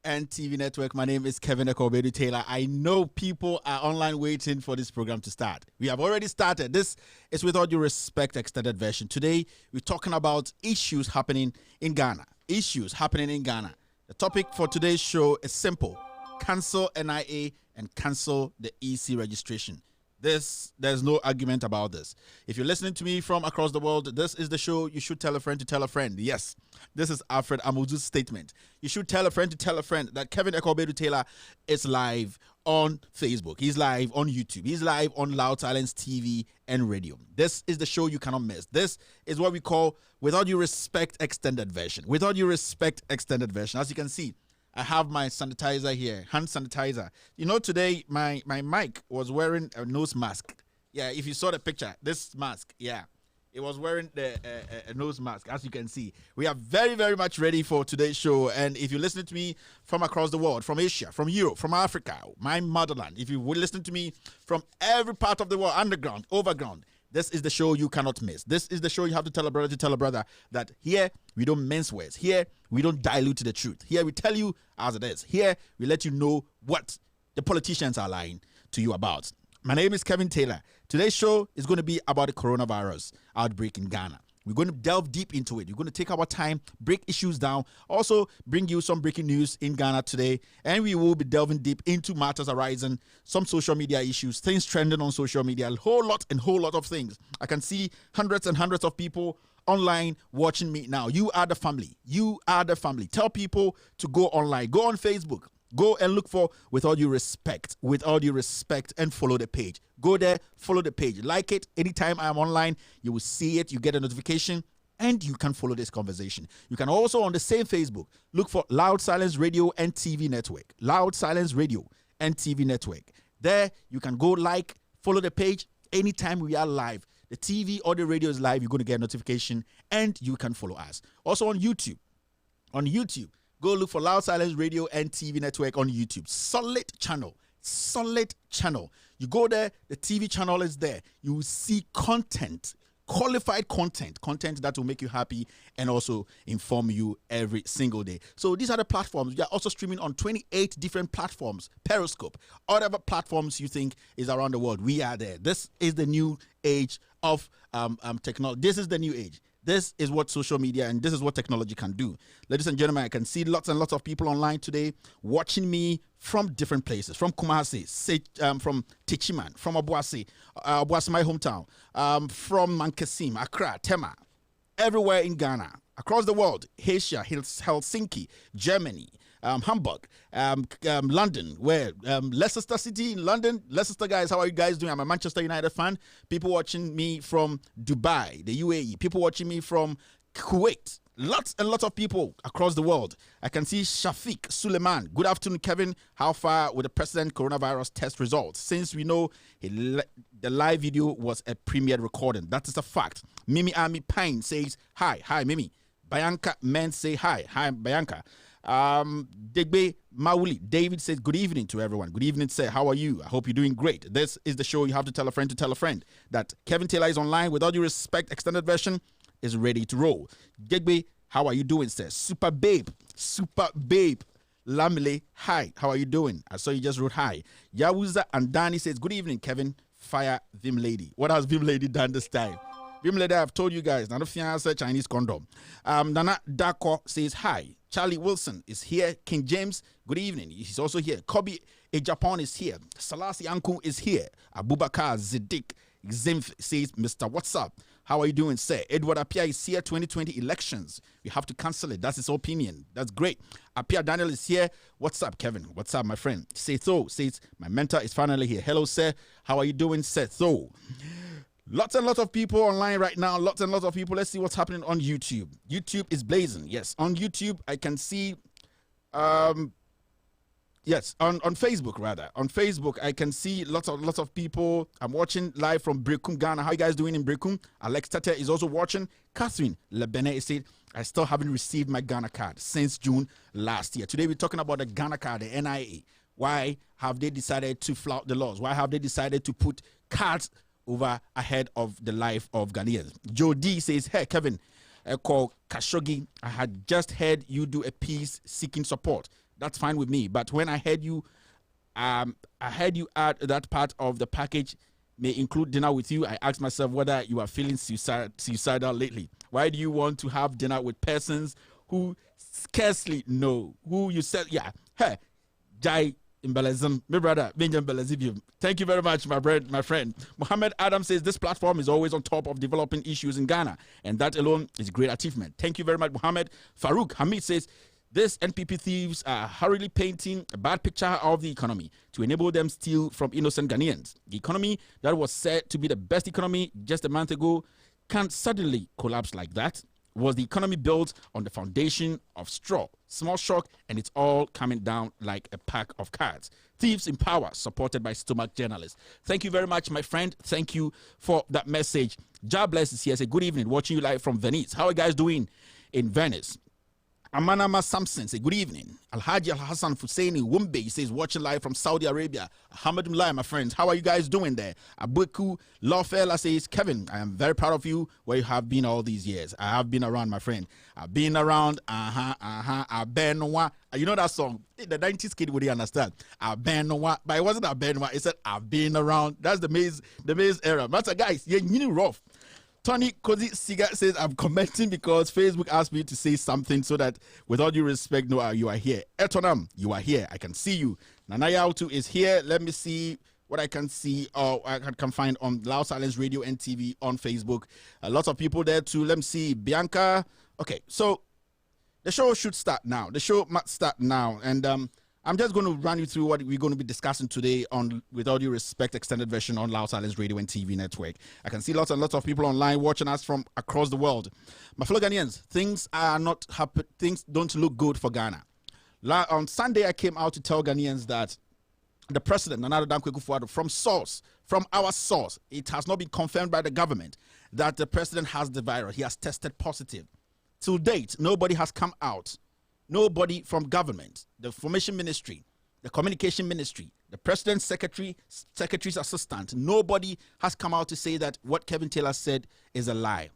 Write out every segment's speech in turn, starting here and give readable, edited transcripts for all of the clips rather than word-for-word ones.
and TV network. My name is Kevin Ekobedu Taylor. I know people are online waiting for this program to start. We have already started. This is With All Due Respect extended version. Today, we're talking about issues happening in Ghana. Issues happening in Ghana. The topic for today's show is simple. Cancel NIA and cancel the EC registration. There's no argument about this. If you're listening to me from across the world, this is the show you should tell a friend to tell a friend. Yes, this is Alfred Amuzu's statement. You should tell a friend to tell a friend that Kevin Ekobedu Taylor is live on Facebook. He's live on YouTube. He's live on Loud Silence TV and radio. This is the show you cannot miss. This is what we call With All Due Respect extended version. With All Due Respect extended version. As you can see, I have my sanitizer here, hand sanitizer. You know, today my mic was wearing a nose mask. Yeah, if you saw the picture, this mask, yeah, it was wearing a nose mask, as you can see. We are very, very much ready for today's show. And if you're listening to me from across the world, from Asia, from Europe, from Africa, my motherland, if you would listen to me from every part of the world, underground, overground, this is the show you cannot miss. This is the show you have to tell a brother that here we don't mince words. Here we don't dilute the truth. Here we tell you as it is. Here we let you know what the politicians are lying to you about. My name is Kevin Taylor. Today's show is going to be about the coronavirus outbreak in Ghana. We're going to delve deep into it. We're going to take our time, break issues down, also bring you some breaking news in Ghana today. And we will be delving deep into matters arising, some social media issues, things trending on social media, a whole lot of things. I can see hundreds and hundreds of people online watching me now. You are the family. You are the family. Tell people to go online. Go on Facebook. Go and look for With All Due Respect, With All Due Respect, and follow the page. Go there, follow the page. Like it. Anytime I'm online, you will see it. You get a notification, and you can follow this conversation. You can also, on the same Facebook, look for Loud Silence Radio and TV Network. Loud Silence Radio and TV Network. There, you can go like, follow the page. Anytime we are live, the TV or the radio is live, you're going to get a notification, and you can follow us. Also on YouTube. On YouTube, go look for Loud Silence Radio and TV Network on YouTube. Solid channel. Solid channel. You go there, the TV channel is there. You will see content, qualified content that will make you happy and also inform you every single day. So these are the platforms. We are also streaming on 28 different platforms. Periscope, whatever platforms you think is around the world, we are there. This is the new age of technology. This is the new age. This is what social media and this is what technology can do. Ladies and gentlemen, I can see lots and lots of people online today watching me from different places. From Kumasi, from Tichiman, from Obuasi, my hometown, from Mankasim, Accra, Tema, everywhere in Ghana, across the world, Asia, Helsinki, Germany, Hamburg, London, where Leicester City in London. Leicester guys, how are you guys doing? I'm a Manchester United fan. People watching me from Dubai, the UAE. People watching me from Kuwait. Lots and lots of people across the world. I can see Shafiq Suleiman. Good afternoon, Kevin. How far with the president coronavirus test results? Since we know the live video was a premiered recording. That is a fact. Mimi Ami Pine says, hi. Hi, Mimi. Bianca Men say hi. Hi, Bianca. Degbe Mauli David says good evening to everyone. Good evening, sir. How are you? I hope you're doing great. This is the show you have to tell a friend that Kevin Taylor is online. With All Due Respect extended version is ready to roll. Degbe, how are you doing, sir? Super babe Lamile, hi. How are you doing? I saw you just wrote hi. Yawuza and Danny says good evening, Kevin. Fire Vim Lady. What has Vim Lady done this time? Vim Lady, I've told you guys, not a Chinese condom. Nana Dako says hi. Charlie Wilson is here. King James, good evening. He's also here. Kobe Japan is here. Salasi Anku is here. Abubakar Ziddiq Zimf says, Mr. What's up? How are you doing, sir? Edward Apia is here. 2020 elections. We have to cancel it. That's his opinion. That's great. Apia Daniel is here. What's up, Kevin? What's up, my friend? Setho says, my mentor is finally here. Hello, sir. How are you doing, Setho? Lots and lots of people online right now. Lots and lots of people. Let's see what's happening on YouTube. YouTube is blazing. Yes, on YouTube, I can see... Yes, on Facebook, rather. On Facebook, I can see lots of people. I'm watching live from Brekum, Ghana. How you guys doing in Brekum? Alex Tete is also watching. Catherine Lebene said, I still haven't received my Ghana card since June last year. Today, we're talking about the Ghana card, the NIA. Why have they decided to flout the laws? Why have they decided to put cards over ahead of the life of Ghanaians? Joe D says, hey, Kevin, called Khashoggi, I had just heard you do a piece seeking support. That's fine with me. But when I heard you add that part of the package may include dinner with you, I asked myself whether you are feeling suicidal lately. Why do you want to have dinner with persons who scarcely know who you said? Yeah, hey, Jai Mbelezim, my brother, Benjamin Mbelezibium. Thank you very much, my friend. Mohammed Adam says this platform is always on top of developing issues in Ghana, and that alone is a great achievement. Thank you very much, Mohammed. Farouk Hamid says this NPP thieves are hurriedly painting a bad picture of the economy to enable them steal from innocent Ghanaians. The economy that was said to be the best economy just a month ago can't suddenly collapse like that. Was the economy built on the foundation of straw? Small shock, and it's all coming down like a pack of cards. Thieves in power, supported by stomach journalists. Thank you very much, my friend. Thank you for that message. Ja bless is here. Say good evening, watching you live from Venice. How are you guys doing in Venice? Amanama Samson say good evening. Alhaji Al Hassan Fusaini Wumbe says watching live from Saudi Arabia. Alhamdulillah, my friends. How are you guys doing there? Abuku Lawfella says, Kevin, I am very proud of you where you have been all these years. I have been around, my friend. I've been around. I've been. You know that song? The 90s kid would understand. I've been. But it wasn't a been. It said I've been around. That's the maze era. But guys, you're rough. Tony Kozi Siga says, I'm commenting because Facebook asked me to say something so that, with all due respect, no, you are here. Etonam, you are here. I can see you. Nanaya Autu is here. Let me see what I can see or I can find on Loud Silence Radio and TV on Facebook. Lots of people there too. Let me see. Bianca. Okay, so the show should start now. The show must start now. And I'm just going to run you through what we're going to be discussing today on With All Due Respect extended version on Loud Silence Radio and TV network. I can see lots and lots of people online watching us from across the world. My fellow Ghanaians, things are not happy. Things don't look good for Ghana. On Sunday, I came out to tell Ghanaians that the president, Nana Addo Dankwa Akufo-Addo, from our source, it has not been confirmed by the government that the president has the virus. He has tested positive. To date, nobody has come out. Nobody from government, the information ministry, the communication ministry, the president's secretary's assistant, nobody has come out to say that what Kevin Taylor said is a lie.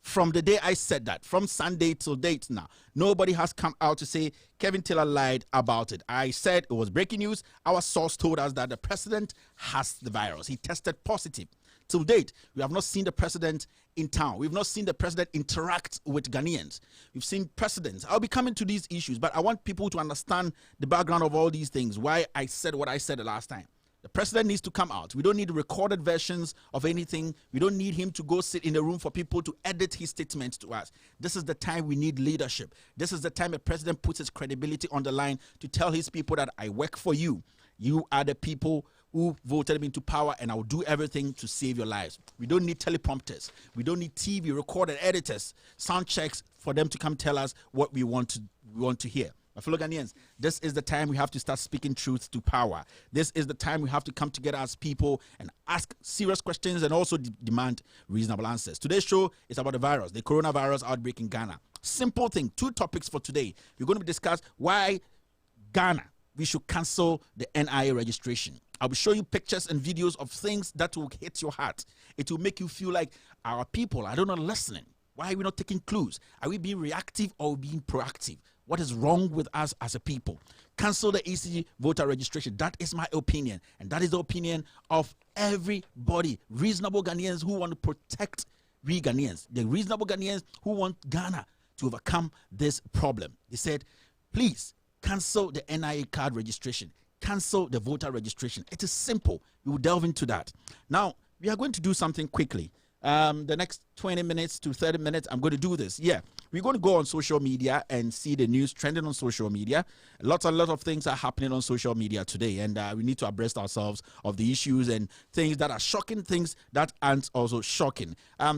From the day I said that, from Sunday till date now, nobody has come out to say Kevin Taylor lied about it. I said it was breaking news. Our source told us that the president has the virus. He tested positive. Till date, we have not seen the president in town. We've not seen the president interact with Ghanaians. We've seen presidents. I'll be coming to these issues, but I want people to understand the background of all these things, why I said what I said the last time. The president needs to come out. We don't need recorded versions of anything. We don't need him to go sit in a room for people to edit his statements to us. This is the time we need leadership. This is the time a president puts his credibility on the line to tell his people that I work for you. You are the people who voted me into power, and I will do everything to save your lives. We don't need teleprompters. We don't need TV recorded editors, sound checks for them to come tell us what we want to hear. My fellow Ghanaians, this is the time we have to start speaking truth to power. This is the time we have to come together as people and ask serious questions and also demand reasonable answers. Today's show is about the virus, the coronavirus outbreak in Ghana. Simple thing, 2 topics for today. We're going to discuss why Ghana, we should cancel the NIA registration. I'll be showing you pictures and videos of things that will hit your heart. It will make you feel like our people are not listening. Why are we not taking clues? Are we being reactive or being proactive? What is wrong with us as a people? Cancel the ECG voter registration. That is my opinion. And that is the opinion of everybody. Reasonable Ghanaians who want to protect we Ghanaians. The reasonable Ghanaians who want Ghana to overcome this problem. They said, please cancel the NIA card registration. Cancel the voter registration. It is simple. We will delve into that. Now, we are going to do something quickly. The next 20 minutes to 30 minutes, I'm going to do this. Yeah, we're going to go on social media and see the news trending on social media. A lot of things are happening on social media today, and we need to abreast ourselves of the issues and things that are shocking, things that aren't also shocking.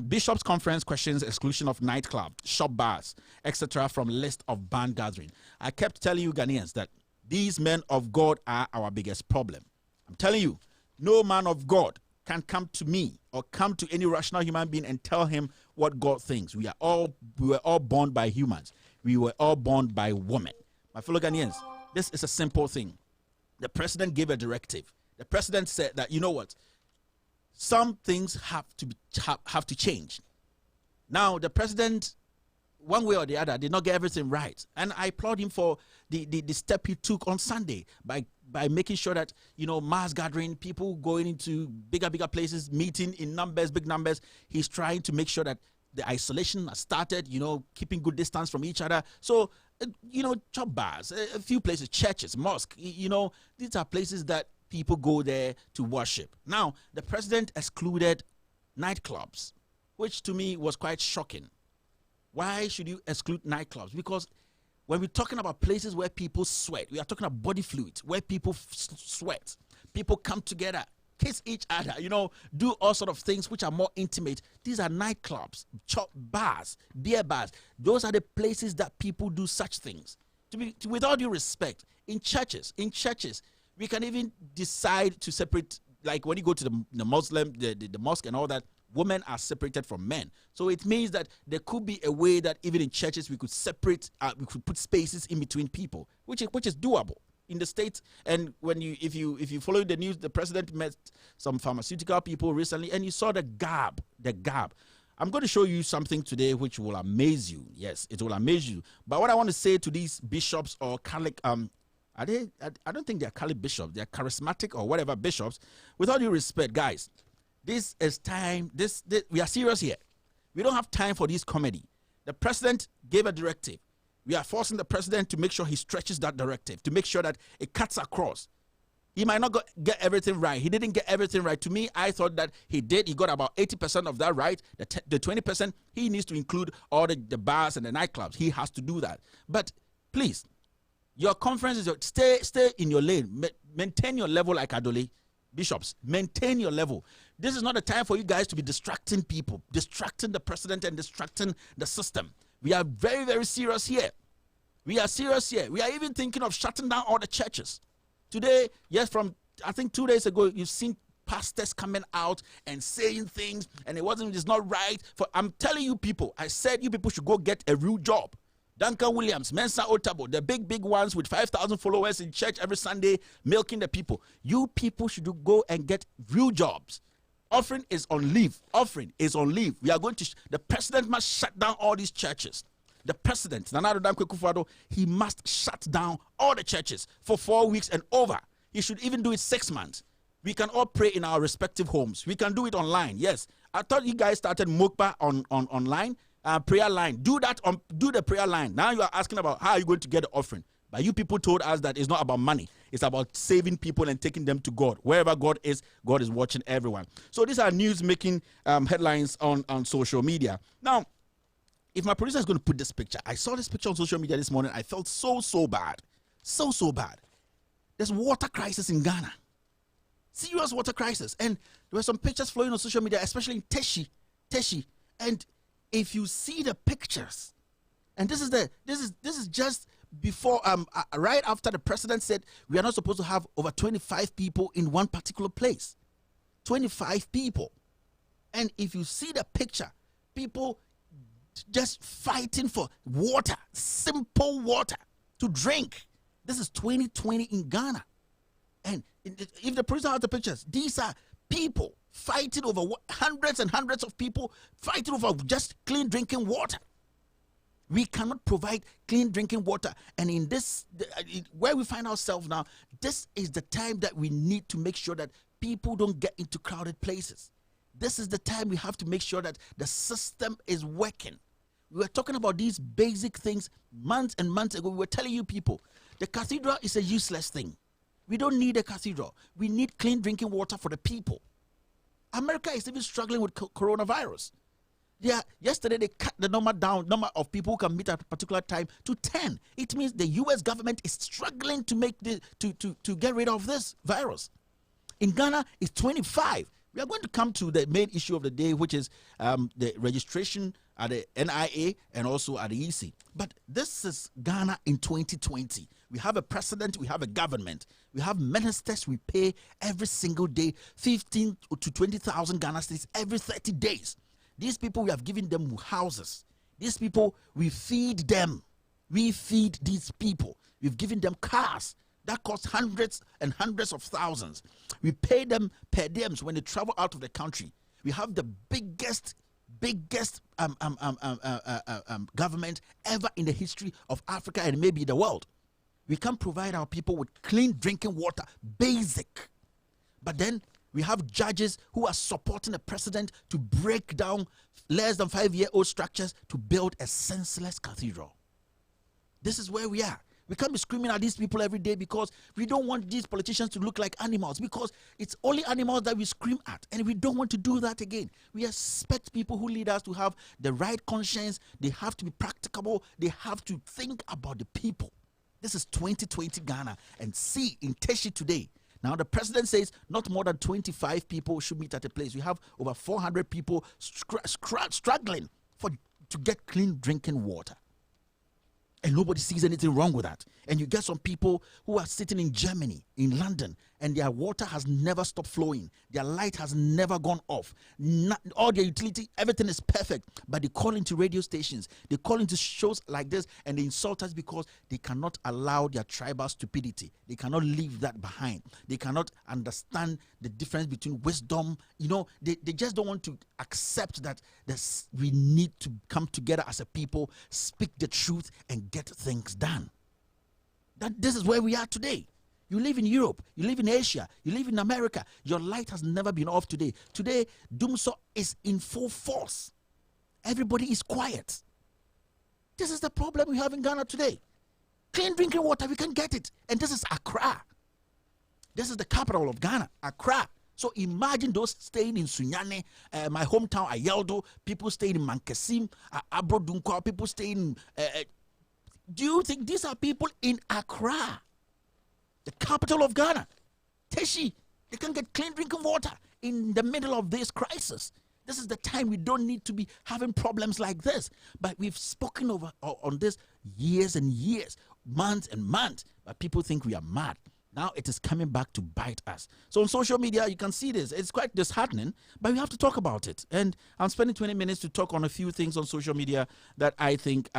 Bishop's conference questions exclusion of nightclub, shop bars, etc. from list of banned gathering. I kept telling you Ghanaians that these men of God are our biggest problem. I'm telling you, no man of God can come to me or come to any rational human being and tell him what God thinks. We were all born by humans. We were all born by women. My fellow Ghanaians, this is a simple thing. The president gave a directive. The president said that, you know what, some things have to change. Now, the president one way or the other, did not get everything right. And I applaud him for the step he took on Sunday by making sure that, mass gathering, people going into bigger places, meeting in numbers, big numbers. He's trying to make sure that the isolation has started, keeping good distance from each other. So, chop bars, a few places, churches, mosques, these are places that people go there to worship. Now, the president excluded nightclubs, which to me was quite shocking. Why should you exclude nightclubs? Because when we're talking about places where people sweat, we are talking about body fluids, where people sweat, people come together, kiss each other, do all sort of things which are more intimate. These are nightclubs, bars, beer bars. Those are the places that people do such things. With all due respect, in churches, we can even decide to separate, like when you go to the Muslim, the mosque and all that, women are separated from men. So it means that there could be a way that even in churches we could separate, we could put spaces in between people, which is doable in the States. And if you follow the news, the president met some pharmaceutical people recently, and you saw the gap. I'm going to show you something today which will amaze you. Yes, it will amaze you. But what I want to say to these bishops or Catholic, I don't think they're Catholic bishops. They're charismatic or whatever bishops. With all due respect, guys, this is time. We are serious here. We don't have time for this comedy. The president gave a directive. We are forcing the president to make sure he stretches that directive, to make sure that it cuts across. He might not get everything right. He didn't get everything right. To me, I thought that he did. He got about 80% of that right. The 20%, he needs to include all the bars and the nightclubs. He has to do that. But please, your conference is stay in your lane. Maintain your level like Adole. Bishops, maintain your level. This is not a time for you guys to be distracting people, distracting the president and distracting the system. We are very, very serious here. We are serious here. We are even thinking of shutting down all the churches. Today, yes, from I think 2 days ago, you've seen pastors coming out and saying things, and it's not right. I'm telling you people, I said you people should go get a real job. Duncan Williams, Mensa Otabo, the big ones with 5,000 followers in church every Sunday, milking the people. You people should go and get real jobs. Offering is on leave. We are going to, the president must shut down all these churches. The president, Nana Addo Dankwa Akufo-Addo, he must shut down all the churches for 4 weeks and over. He should even do it 6 months. We can all pray in our respective homes. We can do it online. Yes, I thought you guys started Mokba online. Prayer line. Do the prayer line. Now you are asking about how are you going to get the offering. But you people told us that it's not about money. It's about saving people and taking them to God. Wherever God is watching everyone. So these are news-making headlines on social media. Now, if my producer is going to put this picture, I saw this picture on social media this morning. I felt so bad. So bad. There's water crisis in Ghana. Serious water crisis. And there were some pictures flowing on social media, especially in Teshi. And if you see the pictures, and this is just before right after the president said we are not supposed to have over 25 people in one particular place. 25 people. And if you see the picture, people just fighting for water, simple water to drink. This is 2020 in Ghana. And if the president has the pictures, these are people fighting over hundreds and hundreds of people fighting over just clean drinking water. We cannot provide clean drinking water. And in this, where we find ourselves now, this is the time that we need to make sure that people don't get into crowded places. This is the time we have to make sure that the system is working. We were talking about these basic things months and months ago. We were telling you people, the cathedral is a useless thing. We don't need a cathedral. We need clean drinking water for the people. America is even struggling with coronavirus. Yeah, yesterday they cut the number of people who can meet at a particular time to 10. It means the U.S. government is struggling to make to get rid of this virus. In Ghana, it's 25. We are going to come to the main issue of the day, which is the registration at the NIA and also at the EC. But this is Ghana in 2020. We have a president, we have a government, we have ministers we pay every single day, 15 to 20,000 Ghana cedis every 30 days. These people, we have given them houses. These people, we feed them. We feed these people. We've given them cars. That costs hundreds and hundreds of thousands. We pay them per diems when they travel out of the country. We have the biggest biggest government ever in the history of Africa and maybe the world. We can provide our people with clean drinking water, basic. But then we have judges who are supporting the president to break down less than 5-year-old structures to build a senseless cathedral. This is where we are. We can't be screaming at these people every day because we don't want these politicians to look like animals, because it's only animals that we scream at, and we don't want to do that again. We expect people who lead us to have the right conscience. They have to be practicable. They have to think about the people. This is 2020 Ghana, and see in Teshi today. Now the president says not more than 25 people should meet at a place. We have over 400 people struggling to get clean drinking water. And nobody sees anything wrong with that. And you get some people who are sitting in Germany, in London, and their water has never stopped flowing. Their light has never gone off. All their utility, everything is perfect. But they call into radio stations. They call into shows like this, and they insult us because they cannot allow their tribal stupidity. They cannot leave that behind. They cannot understand the difference between wisdom. You know, they just don't want to accept that we need to come together as a people, speak the truth, and get things done. This is where we are today. You live in Europe, you live in Asia, you live in America. Your light has never been off today. Today, Doomso is in full force. Everybody is quiet. This is the problem we have in Ghana today. Clean drinking water, we can get it. And this is Accra. This is the capital of Ghana, Accra. So imagine those staying in Sunyane, my hometown, Ayeldo, people staying in Mankasim, Abrodunkwa, people staying in... do you think these are people in Accra, the capital of Ghana? Teshi, they can get clean drinking water in the middle of this crisis. This is the time we don't need to be having problems like this. But we've spoken on this years and years, months and months, but people think we are mad. Now it is coming back to bite us. So on social media, you can see this. It's quite disheartening, but we have to talk about it. And I'm spending 20 minutes to talk on a few things on social media that I think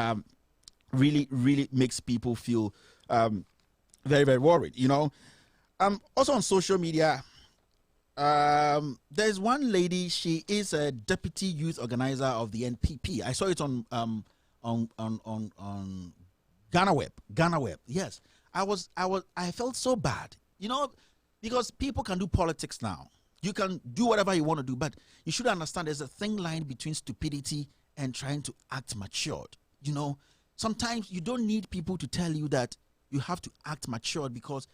really, really makes people feel very, very worried, you know. Also on social media, there's one lady. She is a deputy youth organizer of the NPP. I saw it on Ghana Web. Yes, I felt so bad, you know, because people can do politics now. You can do whatever you want to do, but you should understand there's a thin line between stupidity and trying to act matured. You know, sometimes you don't need people to tell you that you have to act matured because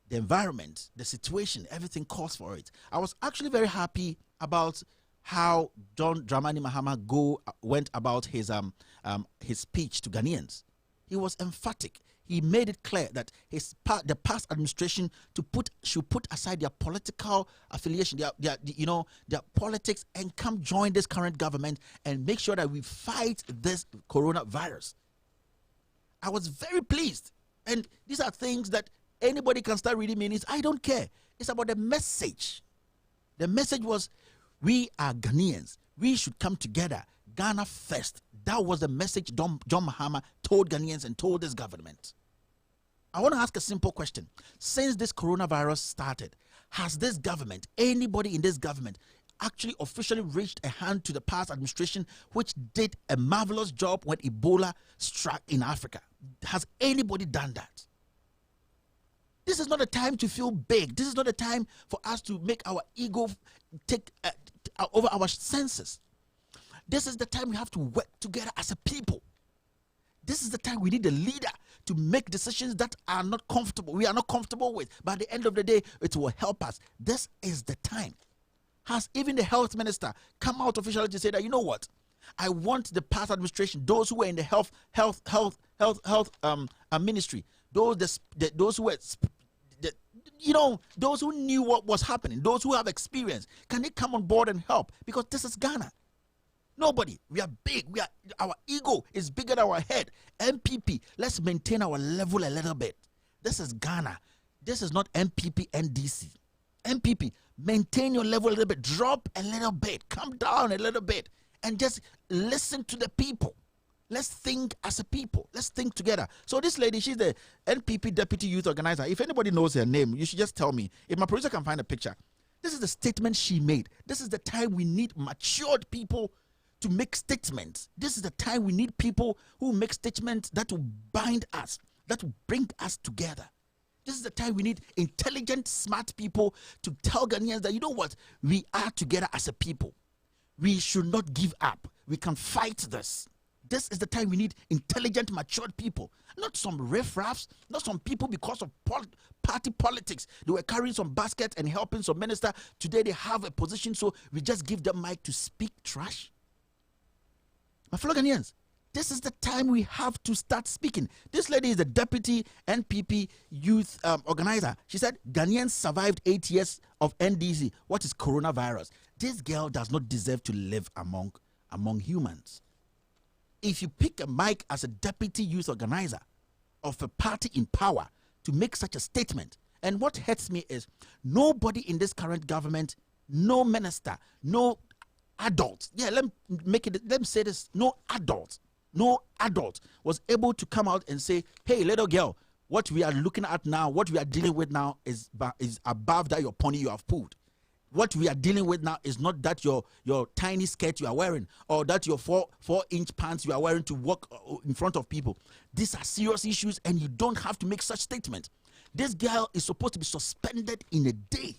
the environment, the situation, everything calls for it. I was actually very happy about how John Dramani Mahama went about his speech to Ghanaians. He was emphatic. He made it clear that the past administration should put aside their political affiliation, their politics, and come join this current government and make sure that we fight this coronavirus. I was very pleased. And these are things that anybody can start reading meanings. I don't care. It's about the message. The message was, we are Ghanaians. We should come together. Ghana first. That was the message John Mahama told Ghanaians and told this government. I want to ask a simple question. Since this coronavirus started, has this government, anybody in this government, actually officially reached a hand to the past administration, which did a marvelous job when Ebola struck in Africa? Has anybody done that? This is not a time to feel big. This is not a time for us to make our ego take over our senses. This is the time we have to work together as a people. This is the time we need a leader to make decisions that are not comfortable. We are not comfortable with. But at the end of the day, it will help us. This is the time. Has even the health minister come out officially to say that, you know what? I want the past administration, those who were in the health ministry, those who were, those who knew what was happening, those who have experience, can they come on board and help? Because this is Ghana. Nobody. We are big. Our ego is bigger than our head. MPP, let's maintain our level a little bit. This is Ghana. This is not MPP, NDC. MPP, maintain your level a little bit. Drop a little bit. Come down a little bit. And just listen to the people. Let's think as a people. Let's think together. So this lady, she's the NPP Deputy Youth Organizer. If anybody knows her name, you should just tell me. If my producer can find a picture. This is the statement she made. This is the time we need matured people to make statements. This is the time we need people who make statements that will bind us, that will bring us together. This is the time we need intelligent, smart people to tell Ghanaians that, you know what, we are together as a people. We should not give up. We can fight this. This is the time we need intelligent, matured people, not some riffraffs, not some people because of party politics. They were carrying some basket and helping some minister. Today they have a position, so we just give them mic to speak trash. My fellow Ghanaians, this is the time we have to start speaking. This lady is the deputy NPP youth organizer. She said, Ghanaians survived 8 years of NDC. What is coronavirus? This girl does not deserve to live among humans. If you pick a mic as a deputy youth organizer of a party in power to make such a statement, and what hurts me is nobody in this current government, no minister, no adult, let me say this, no adult was able to come out and say, hey, little girl, what we are looking at now, what we are dealing with now is above that your pony you have pulled. What we are dealing with now is not that your tiny skirt you are wearing, or that your 4-inch pants you are wearing to walk in front of people. These are serious issues, and you don't have to make such statement. This girl is supposed to be suspended in a day.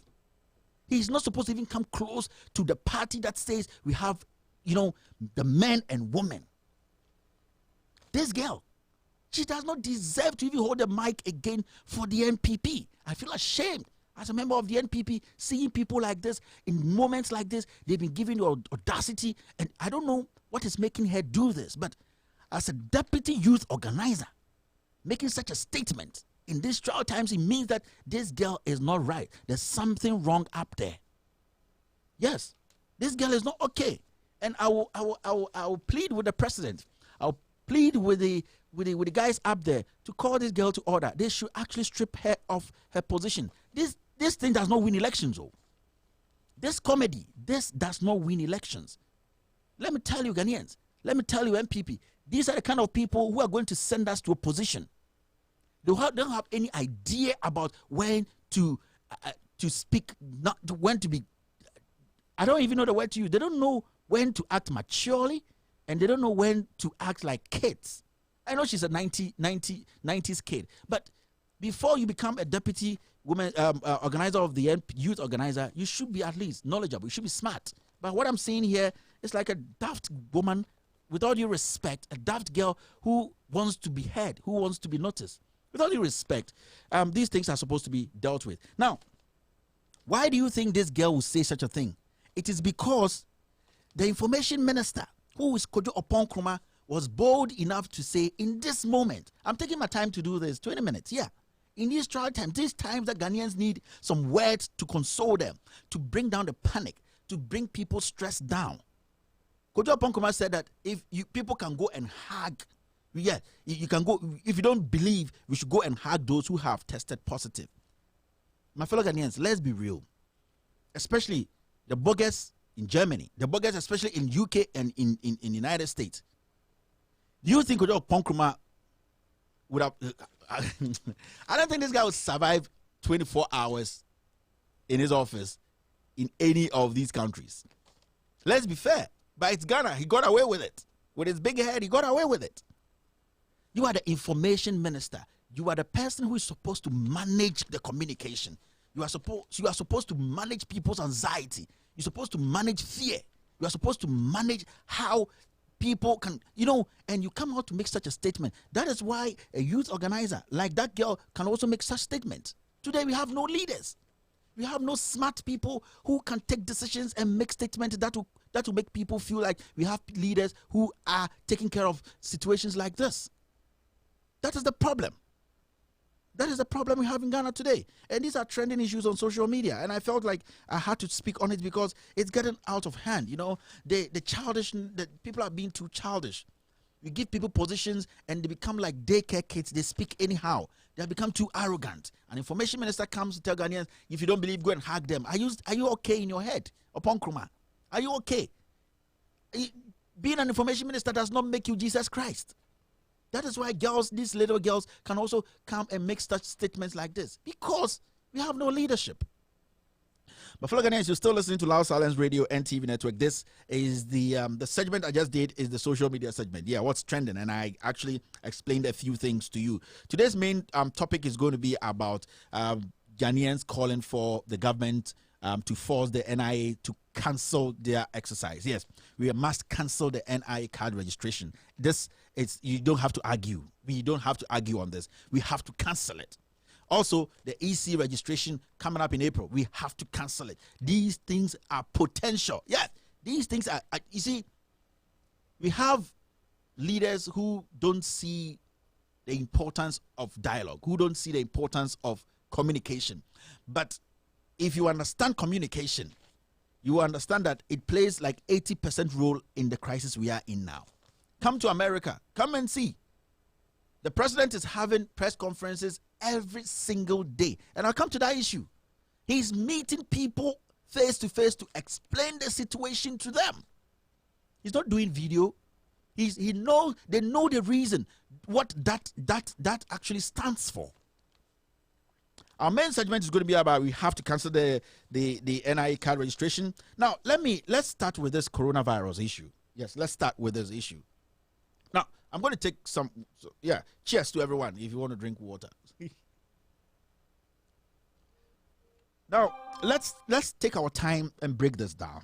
He's not supposed to even come close to the party that says we have, the men and women. This girl, she does not deserve to even hold the mic again for the NPP. I feel ashamed as a member of the NPP, seeing people like this, in moments like this. They've been given the audacity, and I don't know what is making her do this, but as a deputy youth organizer, making such a statement in these trial times, it means that this girl is not right. There's something wrong up there. Yes, this girl is not okay. And I will plead with the president. I'll plead with the guys up there to call this girl to order. They should actually strip her of her position. This thing does not win elections, though. This comedy, this does not win elections. Let me tell you, Ghanaians, let me tell you, MPP, these are the kind of people who are going to send us to opposition. They don't have any idea about when to speak, not when to be. I don't even know the word to use. They don't know when to act maturely, and they don't know when to act like kids. I know she's a 90s kid, but before you become a deputy woman organizer of the youth organizer, you should be at least knowledgeable. You should be smart. But what I'm seeing here is like a daft woman, with all due respect, a daft girl who wants to be heard, who wants to be noticed. With all due respect, these things are supposed to be dealt with. Now, why do you think this girl will say such a thing? It is because the information minister, who is Kojo Oponkroma, was bold enough to say, in this moment, I'm taking my time to do this, 20 minutes, yeah. In these trial times, these times that Ghanaians need some words to console them, to bring down the panic, to bring people's stress down. Kojo Oponkroma said that if people can go and hug, you can go, if you don't believe, we should go and hug those who have tested positive. My fellow Ghanaians, let's be real. Especially the bloggers in Germany, the bloggers especially in UK and in the United States. Do you think Kojo Oponkroma would have... I don't think this guy would survive 24 hours in his office in any of these countries. Let's be fair. But it's Ghana. He got away with it. With his big head, he got away with it. You are the information minister. You are the person who is supposed to manage the communication. You are supposed to manage people's anxiety. You're supposed to manage fear. You are supposed to manage how people can, and you come out to make such a statement. That is why a youth organizer like that girl can also make such statements. Today we have no leaders. We have no smart people who can take decisions and make statements that will make people feel like we have leaders who are taking care of situations like this. That is the problem. That is the problem we have in Ghana today. And these are trending issues on social media. And I felt like I had to speak on it because it's getting out of hand. The people are being too childish. You give people positions and they become like daycare kids. They speak anyhow. They have become too arrogant. An information minister comes to tell Ghanaians, if you don't believe, go and hug them. Are you okay in your head? Oponkroma? Are you okay? Being an information minister does not make you Jesus Christ. That is why these little girls can also come and make such statements like this, because we have no leadership. But fellow Ghanaians, you're still listening to Loud Silence Radio and TV Network. This is the segment I just did is the social media segment. Yeah, what's trending? And I actually explained a few things to you. Today's main topic is going to be about Ghanaians calling for the government to force the NIA to cancel their exercise. Yes, we must cancel the NIA card registration. This is, you don't have to argue. We don't have to argue on this. We have to cancel it. Also, the EC registration coming up in April, we have to cancel it. These things are potential. Yes, these things are, you see, we have leaders who don't see the importance of dialogue, who don't see the importance of communication. But if you understand communication, you understand that it plays like 80% role in the crisis we are in now. Come to America, come and see. The president is having press conferences every single day. And I'll come to that issue. He's meeting people face to face to explain the situation to them. He's not doing video. They know the reason what that actually stands for. Our main segment is going to be about we have to cancel the NIA card registration. Now, let's start with this coronavirus issue. Yes, let's start with this issue. Now, I'm going to take some, cheers to everyone if you want to drink water. Now, let's take our time and break this down.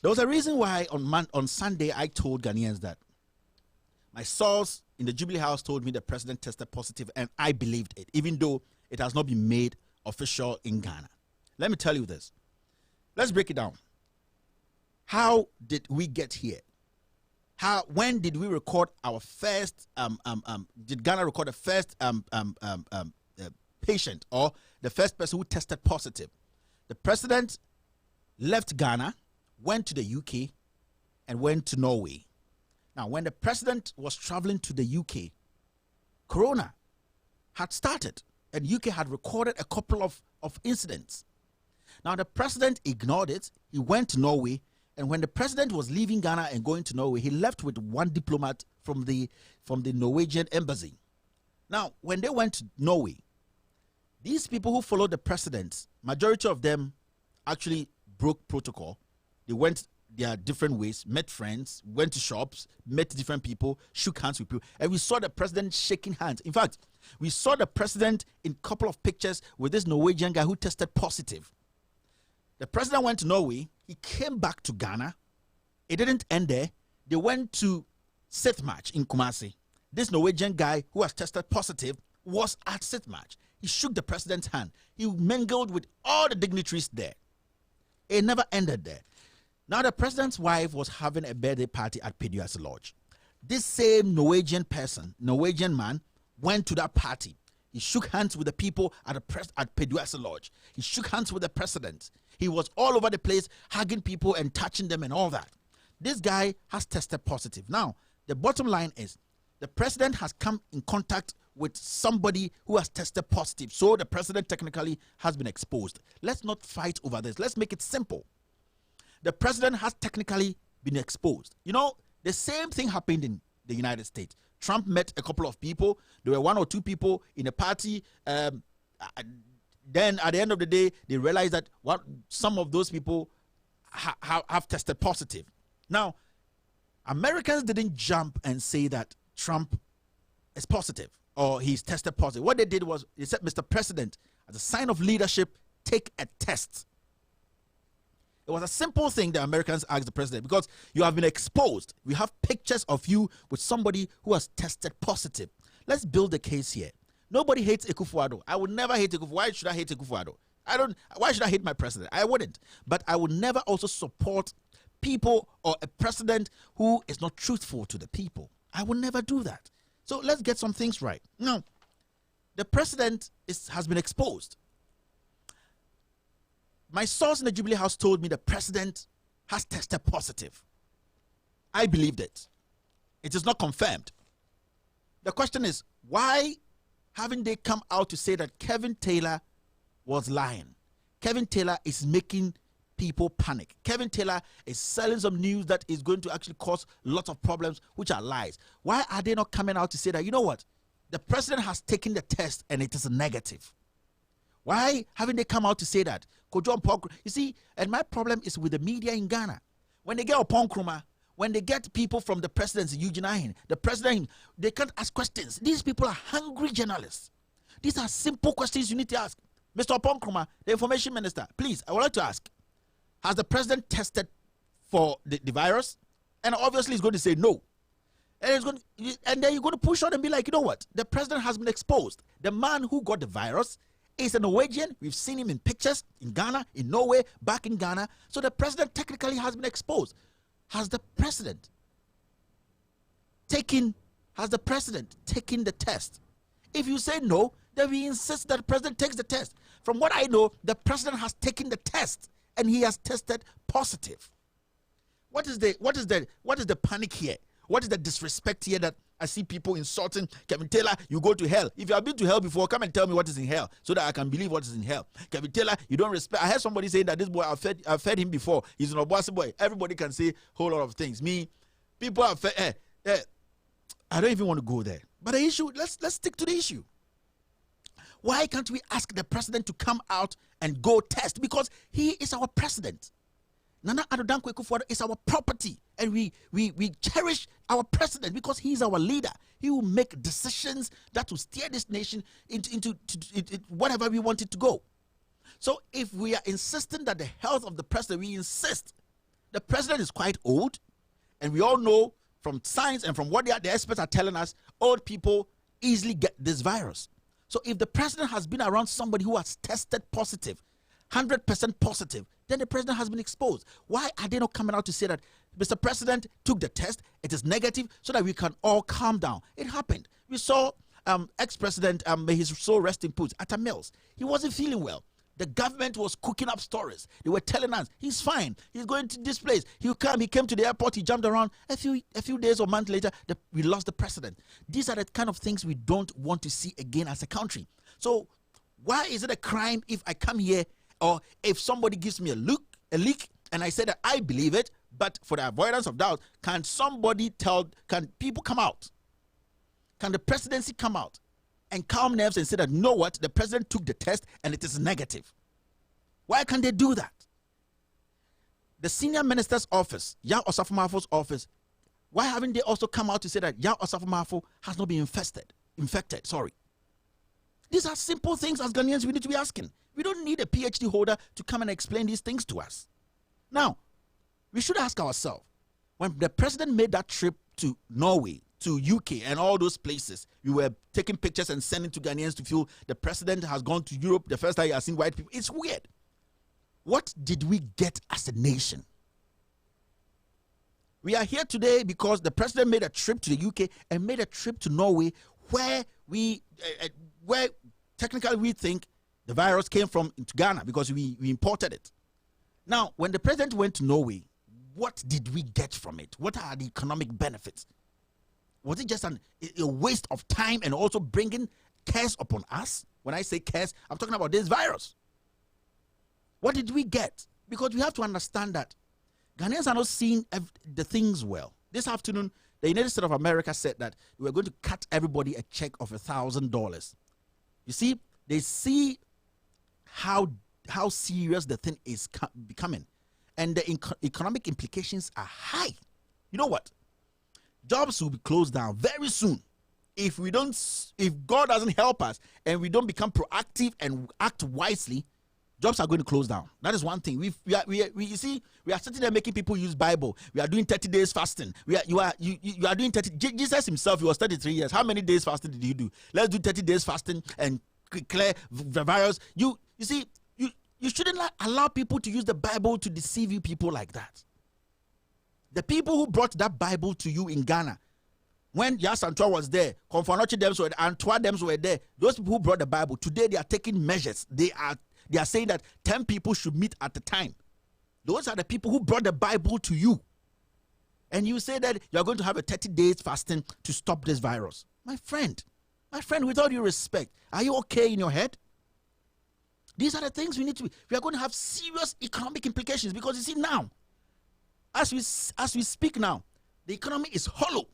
There was a reason why on Sunday I told Ghanaians that my source in the Jubilee House told me the president tested positive, and I believed it, even though it has not been made official in Ghana. Let me tell you this. Let's break it down. How did we get here? When did we record our first? Did Ghana record the first patient or the first person who tested positive? The president left Ghana, went to the UK, and went to Norway. Now, when the president was traveling to the UK, Corona had started, and UK had recorded a couple of incidents. Now, the president ignored it. He went to Norway. And when the president was leaving Ghana and going to Norway, he left with one diplomat from the Norwegian embassy. Now, when they went to Norway, these people who followed the president, majority of them actually broke protocol. They went their different ways, met friends, went to shops, met different people, shook hands with people. And we saw the president shaking hands. In fact, we saw the president in a couple of pictures with this Norwegian guy who tested positive. The president went to Norway. He came back to Ghana. It didn't end there. They went to Sitmatch in Kumasi. This Norwegian guy who has tested positive was at Sitmatch. He shook the president's hand. He mingled with all the dignitaries there. It never ended there. Now, the president's wife was having a birthday party at Peduase Lodge. This same Norwegian man, went to that party. He shook hands with the people at Peduase Lodge. He shook hands with the president. He was all over the place, hugging people and touching them and all that. This guy has tested positive. Now, the bottom line is the president has come in contact with somebody who has tested positive. So the president technically has been exposed. Let's not fight over this. Let's make it simple. The president has technically been exposed. You know, the same thing happened in the United States. Trump met a couple of people. There were one or two people in a party. Then at the end of the day, they realized that some of those people have tested positive. Now, Americans didn't jump and say that Trump is positive or he's tested positive. What they did was they said, Mr. President, as a sign of leadership, take a test. It was a simple thing that Americans asked the president because you have been exposed. We have pictures of you with somebody who has tested positive. Let's build a case here. Nobody hates Akufo-Addo. I would never hate Akufo. Why should I hate Akufo-Addo? Why should I hate my president? I wouldn't. But I would never also support people or a president who is not truthful to the people. I would never do that. So let's get some things right. Now, the president has been exposed. My source in the Jubilee House told me the president has tested positive. I believed it. It is not confirmed. The question is, why haven't they come out to say that Kevin Taylor was lying? Kevin Taylor is making people panic. Kevin Taylor is selling some news that is going to actually cause lots of problems, which are lies. Why are they not coming out to say that, you know what, the president has taken the test and it is a negative? Why haven't they come out to say that? You see, and my problem is with the media in Ghana. When they get upon Nkrumah, when they get people from the presidency, Eugene Ahin, the president, they can't ask questions. These people are hungry journalists. These are simple questions you need to ask. Mr. Nkrumah, the information minister, please, I would like to ask, has the president tested for the virus? And obviously he's going to say no. And then you're going to push on and be like, you know what? The president has been exposed. The man who got the virus is a Norwegian. We've seen him in pictures in Ghana, in Norway, back in Ghana. So the president technically has been exposed. Has the president taken the test? If you say no, then we insist that the president takes the test. From what I know, the president has taken the test and he has tested positive. What is the panic here? What is the disrespect here that I see people insulting Kevin Taylor? You go to hell. If you have been to hell before, come and tell me what is in hell so that I can believe what is in hell. Kevin Taylor, you don't respect. I heard somebody say that this boy, I've fed him before. He's an Obasi boy. Everybody can say a whole lot of things. Me, people have fed. I don't even want to go there. But the issue, let's stick to the issue. Why can't we ask the president to come out and go test? Because he is our president. Nana Addo Dankwa Akufo-Addo is our property, and we cherish our president because he is our leader. He will make decisions that will steer this nation into whatever we want it to go. So if we are insisting that the health of the president, we insist. The president is quite old, and we all know from science and from what the experts are telling us, old people easily get this virus. So if the president has been around somebody who has tested positive, 100% positive, then the president has been exposed. Why are they not coming out to say that Mr. President took the test, it is negative, so that we can all calm down? It happened. We saw ex-president, may his soul rest in peace, Atta Mills. He wasn't feeling well. The government was cooking up stories. They were telling us, he's fine, he's going to this place. He came to the airport, he jumped around. A few days or months later, we lost the president. These are the kind of things we don't want to see again as a country. So why is it a crime if I come here, or if somebody gives me a leak, and I say that I believe it, but for the avoidance of doubt, can people come out? Can the presidency come out and calm nerves and say that, you know what, the president took the test and it is negative? Why can't they do that? The senior minister's office, Yaw Osafo-Mafo's office, why haven't they also come out to say that Yaw Osafo-Mafo has not been infected? These are simple things as Ghanaians we need to be asking. We don't need a PhD holder to come and explain these things to us. Now, we should ask ourselves, when the president made that trip to Norway, to UK and all those places, we were taking pictures and sending to Ghanaians to feel the president has gone to Europe the first time he has seen white people. It's weird. What did we get as a nation? We are here today because the president made a trip to the UK and made a trip to Norway where technically we think the virus came from into Ghana because we imported it. Now, when the president went to Norway, what did we get from it? What are the economic benefits? Was it just a waste of time and also bringing curse upon us? When I say curse, I'm talking about this virus. What did we get? Because we have to understand that Ghanaians are not seeing the things well. This afternoon, the United States of America said that we were going to cut everybody a check of $1,000. You see, they see how serious the thing is becoming, and the economic implications are high. You know what? Jobs will be closed down very soon if God doesn't help us and we don't become proactive and act wisely. Jobs are going to close down. That is one thing. You see, we are sitting there making people use Bible. We are doing 30 days fasting. You are doing 30. Jesus himself, he was 33 years. How many days fasting did he do? Let's do 30 days fasting and clear the virus. You see, you shouldn't allow people to use the Bible to deceive you people like that. The people who brought that Bible to you in Ghana, when Yas Antoine was there, Konfanochi Dems were there, Antoine Dems were there, those people who brought the Bible, today they are taking measures. They are saying that 10 people should meet at a time. Those are the people who brought the Bible to you. And you say that you are going to have a 30 days fasting to stop this virus. My friend, with all due respect, are you okay in your head? These are the things we are going to have serious economic implications, because you see now, as we speak now, the economy is hollow.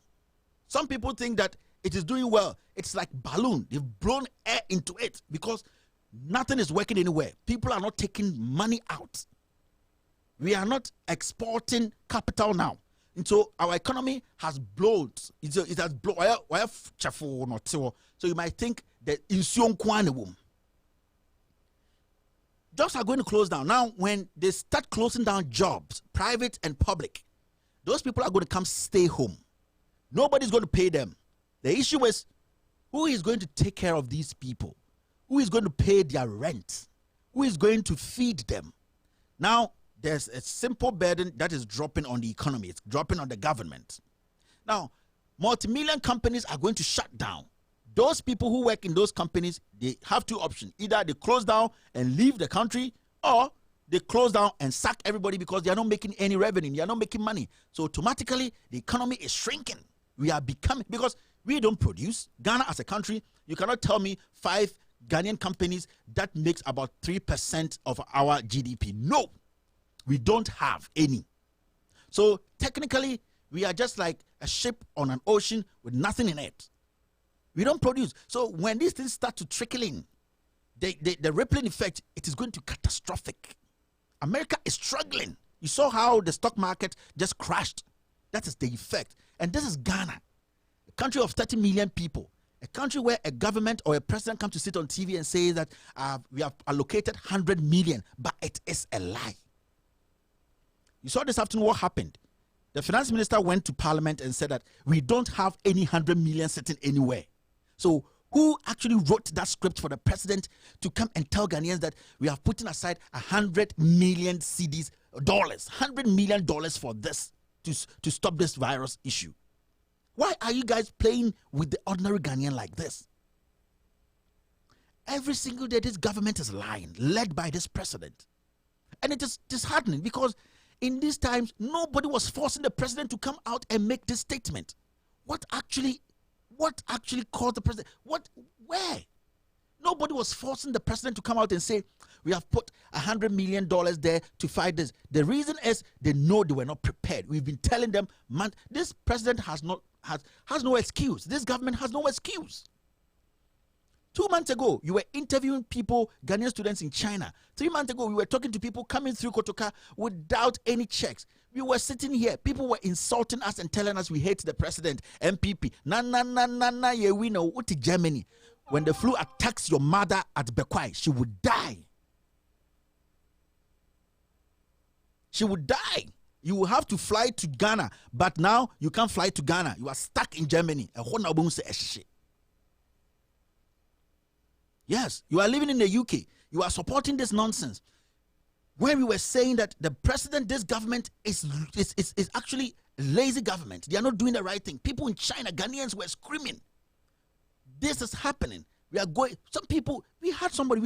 Some people think that it is doing well. It's like balloon. They've blown air into it because Nothing is working anywhere. People are not taking money out. We are not exporting capital now. And so our economy has blown. It has blown. So you might think that jobs are going to close down. Now, when they start closing down jobs, private and public, those people are going to come stay home. Nobody's going to pay them. The issue is, who is going to take care of these people? Who is going to pay their rent? Who is going to feed them? Now, there's a simple burden that is dropping on the economy. It's dropping on the government. Now, multi-million companies are going to shut down. Those people who work in those companies, they have two options. Either they close down and leave the country, or they close down and sack everybody because they are not making any revenue. They are not making money. So automatically, the economy is shrinking. We are becoming, because we don't produce. Ghana as a country, you cannot tell me 5 Ghanaian companies that makes about 3% of our GDP. No, we don't have any. So technically, we are just like a ship on an ocean with nothing in it. We don't produce. So when these things start to trickle in, the rippling effect, it is going to be catastrophic. America is struggling. You saw how the stock market just crashed. That is the effect. And this is Ghana, a country of 30 million people, a country where a government or a president comes to sit on TV and say that we have allocated 100 million, but it is a lie. You saw this afternoon what happened. The finance minister went to parliament and said that we don't have any 100 million sitting anywhere. So who actually wrote that script for the president to come and tell Ghanaians that we have put aside 100 million cedis, $100 million for this to stop this virus issue? Why are you guys playing with the ordinary Ghanaian like this? Every single day, this government is lying, led by this president. And it is disheartening because in these times, nobody was forcing the president to come out and make this statement. What actually caused the president? Where? Nobody was forcing the president to come out and say, we have put $100 million there to fight this. The reason is they know they were not prepared. We've been telling them, man, this president has no excuse. This government has no excuse. 2 months ago, you were interviewing people, Ghanaian students in China. 3 months ago, we were talking to people coming through Kotoka without any checks. We were sitting here. People were insulting us and telling us we hate the president, MPP. Yeah, we know what is Germany. When the flu attacks your mother at Bekwai, she would die. She would die. You will have to fly to Ghana, but now you can't fly to Ghana. You are stuck in Germany. Yes, you are living in the UK. You are supporting this nonsense. When we were saying that the president, this government is actually a lazy government. They are not doing the right thing. People in China, Ghanaians were screaming. This is happening. We are going, some people, we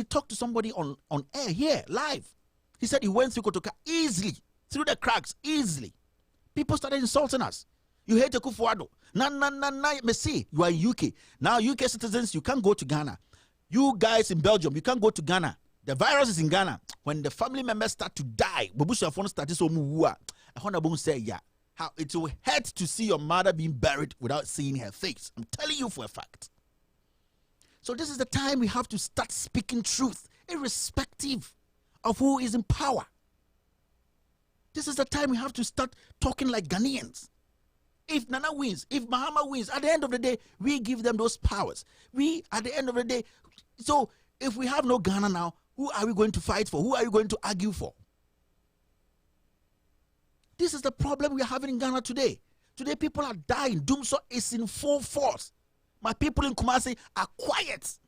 talked to somebody on air here, live. He said he went through Kotoka easily, through the cracks, easily. People started insulting us. You hate Akufo-Addo. Messi, you are in UK. Now UK citizens, you can't go to Ghana. You guys in Belgium, you can't go to Ghana. The virus is in Ghana. When the family members start to die, how it will hurt to see your mother being buried without seeing her face. I'm telling you for a fact. So this is the time we have to start speaking truth, irrespective of who is in power. This is the time we have to start talking like Ghanaians. If Nana wins, if Mahama wins, at the end of the day, we give them those powers. At the end of the day, so if we have no Ghana now, who are we going to fight for? Who are we going to argue for? This is the problem we are having in Ghana today. Today, people are dying. Doomso is in full force. My people in Kumasi are quiet.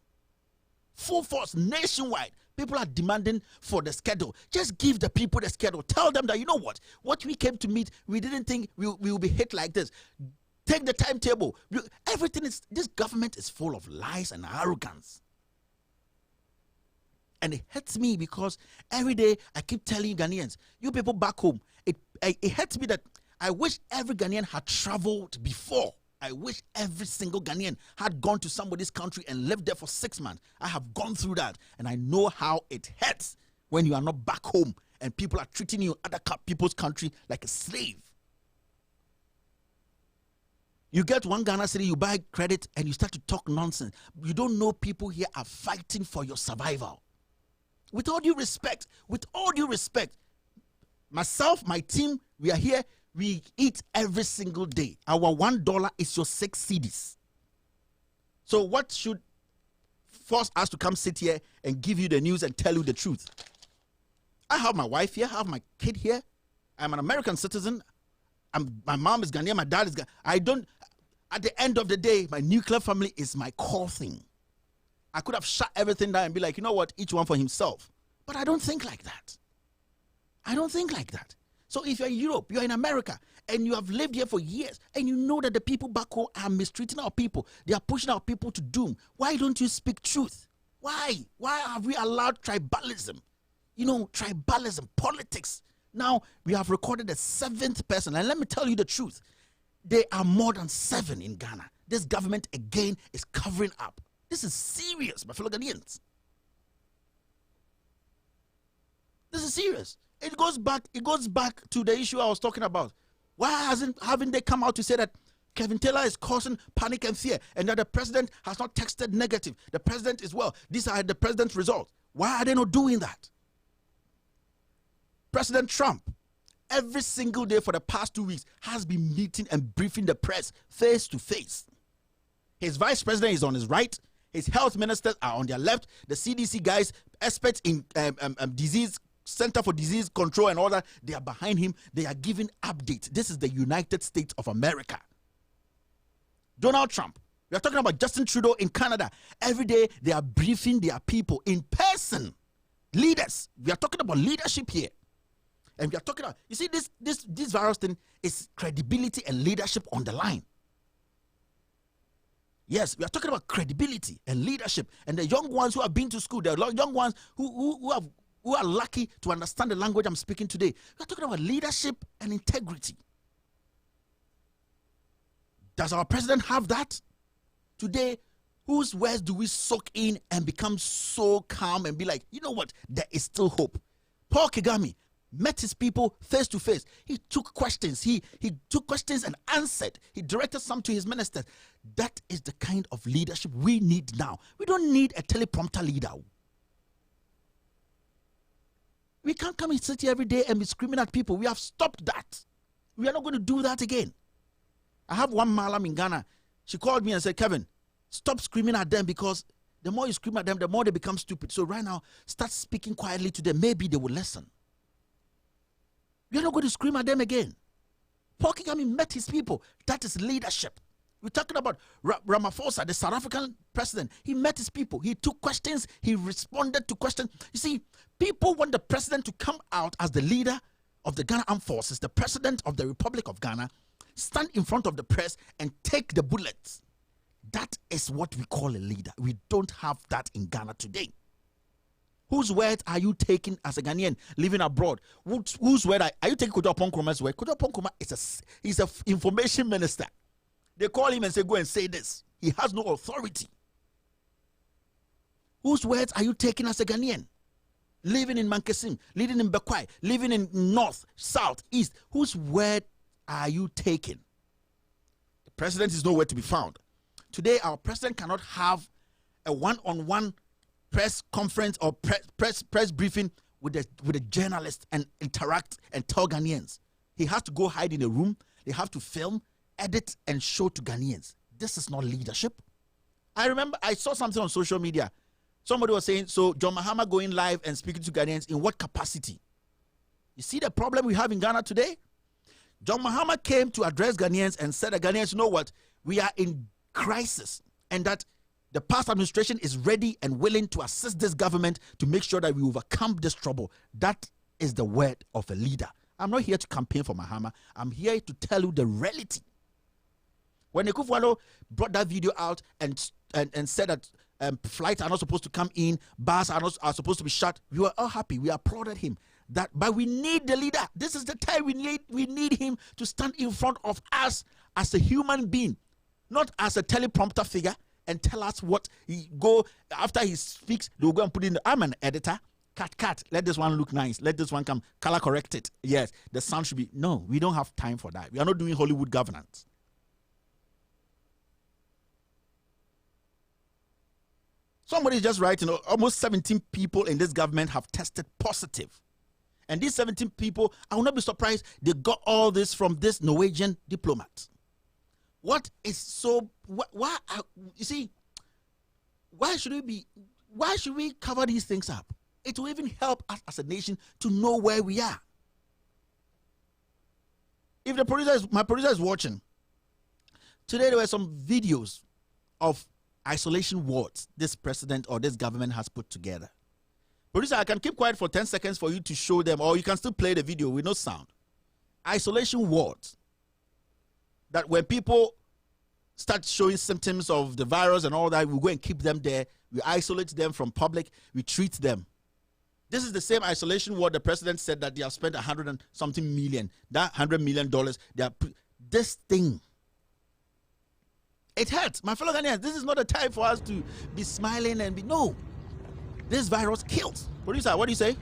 Full force, nationwide. People are demanding for the schedule. Just give the people the schedule. Tell them that, you know what we came to meet, we didn't think we will be hit like this. Take the timetable. This government is full of lies and arrogance. And it hurts me because every day I keep telling Ghanaians, you people back home, it hurts me that I wish every Ghanaian had traveled before. I wish every single Ghanaian had gone to somebody's country and lived there for 6 months. I have gone through that, and I know how it hurts when you are not back home and people are treating you in other people's country like a slave. You get 1 Ghana city, you buy credit, and you start to talk nonsense. You don't know people here are fighting for your survival. with all due respect, myself, my team, we are here. We eat every single day. Our $1 is your 6 cedis. So what should force us to come sit here and give you the news and tell you the truth? I have my wife here. I have my kid here. I'm an American citizen. My mom is Ghanaian. My dad is Ghanaian. At the end of the day, my nuclear family is my core thing. I could have shut everything down and be like, you know what, each one for himself. But I don't think like that. I don't think like that. So if you're in Europe, you're in America, and you have lived here for years, and you know that the people back home are mistreating our people, they are pushing our people to doom, why don't you speak truth? Why? Why have we allowed tribalism? You know, tribalism, politics. Now, we have recorded a 7th person, and let me tell you the truth. There are more than 7 in Ghana. This government, again, is covering up. This is serious, my fellow Ghanaians. This is serious. It goes back to the issue I was talking about. Why haven't they come out to say that Kevin Taylor is causing panic and fear and that the president has not texted negative? The president is well. These are the president's results. Why are they not doing that? President Trump, every single day for the past 2 weeks, has been meeting and briefing the press face to face. His vice president is on his right. His health ministers are on their left. The CDC guys, experts in disease, Center for Disease Control and all that, they are behind him. They are giving updates. This is the United States of America. Donald Trump. We are talking about Justin Trudeau in Canada. Every day they are briefing their people in person. Leaders. We are talking about leadership here. And we are talking about, you see, this virus thing is credibility and leadership on the line. Yes, we are talking about credibility and leadership. And the young ones who have been to school, the young ones who are lucky to understand the language I'm speaking today. We are talking about leadership and integrity. Does our president have that? Today, whose words do we soak in and become so calm and be like, you know what, there is still hope? Paul Kagame met his people face to face. He took questions. He took questions and answered. He directed some to his ministers. That is the kind of leadership we need now. We don't need a teleprompter leader. We can't come and sit here every day and be screaming at people. We have stopped that. We are not going to do that again. I have one malam in Ghana. She called me and said, Kevin, stop screaming at them, because the more you scream at them, the more they become stupid. So right now, start speaking quietly to them. Maybe they will listen. We are not going to scream at them again. Paul Kagame met his people. That is leadership. We're talking about Ramaphosa, the South African president. He met his people. He took questions. He responded to questions. You see, people want the president to come out as the leader of the Ghana Armed Forces, the president of the Republic of Ghana, stand in front of the press and take the bullets. That is what we call a leader. We don't have that in Ghana today. Whose words are you taking as a Ghanaian living abroad? Whose word are you taking? Kojo Nkrumah's word? Kojo Nkrumah is an information minister. They call him and say, go and say this. He has no authority. Whose words are you taking as a Ghanaian? Living in Mankasim, living in Bekwai, living in north, south, east. Whose word are you taking? The president is nowhere to be found. Today, our president cannot have a one-on-one press conference or press briefing with a journalist and interact and tell Ghanaians. He has to go hide in a room. They have to film, edit, and show to Ghanaians. This is not leadership. I remember I saw something on social media. Somebody was saying, so John Mahama going live and speaking to Ghanaians, in what capacity? You see the problem we have in Ghana today? John Mahama came to address Ghanaians and said that Ghanaians, you know what, we are in crisis, and that the past administration is ready and willing to assist this government to make sure that we overcome this trouble. That is the word of a leader. I'm not here to campaign for Mahama. I'm here to tell you the reality. When Akufo-Addo brought that video out and said that flights are not supposed to come in, bars are supposed to be shut, we were all happy. We applauded him. But we need the leader. This is the time we need him to stand in front of us as a human being, not as a teleprompter figure, and tell us what he go after he speaks. They'll go and put in. I'm an editor. Cut. Let this one look nice. Let this one come color correct it. Yes, the sound should be. No, we don't have time for that. We are not doing Hollywood governance. Somebody is just writing, almost 17 people in this government have tested positive. And these 17 people, I will not be surprised, they got all this from this Norwegian diplomat. What is so, why, you see, why should we cover these things up? It will even help us as a nation to know where we are. If my producer is watching, today there were some videos of isolation wards this president or this government has put together. Producer, I can keep quiet for 10 seconds for you to show them, or you can still play the video with no sound. Isolation wards. That when people start showing symptoms of the virus and all that, we go and keep them there. We isolate them from public. We treat them. This is the same isolation ward the president said that they have spent 100 and something million. That $100 million, this thing. It hurts. My fellow Ghanaians, this is not a time for us to be smiling and be, no. This virus kills. Producer, what do you say?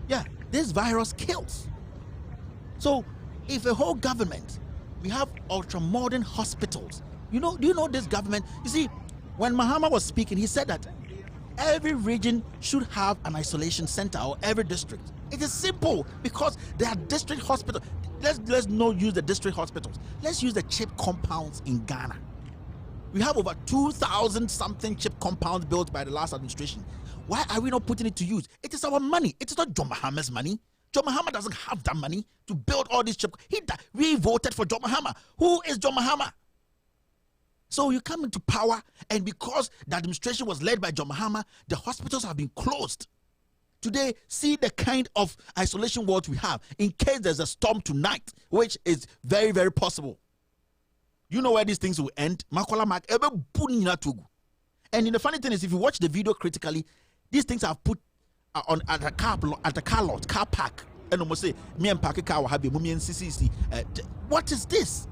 Yeah, this virus kills. So, if a whole government, we have ultra-modern hospitals. Do you know this government? You see, when Mahama was speaking, he said that every region should have an isolation center, or every district. It is simple because there are district hospitals. Let's not use the district hospitals. Let's use the chip compounds in Ghana. We have over 2,000 something chip compounds built by the last administration. Why are we not putting it to use? It is our money. It is not John Mahama's money. John Mahama doesn't have that money to build all these chip. We voted for John Mahama. Who is John Mahama? So you come into power, and because the administration was led by John Mahama, the hospitals have been closed. Today, see the kind of isolation wards we have in case there's a storm tonight, which is very, very possible. You know where these things will end? And the funny thing is, if you watch the video critically, these things are put on at a car lot, car park. And almost say, me and park car will have a mummy and CCC. What is this?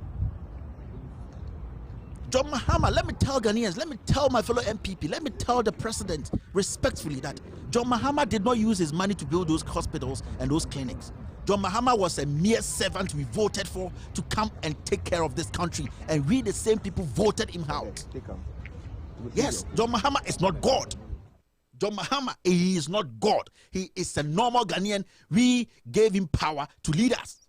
John Mahama, let me tell Ghanaians, let me tell my fellow MPP, let me tell the president respectfully that John Mahama did not use his money to build those hospitals and those clinics. John Mahama was a mere servant we voted for to come and take care of this country, and we, the same people, voted him out. Yes, John Mahama is not God. John Mahama, he is not God. He is a normal Ghanaian. We gave him power to lead us.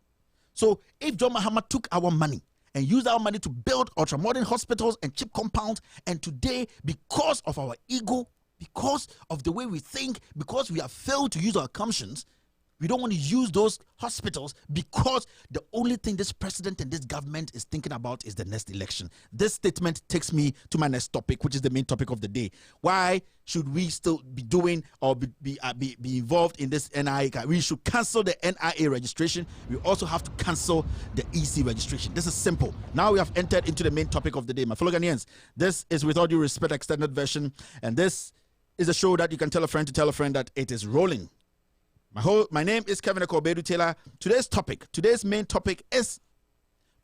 So if John Mahama took our money and used our money to build ultra-modern hospitals and chip compounds, and today, because of our ego, because of the way we think, because we have failed to use our conscience, we don't want to use those hospitals because the only thing this president and this government is thinking about is the next election. This statement takes me to my next topic, which is the main topic of the day. Why should we still be doing or be involved in this NIA? We should cancel the NIA registration. We also have to cancel the EC registration. This is simple. Now we have entered into the main topic of the day. My fellow Ghanaians, this is With All Due Respect extended version, and this is a show that you can tell a friend to tell a friend that it is rolling. My name is Kevin Akobedu Taylor. Today's main topic is,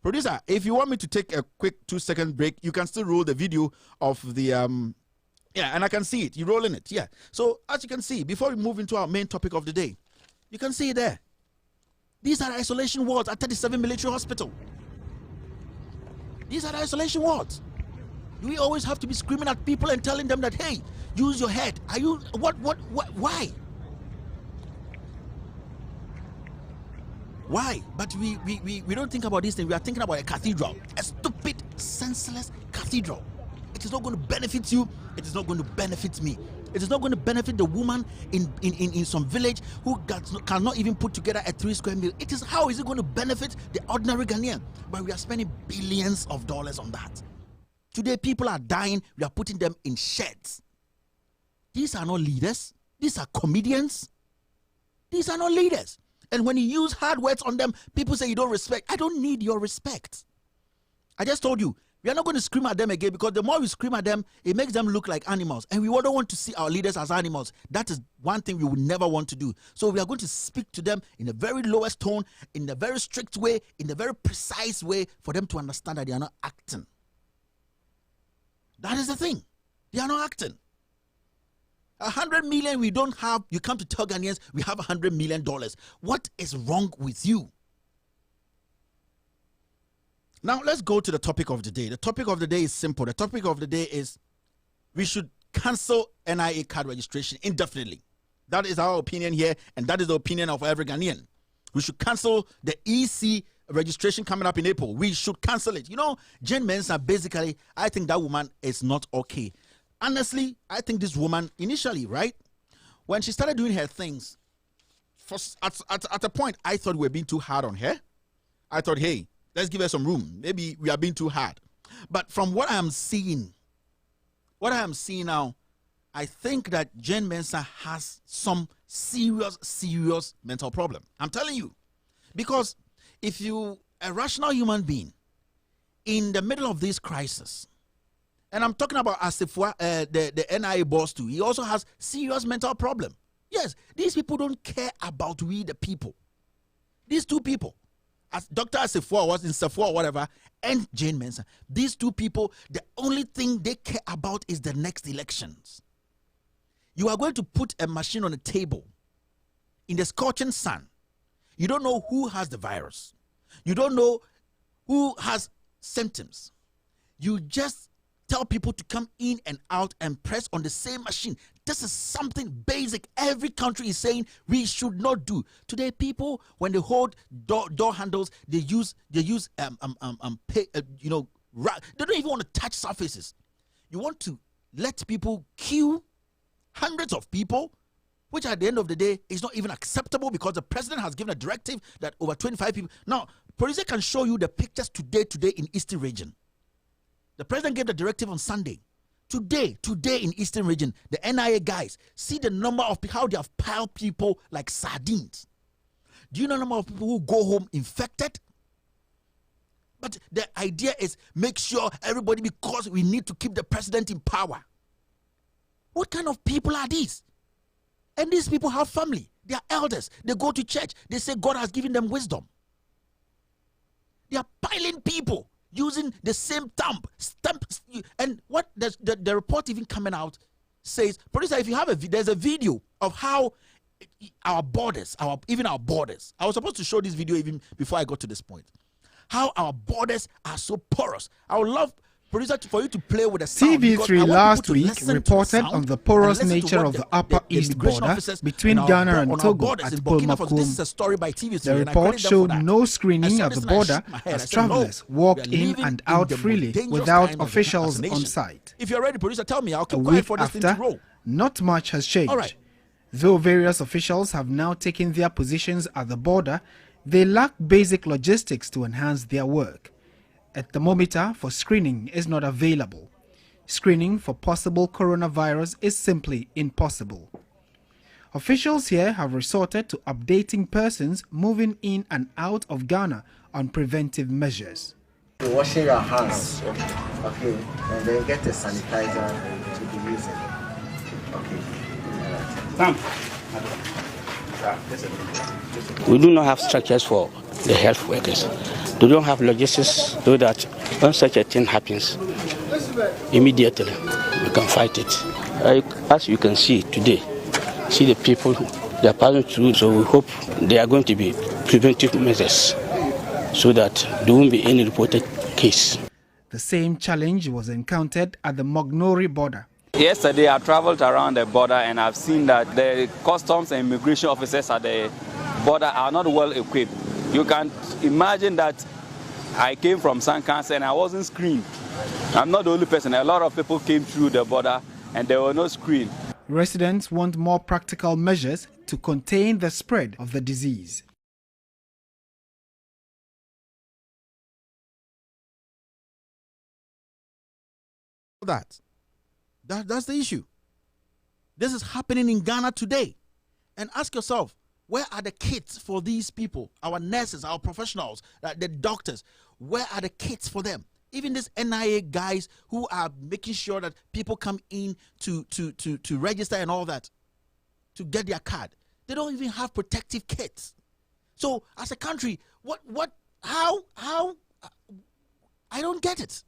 producer, if you want me to take a quick 2-second break, you can still roll the video of the yeah, and I can see it. You're rolling it, yeah. So as you can see, before we move into our main topic of the day, you can see there. These are isolation wards at 37 Military Hospital. These are the isolation wards. Do we always have to be screaming at people and telling them that, hey, use your head? Are you why? Why? But we don't think about these things. We are thinking about a cathedral, a stupid, senseless cathedral. It is not going to benefit you. It is not going to benefit me. It is not going to benefit the woman in some village who cannot even put together a 3 square meal. How is it going to benefit the ordinary Ghanaian? But we are spending billions of dollars on that. Today, people are dying. We are putting them in sheds. These are not leaders. These are comedians. These are not leaders. And when you use hard words on them, people say you don't respect. I don't need your respect. I just told you, we are not going to scream at them again, because the more we scream at them, it makes them look like animals. And we don't want to see our leaders as animals. That is one thing we would never want to do. So we are going to speak to them in a very lowest tone, in a very strict way, in a very precise way, for them to understand that they are not acting. That is the thing. They are not acting. 100 million we don't have. You come to tell Ghanaians we have $100 million. What is wrong with you? Now let's go to the topic of the day. The topic of the day is simple. The topic of the day is we should cancel NIA card registration indefinitely. That is our opinion here, and that is the opinion of every Ghanaian. We should cancel the EC registration coming up in April. We should cancel it. You know, Jane Mensah, basically, I think that woman is not okay. Honestly, I think this woman, initially, right, when she started doing her things, at a point, I thought we were being too hard on her. I thought, hey, let's give her some room. Maybe we are being too hard. But from what I am seeing now, I think that Jane Mensah has some serious mental problem. I'm telling you. Because if you a rational human being in the middle of this crisis, and I'm talking about Asifua, the NIA boss too, he also has serious mental problem. Yes, these people don't care about we the people. These two people, as Dr. Asifua was in Safua or whatever, and Jane Mensah, these two people, the only thing they care about is the next elections. You are going to put a machine on a table in the scorching sun. You don't know who has the virus. You don't know who has symptoms. You just tell people to come in and out and press on the same machine. This is something basic every country is saying we should not do. Today, people, when they hold door handles, they use they don't even want to touch surfaces. You want to let people queue, hundreds of people, which at the end of the day is not even acceptable because the president has given a directive that over 25 people. Now, producer can show you the pictures today in Eastern region. The president gave the directive on Sunday. Today in Eastern region, the NIA guys, see the number of people, how they have piled people like sardines. Do you know the number of people who go home infected? But the idea is make sure everybody, because we need to keep the president in power. What kind of people are these? And these people have family. They are elders. They go to church. They say God has given them wisdom. They are piling people using the same stamp. And what the report even coming out says, producer, if you have there's a video of how our borders, even our borders. I was supposed to show this video even before I got to this point. How our borders are so porous. I would love producer for you to play with the sound. TV3 last week reported on the porous nature of the Upper East border between Ghana and Togo at Polmakum. The report showed no screening at the border as travelers walked in and out freely without officials on site. If you're ready, producer, tell me. I'll keep quiet for this thing to roll. Not much has changed. All right. Though various officials have now taken their positions at the border, they lack basic logistics to enhance their work. A thermometer for screening is not available. Screening for possible coronavirus is simply impossible. Officials here have resorted to updating persons moving in and out of Ghana on preventive measures. Washing your hands, okay, and then get a sanitizer to be using. Okay. We do not have structures for the health workers. They don't have logistics so that when such a thing happens, immediately we can fight it. As you can see today, see the people they are passing through, so we hope there are going to be preventive measures so that there won't be any reported case. The same challenge was encountered at the Mognori border. Yesterday, I traveled around the border and I've seen that the customs and immigration officers at the border are not well equipped. You can imagine that I came from Sankansa and I wasn't screened. I'm not the only person. A lot of people came through the border and there were no screen. Residents want more practical measures to contain the spread of the disease. That's the issue. This is happening in Ghana today. And ask yourself, where are the kits for these people? Our nurses, our professionals, the doctors. Where are the kits for them? Even these NIA guys who are making sure that people come in to register and all that, to get their card. They don't even have protective kits. So as a country, how, I don't get it.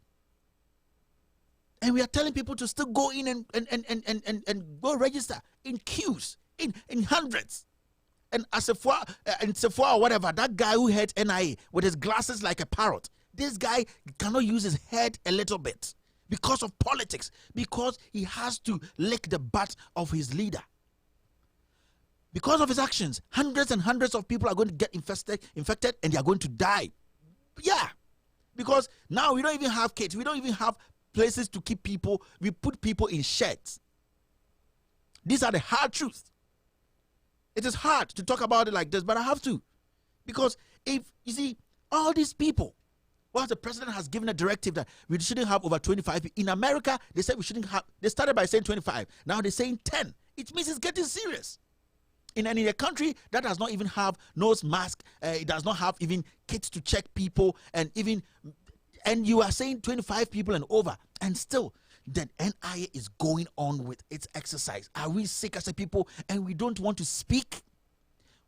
And we are telling people to still go in and go register in queues, in hundreds. And Sephora or whatever, that guy who had NIA with his glasses like a parrot, this guy cannot use his head a little bit because of politics, because he has to lick the butt of his leader. Because of his actions, hundreds and hundreds of people are going to get infected, and they are going to die. Yeah, because now we don't even have kits. We don't even have places to keep people. We put people in sheds. These are the hard truths. It is hard to talk about it like this, but I have to. Because if, you see, all these people, well, the president has given a directive that we shouldn't have over 25 people. In America, they said we shouldn't have, they started by saying 25. Now they're saying 10. It means it's getting serious. In a country that does not even have nose mask, it does not have even kits to check people, and you are saying 25 people and over, and still the NIA is going on with its exercise. Are we sick as a people and we don't want to speak?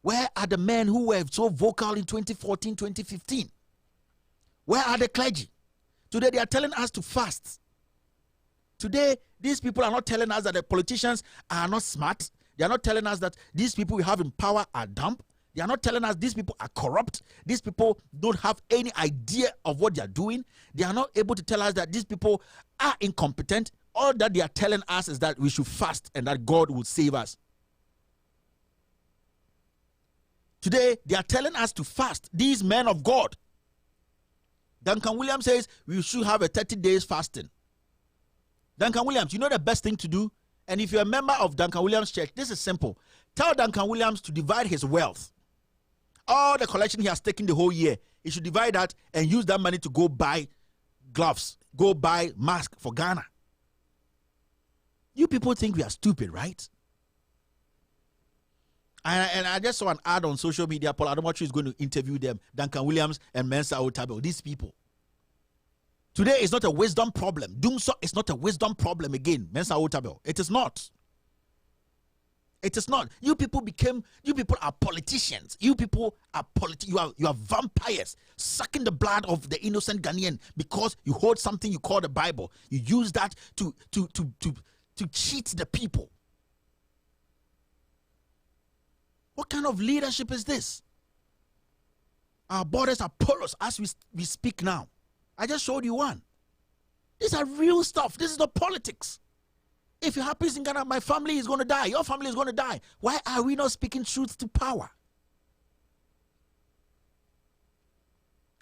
Where are the men who were so vocal in 2014, 2015? Where are the clergy? Today they are telling us to fast. Today, these people are not telling us that the politicians are not smart. They are not telling us that these people we have in power are dumb. They are not telling us these people are corrupt. These people don't have any idea of what they are doing. They are not able to tell us that these people are incompetent. All that they are telling us is that we should fast and that God will save us. Today, they are telling us to fast. These men of God. Duncan Williams says we should have a 30 days fasting. Duncan Williams, you know the best thing to do? And if you're a member of Duncan Williams' church, this is simple. Tell Duncan Williams to divide his wealth. All the collection he has taken the whole year, he should divide that and use that money to go buy gloves, go buy masks for Ghana. You people think we are stupid, right? And I just saw an ad on social media. Paul Adomachi is going to interview them, Duncan Williams and Mensa Otabil, these people. Today is not a wisdom problem. Doomso is not a wisdom problem again, Mensa Otabil. It is not. It is not. You people are politicians. You people are you are vampires sucking the blood of the innocent Ghanaian because you hold something you call the Bible. You use that to cheat the people. What kind of leadership is this? Our borders are porous as we speak now. I just showed you one. These are real stuff. This is not politics. If it happens in Ghana, my family is going to die. Your family is going to die. Why are we not speaking truth to power?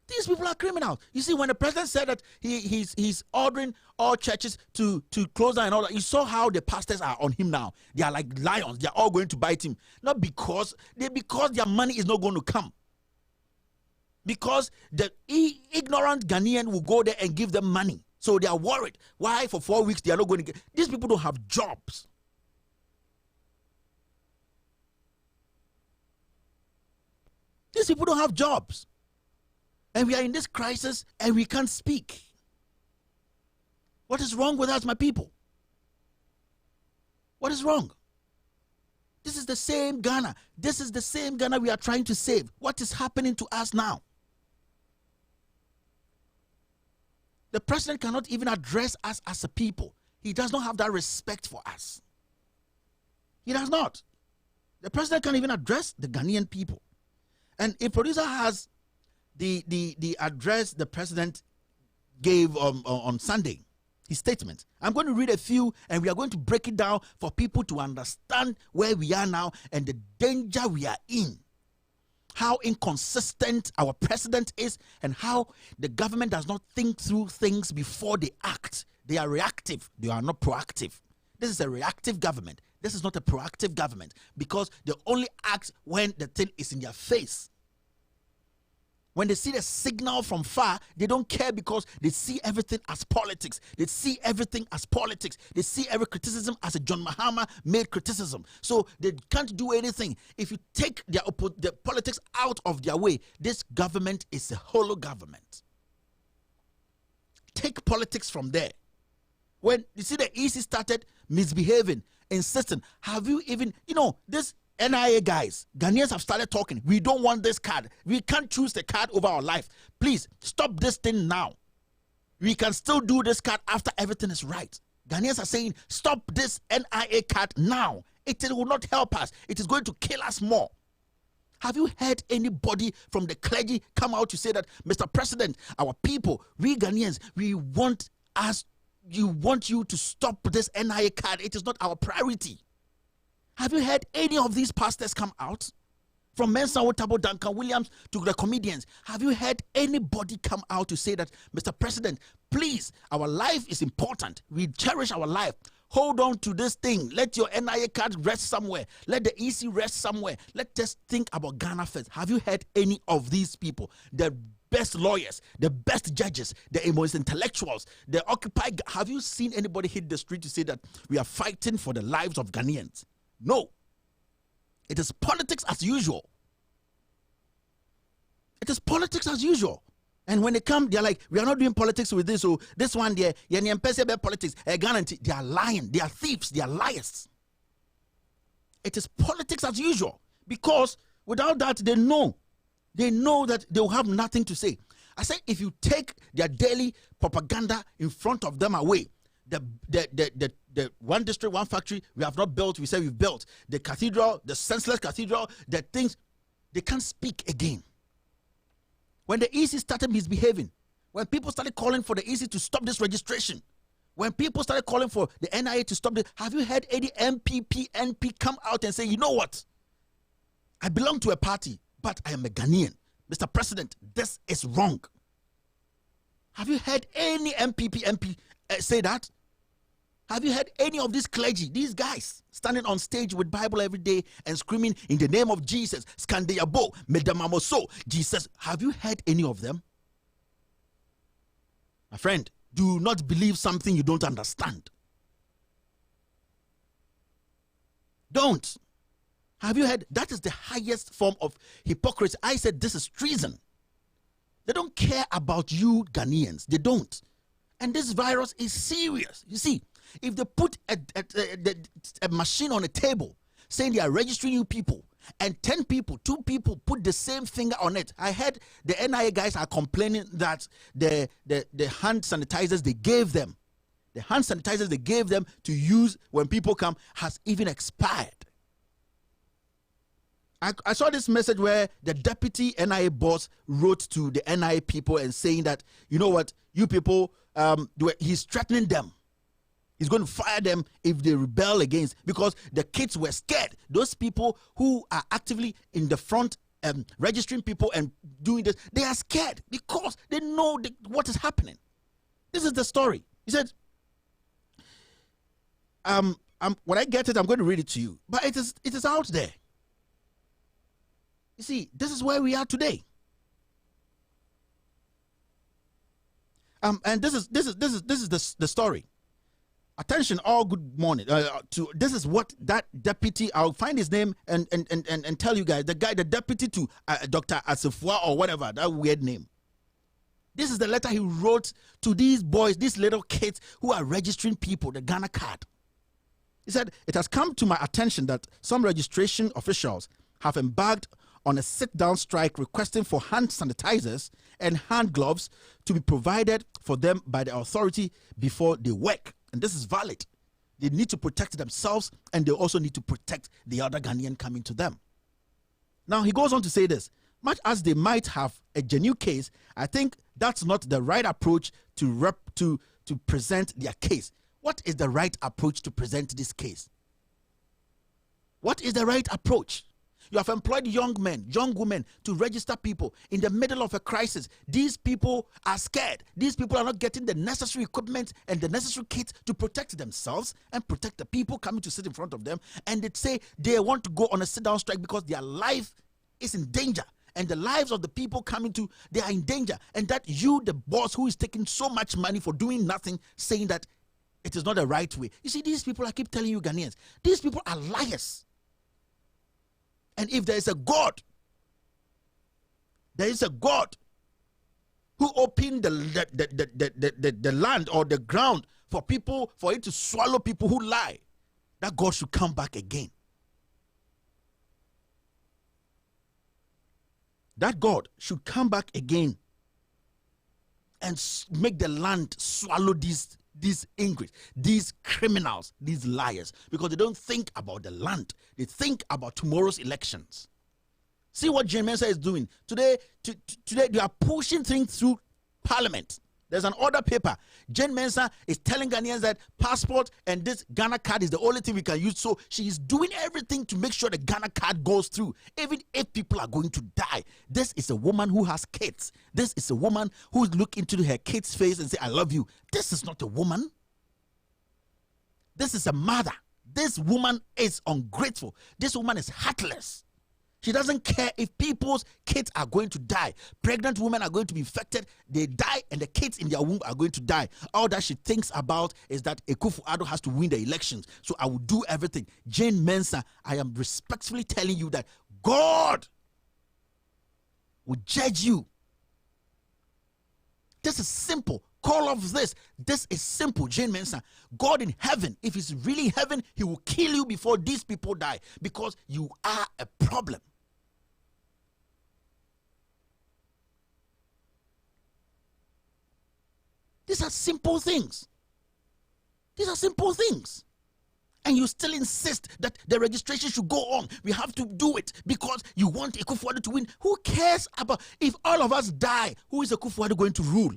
These people are criminals. You see, when the president said that he's ordering all churches to close down and all that, you saw how the pastors are on him now. They are like lions. They are all going to bite him. Not because their money is not going to come. Because the ignorant Ghanaian will go there and give them money. So they are worried. Why for 4 weeks they are not going to get... These people don't have jobs. These people don't have jobs. And we are in this crisis and we can't speak. What is wrong with us, my people? What is wrong? This is the same Ghana. This is the same Ghana we are trying to save. What is happening to us now? The president cannot even address us as a people. He does not have that respect for us. He does not. The president can't even address the Ghanaian people. And a producer has the address the president gave on Sunday, his statement. I'm going to read a few and we are going to break it down for people to understand where we are now and the danger we are in. How inconsistent our president is and how the government does not think through things before they act. They are reactive. They are not proactive. This is a reactive government. This is not a proactive government because they only act when the thing is in their face. When they see the signal from far, they don't care because they see everything as politics. They see everything as politics. They see every criticism as a John Mahama made criticism. So they can't do anything. If you take the politics out of their way, this government is a hollow government. Take politics from there. When you see the EC started misbehaving, insisting, have you even, this NIA guys, Ghanaians have started talking. We don't want this card. We can't choose the card over our life. Please stop this thing now. We can still do this card after everything is right. Ghanaians are saying stop this NIA card now. It will not help us. It is going to kill us more. Have you heard anybody from the clergy come out to say that, Mr. President, our people, we Ghanaians, we want you want you to stop this NIA card. It is not our priority. Have you heard any of these pastors come out? From Mensa Otabo, Duncan Williams to the comedians. Have you heard anybody come out to say that, Mr. President, please, our life is important. We cherish our life. Hold on to this thing. Let your NIA card rest somewhere. Let the EC rest somewhere. Let's just think about Ghana first. Have you heard any of these people? The best lawyers, the best judges, the most intellectuals, the Occupy. Have you seen anybody hit the street to say that we are fighting for the lives of Ghanaians? No. It is politics as usual. It is politics as usual. And when they come, they're like, we are not doing politics with this. So this one, they're politics. They are lying. They are thieves. They are liars. It is politics as usual. Because without that, they know that they will have nothing to say. I say, if you take their daily propaganda in front of them away, the one district, one factory, we have not built, we say we've built. The cathedral, the senseless cathedral, the things, they can't speak again. When the EC started misbehaving, when people started calling for the EC to stop this registration, when people started calling for the NIA to stop this, have you heard any NP come out and say, you know what? I belong to a party, but I am a Ghanaian. Mr. President, this is wrong. Have you heard any MP say that? Have you heard any of these clergy, these guys, standing on stage with Bible every day and screaming in the name of Jesus, Skandeyabo, Medamamoso, Jesus? Have you heard any of them? My friend, do not believe something you don't understand. Don't. Have you heard? That is the highest form of hypocrisy. I said this is treason. They don't care about you Ghanaians. They don't. And this virus is serious. You see, if they put a machine on a table saying they are registering you people, and 10 people, 2 people put the same finger on it. I heard the NIA guys are complaining that the hand sanitizers they gave them, to use when people come has even expired. I saw this message where the deputy NIA boss wrote to the NIA people and saying that, you know what, you people, he's threatening them. He's going to fire them if they rebel against, because the kids were scared. Those people who are actively in the front registering people and doing this, they are scared because they know what is happening. This is the story. He said, when I get it, I'm going to read it to you. But it is out there. You see, this is where we are today. And this is the story. Attention, all good morning. This is what that deputy, I'll find his name and tell you guys, the deputy to Dr. Asifua or whatever, that weird name. This is the letter he wrote to these boys, these little kids who are registering people, the Ghana card. He said, it has come to my attention that some registration officials have embarked on a sit-down strike requesting for hand sanitizers and hand gloves to be provided for them by the authority before they work. And this is valid. They need to protect themselves, and they also need to protect the other Ghanaian coming to them. Now, he goes on to say this. Much as they might have a genuine case, I think that's not the right approach to present their case. What is the right approach to present this case? What is the right approach? You have employed young men, young women to register people in the middle of a crisis. These people are scared. These people are not getting the necessary equipment and the necessary kits to protect themselves and protect the people coming to sit in front of them. And they say they want to go on a sit-down strike because their life is in danger. And the lives of the people coming to, they are in danger. And that you, the boss who is taking so much money for doing nothing, saying that it is not the right way. You see, these people, I keep telling you Ghanaians, these people are liars. And if there is a God who opened the land or the ground for people, for it to swallow people who lie, that God should come back again. That God should come back again and make the land swallow these English, these criminals, these liars, because they don't think about the land. They think about tomorrow's elections. See what Jane Mensah is doing. Today they are pushing things through Parliament. There's an order paper. Jane Mensah is telling Ghanaians that passport and this Ghana card is the only thing we can use. So she is doing everything to make sure the Ghana card goes through, even if people are going to die. This is a woman who has kids. This is a woman who look into her kid's face and say, I love you. This is not a woman. This is a mother. This woman is ungrateful. This woman is heartless. She doesn't care if people's kids are going to die. Pregnant women are going to be infected. They die and the kids in their womb are going to die. All that she thinks about is that Akufo-Addo has to win the elections. So I will do everything. Jane Mensah, I am respectfully telling you that God will judge you. This is simple. Call off this. This is simple, Jane Mensah. God in heaven, if he's really in heaven, he will kill you before these people die because you are a problem. These are simple things. These are simple things. And you still insist that the registration should go on. We have to do it because you want Akufo-Addo to win. Who cares about if all of us die? Who is Akufo-Addo going to rule?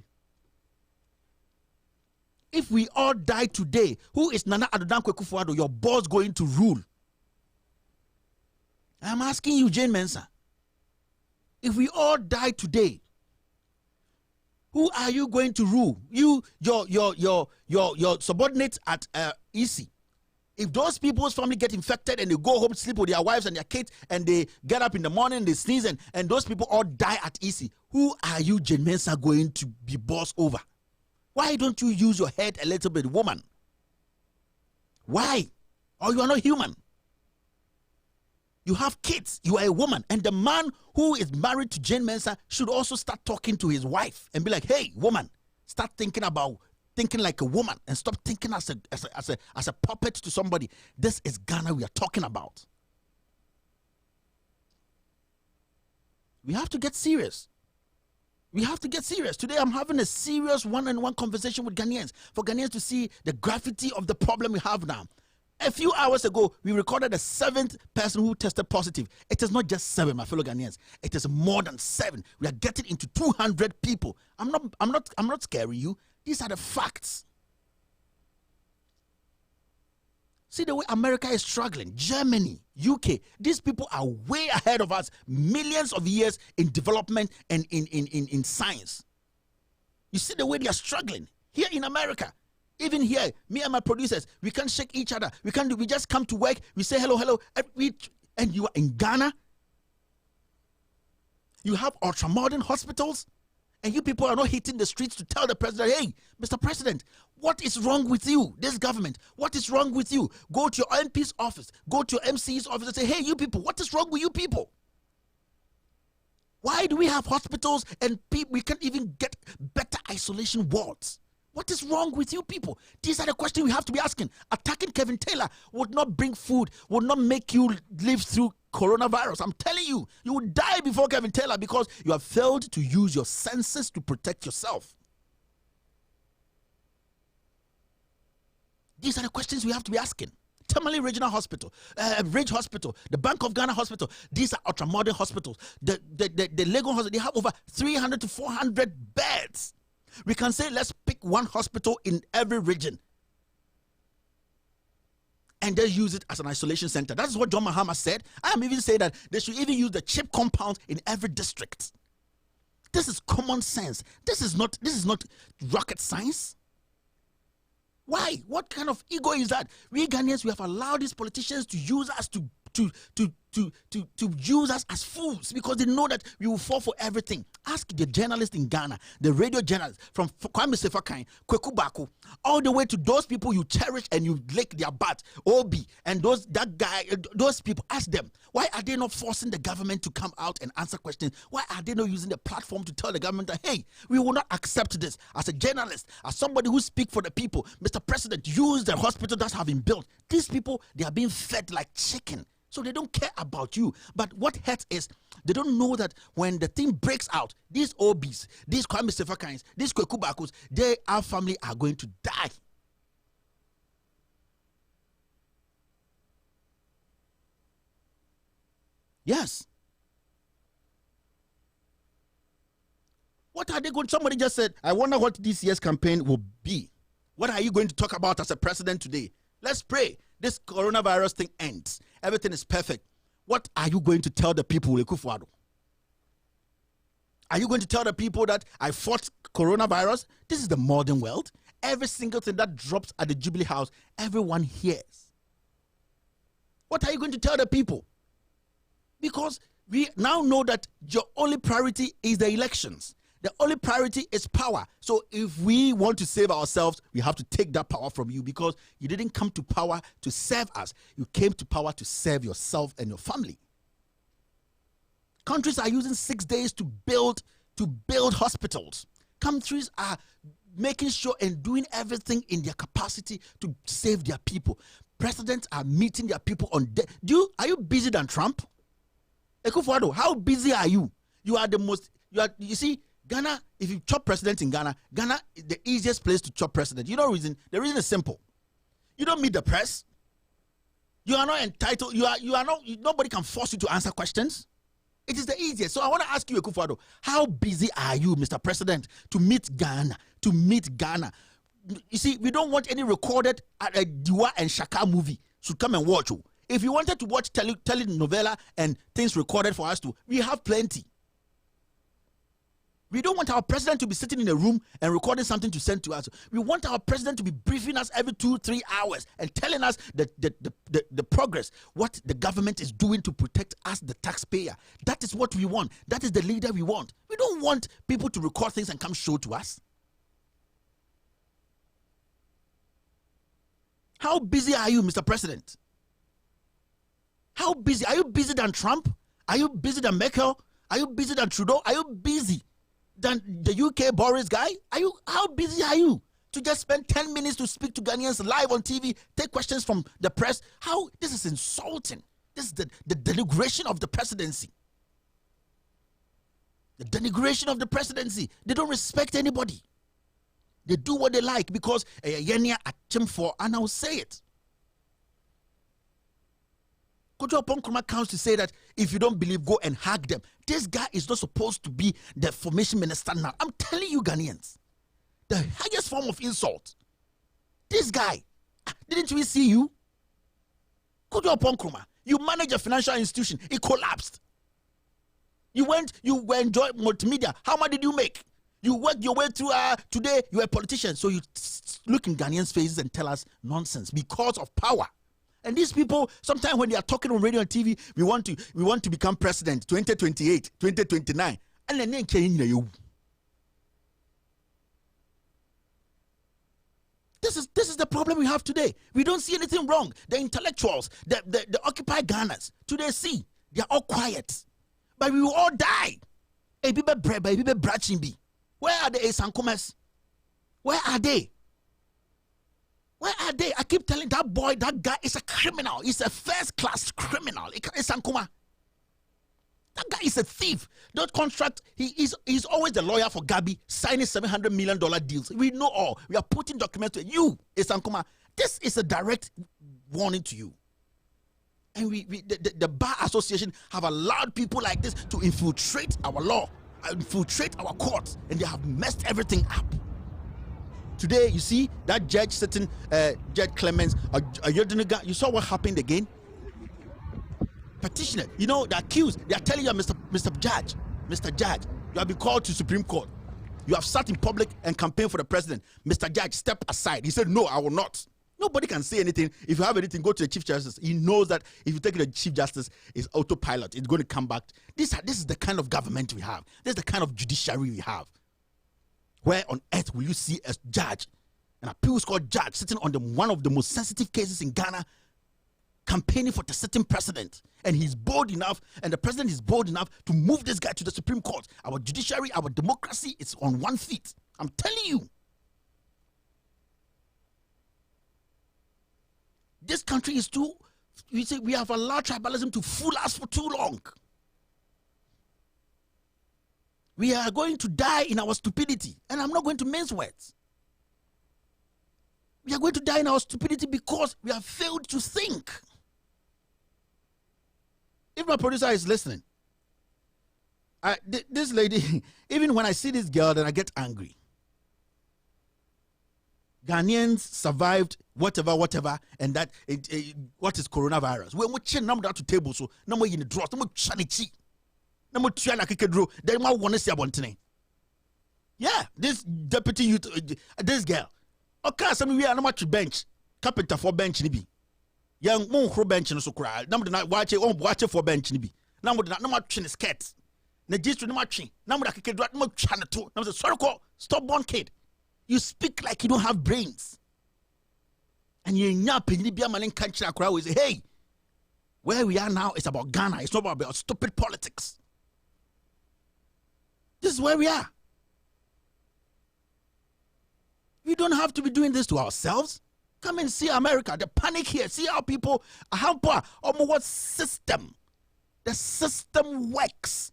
If we all die today, who is Nana Addo Dankwa Akufo-Addo, your boss, going to rule? I'm asking you, Jane Mensah. If we all die today, who are you going to rule? You, your subordinates at EC. If those people's family get infected and they go home, sleep with their wives and their kids, and they get up in the morning, they sneeze, and those people all die at EC, who are you, Jane Mensah, going to be boss over? Why don't you use your head a little bit, woman? Why? Or you are not human. You have kids, you are a woman, and the man who is married to Jane Mensah should also start talking to his wife and be like, hey, woman, start thinking like a woman and stop thinking as a puppet to somebody. This is Ghana we are talking about. We have to get serious. We have to get serious. Today I'm having a serious one-on-one conversation with Ghanaians for Ghanaians to see the gravity of the problem we have now. A few hours ago, we recorded the 7th person who tested positive. It is not just 7, my fellow Ghanaians. It is more than 7. We are getting into 200 people. I'm not scaring you. These are the facts. See the way America is struggling. Germany, UK, these people are way ahead of us, millions of years in development and in science. You see the way they are struggling. Here in America, even here, me and my producers, we can't shake each other. We just come to work, we say hello, and you are in Ghana. You have ultra-modern hospitals, and you people are not hitting the streets to tell the president, hey, Mr. President, what is wrong with you, this government? What is wrong with you? Go to your MP's office, go to your MC's office and say, hey, you people, what is wrong with you people? Why do we have hospitals and we can't even get better isolation wards? What is wrong with you people? These are the questions we have to be asking. Attacking Kevin Taylor would not bring food, would not make you live through coronavirus. I'm telling you, you will die before Kevin Taylor because you have failed to use your senses to protect yourself. These are the questions we have to be asking. Tamale Regional Hospital, Ridge Hospital, the Bank of Ghana Hospital. These are ultra-modern hospitals. The Lagos Hospital, they have over 300 to 400 beds. We can say, let's pick one hospital in every region and then use it as an isolation center. That's what John Mahama said. I am even saying that they should even use the chip compound in every district. This is common sense. This is not rocket science. Why? What kind of ego is that? We Ghanaians, we have allowed these politicians to use us to use us as fools because they know that we will fall for everything. Ask the journalists in Ghana, the radio journalists from Kwame Sefakan, Kweku Baku, all the way to those people you cherish and you lick their butt, Obi, and those people. Ask them, why are they not forcing the government to come out and answer questions? Why are they not using the platform to tell the government that, hey, we will not accept this? As a journalist, as somebody who speaks for the people, Mr. President, use the hospital that have been built. These people, they are being fed like chicken. So they don't care about you. But what hurts is they don't know that when the thing breaks out, these OBs, these Kwame Sefakans, these Kweku Bakus, our family are going to die. Yes. What are they going? Somebody just said, I wonder what this year's campaign will be. What are you going to talk about as a president today? Let's pray this coronavirus thing ends. Everything is perfect. What are you going to tell the people, Ekufuado? Are you going to tell the people that I fought coronavirus? This is the modern world. Every single thing that drops at the Jubilee House, everyone hears. What are you going to tell the people? Because we now know that your only priority is the elections. The only priority is power. So if we want to save ourselves, we have to take that power from you, because you didn't come to power to serve us. You came to power to serve yourself and your family. Countries are using 6 days to build hospitals. Countries are making sure and doing everything in their capacity to save their people. Presidents are meeting their people on are you busy than Trump? Ekufuado, how busy are you? You are the most, you see, Ghana, if you chop president in Ghana is the easiest place to chop president. You know the reason? The reason is simple. You don't meet the press. You are not entitled, nobody can force you to answer questions. It is the easiest. So I want to ask you, Ekufuado, how busy are you, Mr. President, to meet Ghana? You see, we don't want any recorded Diwa and Shaka movie should come and watch you. If you wanted to watch telenovela and things recorded for us we have plenty. We don't want our president to be sitting in a room and recording something to send to us. We want our president to be briefing us every 2-3 hours and telling us the progress, what the government is doing to protect us, the taxpayer. That is what we want. That is the leader we want. We don't want people to record things and come show to us. How busy are you, Mr. President? How busy? Are you busy than Trump? Are you busy than Merkel? Are you busy than Trudeau? Are you busy than the UK Boris guy? How busy are you to just spend 10 minutes to speak to Ghanaians live on TV, take questions from the press? This is insulting. This is the denigration of the presidency. The denigration of the presidency. They don't respect anybody. They do what they like because NIA for, and I'll say it. Kojo Nkrumah comes to say that if you don't believe, go and hug them. This guy is not supposed to be the formation minister now. I'm telling you, Ghanaians, the highest form of insult. This guy, didn't we see you? Kojo Nkrumah, you manage a financial institution, it collapsed. You enjoyed multimedia. How much did you make? You worked your way through, today you're a politician. So you look in Ghanaians' faces and tell us nonsense because of power. And these people, sometimes when they are talking on radio and TV, we want to become president 2028, 2029. And then this is the problem we have today. We don't see anything wrong. The intellectuals, the Occupy Ghanas, today see, they are all quiet. But we will all die. Where are the Esankumas? Where are they? Where are they? I keep telling that boy, that guy is a criminal. He's a first-class criminal. Esankuma. That guy is a thief. That contract, he's always the lawyer for Gabi, signing $700 million deals. We know all. We are putting documents to you, Esankuma. This is a direct warning to you. And the Bar Association have allowed people like this to infiltrate our law, infiltrate our courts, and they have messed everything up. Today, you see that judge sitting, Judge Clemens, you saw what happened again? Petitioner, you know, the accused, they are telling you, Mr. Judge, you have been called to Supreme Court. You have sat in public and campaigned for the president. Mr. Judge, step aside. He said, no, I will not. Nobody can say anything. If you have anything, go to the Chief Justice. He knows that if you take it to the Chief Justice, it's autopilot. It's going to come back. This is the kind of government we have. This is the kind of judiciary we have. Where on earth will you see a judge, an appeals court judge, sitting on one of the most sensitive cases in Ghana, campaigning for the sitting president? And he's bold enough, and the president is bold enough to move this guy to the Supreme Court. Our judiciary, our democracy is on one feet. I'm telling you. This country is too, you say we have allowed tribalism to fool us for too long. We are going to die in our stupidity. And I'm not going to mince words. We are going to die in our stupidity because we have failed to think. If my producer is listening, This lady, even when I see this girl, then I get angry. Ghanaians survived whatever, and that what is coronavirus? When we change number to table, so number in the draw, number chanichi, number chana kikedro, then I want to see about yeah, this deputy youth, this girl. Okay, some we are not much bench, carpenter for bench nibi. Young moon for bench no so cry. Number not watch it for bench nibi. Number not no much in the skirt. Na just no much. Number that kikedro, no chana too. Number sorry, stop born kid. You speak like you don't have brains. And you're not penny be a man in country crowd say, hey, where we are now is about Ghana. It's not about stupid politics. This is where we are. We don't have to be doing this to ourselves. Come and see America. The panic here. See how people how poor. What system? The system works.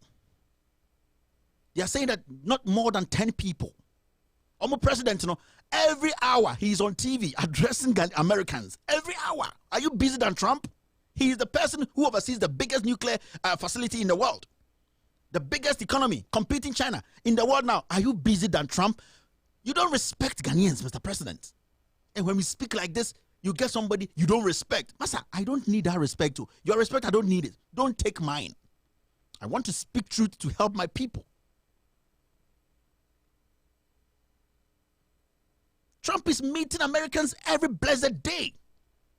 They are saying that not more than 10 people. President, every hour he's on TV addressing Americans. Every hour. Are you busy than Trump? He is the person who oversees the biggest nuclear facility in the world. The biggest economy, competing China in the world now. Are you busy than Trump? You don't respect Ghanaians, Mr. President. And when we speak like this, you get somebody you don't respect. Master, I don't need that respect too. Your respect, I don't need it. Don't take mine. I want to speak truth to help my people. Trump is meeting Americans every blessed day,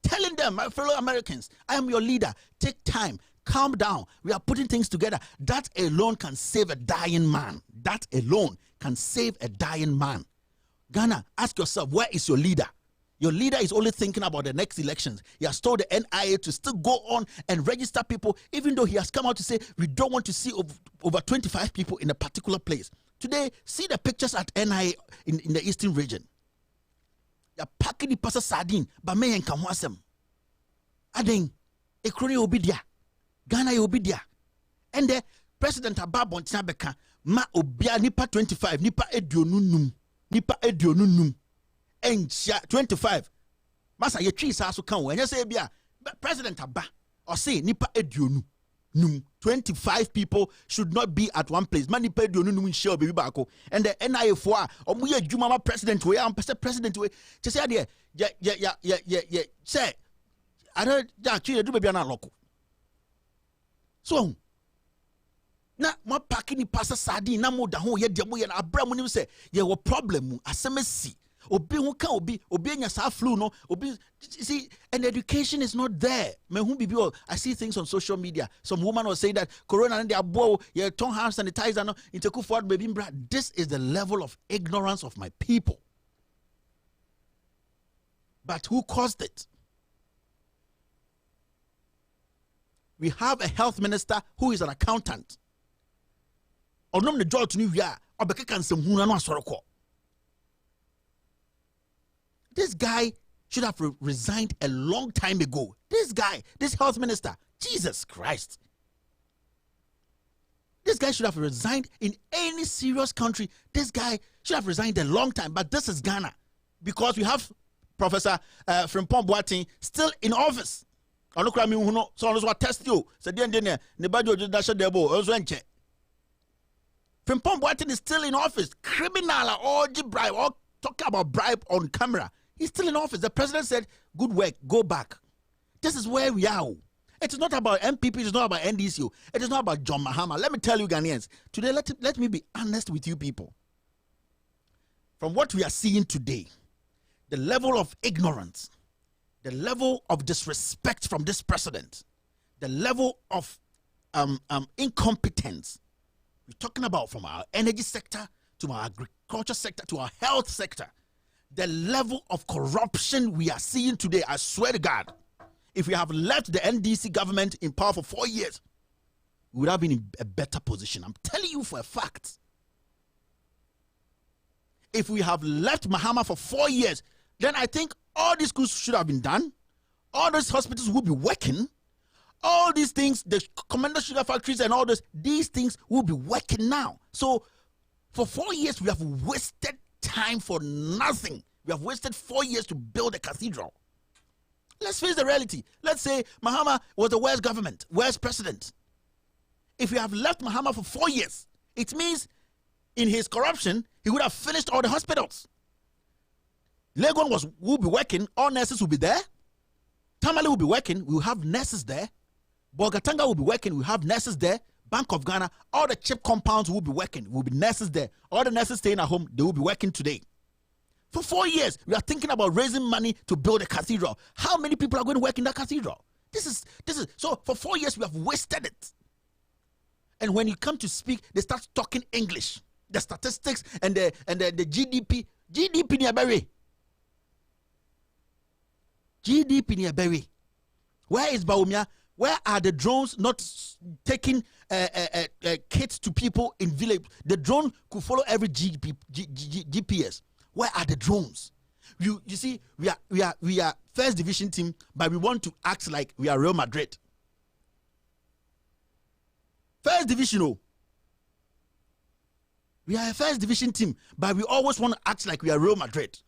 telling them, my fellow Americans, I am your leader. Take time, calm down. We are putting things together. That alone can save a dying man. That alone can save a dying man. Ghana, ask yourself, where is your leader? Your leader is only thinking about the next elections. He has told the NIA to still go on and register people, even though he has come out to say, we don't want to see over 25 people in a particular place. Today, see the pictures at NIA in the eastern region. Ya packing the pasa sardine, but me and Kamwasem. Aden, Ekroni obidia, Ghana obidia. And the President Ababon Tinabeka, ma obia nipa 25, nipa edionunum, and 25. Masa ye trees aso kan when you say bia President Abba or say nipa edionu num 25 people should not be at one place. Man nipa edionu num share baby bako. And the NIA for omu ye juma president we am president we to say there yeah say I don't ja twi do baby na loko. So na mo pack ni pasa sardine na mo da ho ye de mo ye na abra mo nim say ye wo problem mu asemesi obi who can obi nya sa flu no obi see, and education is not there. Me who be I see things on social media. Some woman was saying that corona and they are bow your tongue hand sanitizer no into forward baby bra. This is the level of ignorance of my people. But who caused it? We have a health minister who is an accountant. Onom the job to new year obeka kan sem hu na no asoroko. This guy should have resigned a long time ago. This guy, this health minister, Jesus Christ. This guy should have resigned in any serious country. This guy should have resigned a long time. But this is Ghana because we have Professor Frimpong Boateng still in office. So what test you? Frimpong Boateng is still in office. Criminal or bribe or talk about bribe on camera. He's still in office. The president said, good work, go back. This is where we are. It is not about MPP, it is not about NDCO, it is not about John Mahama. Let me tell you, Ghanaians, today, let me be honest with you people. From what we are seeing today, the level of ignorance, the level of disrespect from this president, the level of incompetence, we're talking about from our energy sector to our agriculture sector to our health sector. The level of corruption we are seeing today, I swear to God, if we have left the NDC government in power for 4 years, we would have been in a better position. I'm telling you for a fact. If we have left Mahama for 4 years, then I think all these schools should have been done. All those hospitals will be working. All these things, the Commander Sugar factories and all these things will be working now. So for 4 years, we have wasted time for nothing. We have wasted 4 years to build a cathedral. Let's face the reality. Let's say Mahama was the worst government, worst president. If you have left Mahama for 4 years, it means in his corruption, he would have finished all the hospitals. Legon will be working, all nurses will be there. Tamale will be working, we will have nurses there. Bogatanga will be working, we will have nurses there. Bank of Ghana, all the chip compounds will be working, will be nurses there. All the nurses staying at home, they will be working today. For 4 years, we are thinking about raising money to build a cathedral. How many people are going to work in that cathedral? This is so for 4 years we have wasted it. And when you come to speak, they start talking English. The statistics and the GDP near berry. GDP near berry. Where is Baumia? Where are the drones not taking kits to people in village? The drone could follow every GPS. Where are the drones? You see, we are first division team, but we want to act like we are Real Madrid. First division, oh. We are a first division team, but we always want to act like we are Real Madrid.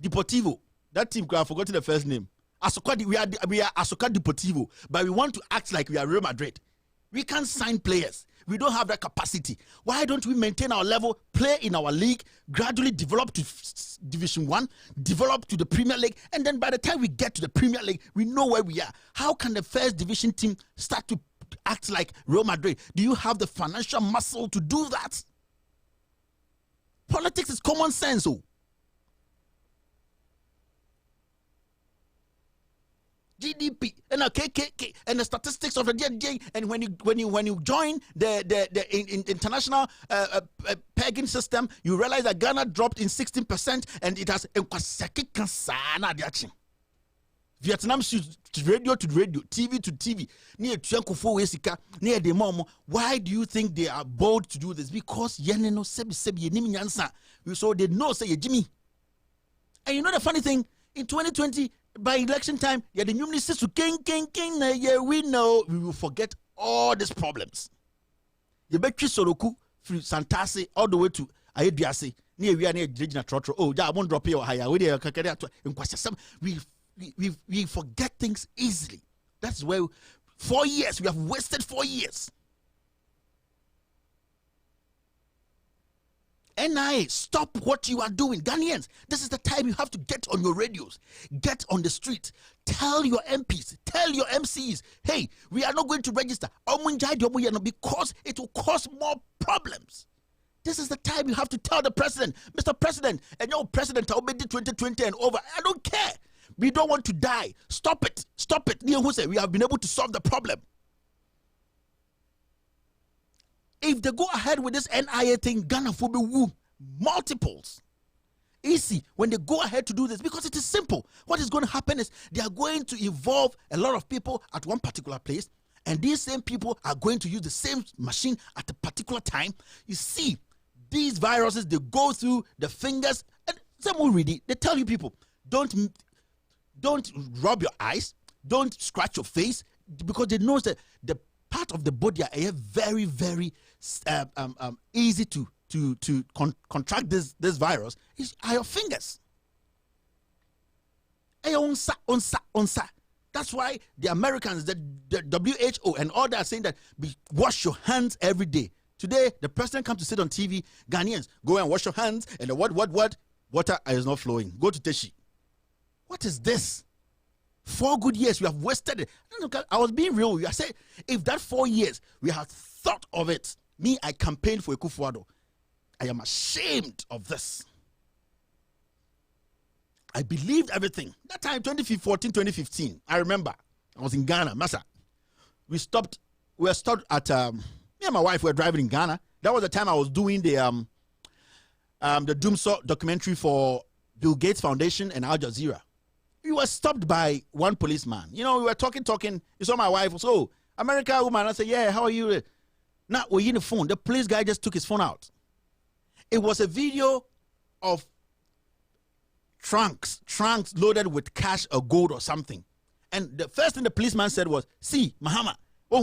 Deportivo, that team, I've forgotten the first name. Asoka, we are Asoka Deportivo, but we want to act like we are Real Madrid. We can't sign players. We don't have that capacity. Why don't we maintain our level, play in our league, gradually develop to Division 1, develop to the Premier League, and then by the time we get to the Premier League, we know where we are. How can the first division team start to act like Real Madrid? Do you have the financial muscle to do that? Politics is common sense. Oh. GDP and KKK and the statistics of the DNJ, and when you join the international pegging system, you realize that Ghana dropped in 16%, and it has Vietnam to radio, TV to TV. Why do you think they are bold to do this? Because so they know say Jimmy. And you know the funny thing, in 2020. By election time, yeah, the new ministers to king, yeah, we know we will forget all these problems. You bet Soroku from Santasi all the way to Ayediase, near we are near Regina Trotro. Oh, yeah, I won't drop you higher. We forget things easily. That's where 4 years, we have wasted 4 years. NIA, stop what you are doing. Ghanaians, this is the time you have to get on your radios, get on the street, tell your MPs, tell your MCs, hey, we are not going to register because it will cause more problems. This is the time you have to tell the president, Mr. President, and your president, I'll be 2020 and over. I don't care. We don't want to die. Stop it. Stop it. We have been able to solve the problem. If they go ahead with this NIA thing, Ghana will be woo multiples. Easy when they go ahead to do this, because it is simple. What is going to happen is they are going to involve a lot of people at one particular place, and these same people are going to use the same machine at a particular time. You see, these viruses, they go through the fingers, and some will read it. They tell you people, don't rub your eyes, don't scratch your face, because they know that the part of the body are very, very easy to contract this virus are your fingers. That's why the Americans, the WHO and all that are saying that wash your hands every day. Today, the president comes to sit on TV, Ghanaians, go and wash your hands, and what? Water is not flowing. Go to Teshi. What is this? 4 good years, we have wasted it. I was being real. I said, if that 4 years, we had thought of it, I campaigned for Ekufuado. I am ashamed of this. I believed everything. That time, 2014, 2015, I remember. I was in Ghana, Massa. We were stopped at, me and my wife were driving in Ghana. That was the time I was doing the Doomsaw documentary for Bill Gates Foundation and Al Jazeera. We were stopped by one policeman. We were talking. You saw my wife. So, America woman. I said, yeah, how are you? Now, we're in the phone. The police guy just took his phone out. It was a video of trunks loaded with cash or gold or something. And the first thing the policeman said was, see, Mahama, we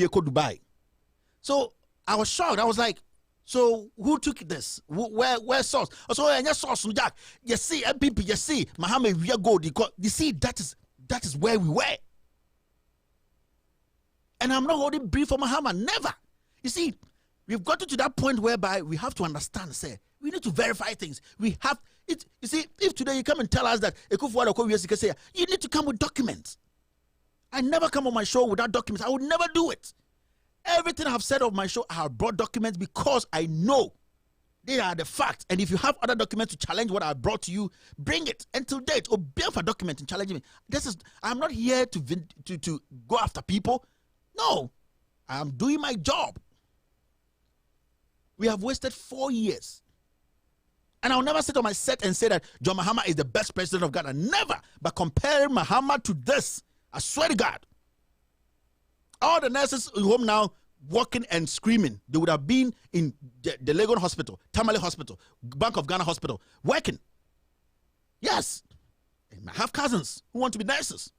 go Dubai. So, I was shocked. I was like, so who took this? Where source? So and your source, Jack. You see, MPP. You see, Mahama, we are gold. You see, that is where we were. And I'm not holding brief for Mahama. Never. You see, we've gotten to that point whereby we have to understand, say, we need to verify things. We have it. You see, if today you come and tell us that you need to come with documents. I never come on my show without documents. I would never do it. Everything I've said of my show, I have brought documents because I know they are the facts. And if you have other documents to challenge what I brought to you, bring it. Until date, or build for document and challenge me. I'm not here to go after people. No, I am doing my job. We have wasted 4 years. And I'll never sit on my set and say that John Mahama is the best president of Ghana. Never. But compare Mahama to this, I swear to God, all the nurses at home now walking and screaming, they would have been in the Legon Hospital, Tamale Hospital, Bank of Ghana Hospital, working. Yes. And I have cousins who want to be nurses.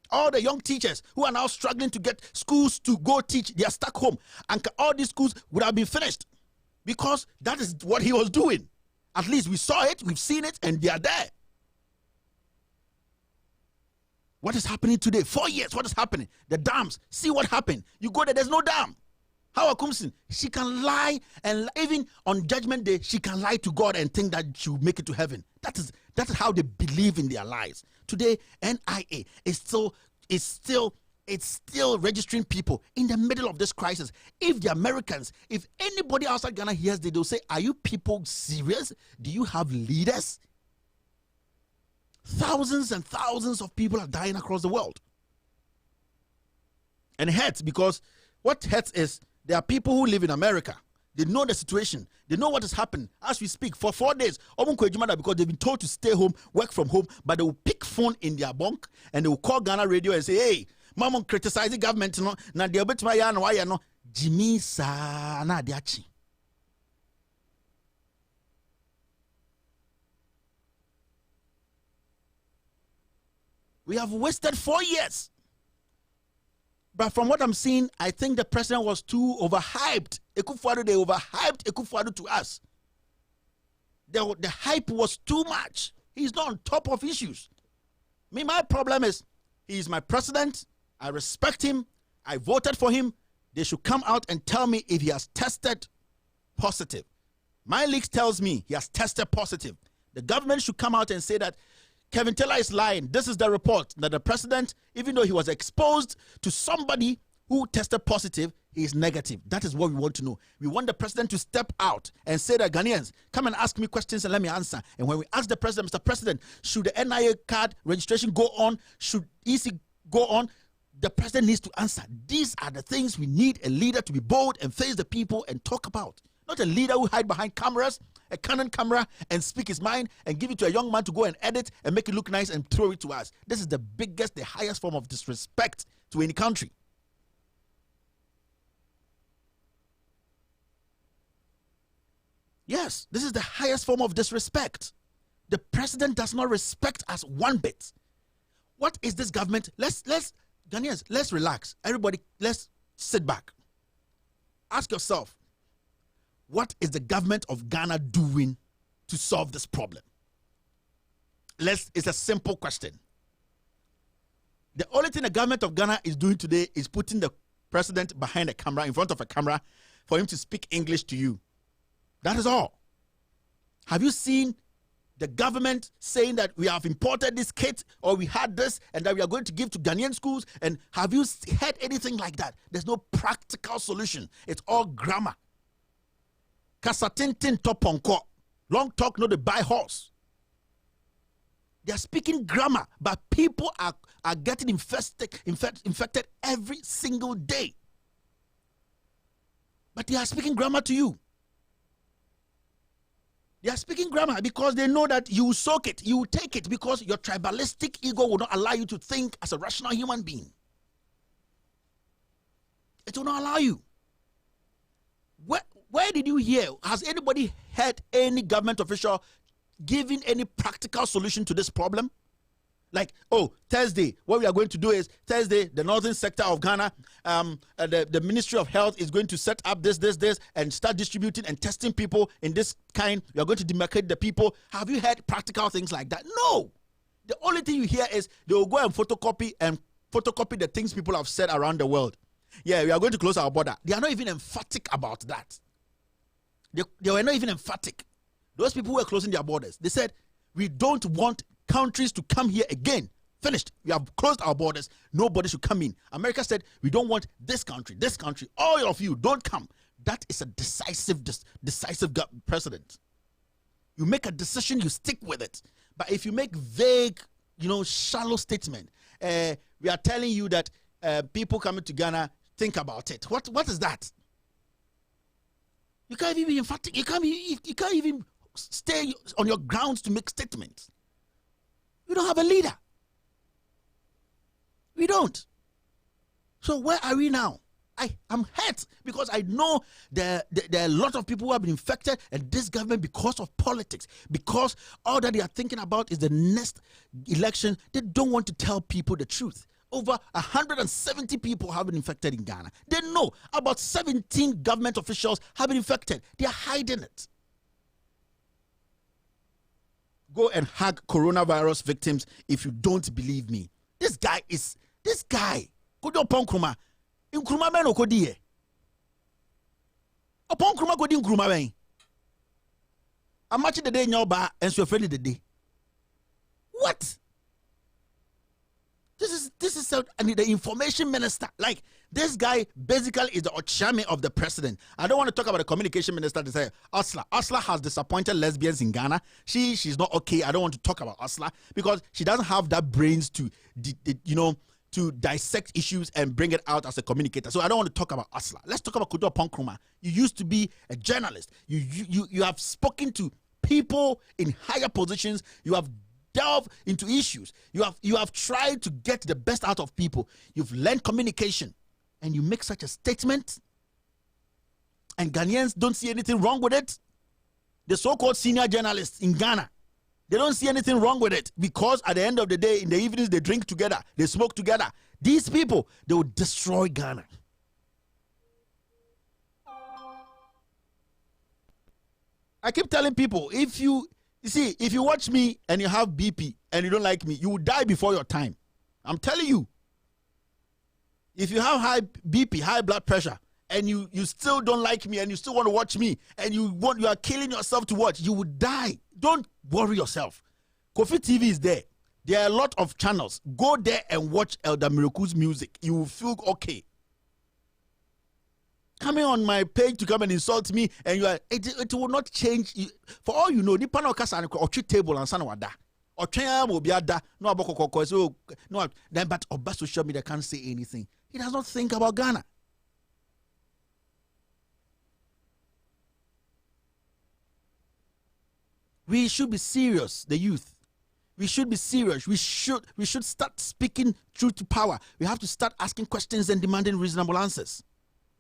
All the young teachers who are now struggling to get schools to go teach, they are stuck home. And all these schools would have been finished because that is what he was doing. At least we saw it, we've seen it, and they are there. What is happening today? 4 years, what is happening? The dams, see what happened. You go there, there's no dam. How Akumsin, she can lie, and even on Judgment Day, she can lie to God and think that she will make it to heaven. That is how they believe in their lies. Today, NIA is still registering people in the middle of this crisis. If the Americans, if anybody outside Ghana hears, they'll say, are you people serious? Do you have leaders? Thousands and thousands of people are dying across the world. And it hurts because what hurts is there are people who live in America. They know the situation. They know what has happened. As we speak, for 4 days, because they've been told to stay home, work from home, but they will pick phone in their bunk and they will call Ghana radio and say, hey, Mama criticize the government, na de obet my yan why no Jimmy sa na diachi. We have wasted 4 years. But from what I'm seeing, I think the president was too overhyped. They overhyped Ekufuado to us. The hype was too much. He's not on top of issues. My problem is, he's my president. I respect him. I voted for him. They should come out and tell me if he has tested positive. My leaks tells me he has tested positive. The government should come out and say that Kevin Taylor is lying. This is the report that the president, even though he was exposed to somebody who tested positive, he is negative. That is what we want to know. We want the president to step out and say that Ghanaians, come and ask me questions and let me answer. And when we ask the president, Mr. President, should the NIA card registration go on? Should EC go on? The president needs to answer. These are the things we need a leader to be bold and face the people and talk about. Not a leader who hide behind cameras, a Canon camera, and speak his mind and give it to a young man to go and edit and make it look nice and throw it to us. This is the biggest, the highest form of disrespect to any country. Yes, this is the highest form of disrespect. The president does not respect us one bit. What is this government? Let's Ghanaians, let's relax. Everybody, let's sit back. Ask yourself, what is the government of Ghana doing to solve this problem? It's a simple question. The only thing the government of Ghana is doing today is putting the president behind a camera, in front of a camera, for him to speak English to you. That is all. Have you seen the government saying that we have imported this kit or we had this and that we are going to give to Ghanaian schools? And have you heard anything like that? There's no practical solution. It's all grammar. Kasatintin toponko. Long talk, no the buy horse. They are speaking grammar, but people are getting infected every single day. But they are speaking grammar to you. They are speaking grammar because they know that you will soak it, you will take it, because your tribalistic ego will not allow you to think as a rational human being. It will not allow you. Where did you hear? Has anybody heard any government official giving any practical solution to this problem? Like, oh, Thursday, what we are going to do is, Thursday, the northern sector of Ghana, the Ministry of Health is going to set up this, and start distributing and testing people in this kind. We are going to demarcate the people. Have you heard practical things like that? No. The only thing you hear is they will go and photocopy and photocopy the things people have said around the world. Yeah, we are going to close our border. They are not even emphatic about that. They were not even emphatic. Those people who were closing their borders, they said, we don't want countries to come here again. Finished. We have closed our borders. Nobody should come in. America said, we don't want this country, all of you, don't come. That is a decisive precedent. You make a decision, you stick with it. But if you make vague, shallow statement, we are telling you that people coming to Ghana, think about it. What is that? You can't even be emphatic. You can't even stay on your grounds to make statements. We don't have a leader. We don't. So where are we now? I'm hurt because I know there are a lot of people who have been infected, and this government, because of politics, because all that they are thinking about is the next election, they don't want to tell people the truth. Over 170 people have been infected in Ghana. They know about 17 government officials have been infected. They are hiding it. Go and hug coronavirus victims if you don't believe me. This guy. Kodo Ponkruma. Nkrumah men okodi e. Upon Nkrumah kodi Nkrumah men. Amachi the day nyoba and so afraid the day. What? This is the information minister. Like, this guy basically is the Ochame of the president. I don't want to talk about the communication minister to say Osla. Osla has disappointed lesbians in Ghana. She's not okay. I don't want to talk about Osla because she doesn't have that brains to to dissect issues and bring it out as a communicator. So I don't want to talk about Osla. Let's talk about Kodo Ponkruma. You used to be a journalist. You have spoken to people in higher positions. You have delved into issues. You have tried to get the best out of people. You've learned communication, and you make such a statement, and Ghanaians don't see anything wrong with it. The so-called senior journalists in Ghana, they don't see anything wrong with it because at the end of the day, in the evenings, they drink together, they smoke together. These people, they will destroy Ghana. I keep telling people, if you watch me and you have BP and you don't like me, you will die before your time. I'm telling you. If you have high BP, high blood pressure, and you still don't like me and you still want to watch me and you are killing yourself to watch, you will die. Don't worry yourself. Kofi TV is there. There are a lot of channels. Go there and watch Elder Miracle's music. You will feel okay. Coming on my page to come and insult me, and it will not change. For all you know, the panel kasa or table and sanwada or will be ada no aboko so no then but Oba social media can't say anything. He does not think about Ghana. We should be serious, the youth. We should be serious. We should start speaking truth to power. We have to start asking questions and demanding reasonable answers.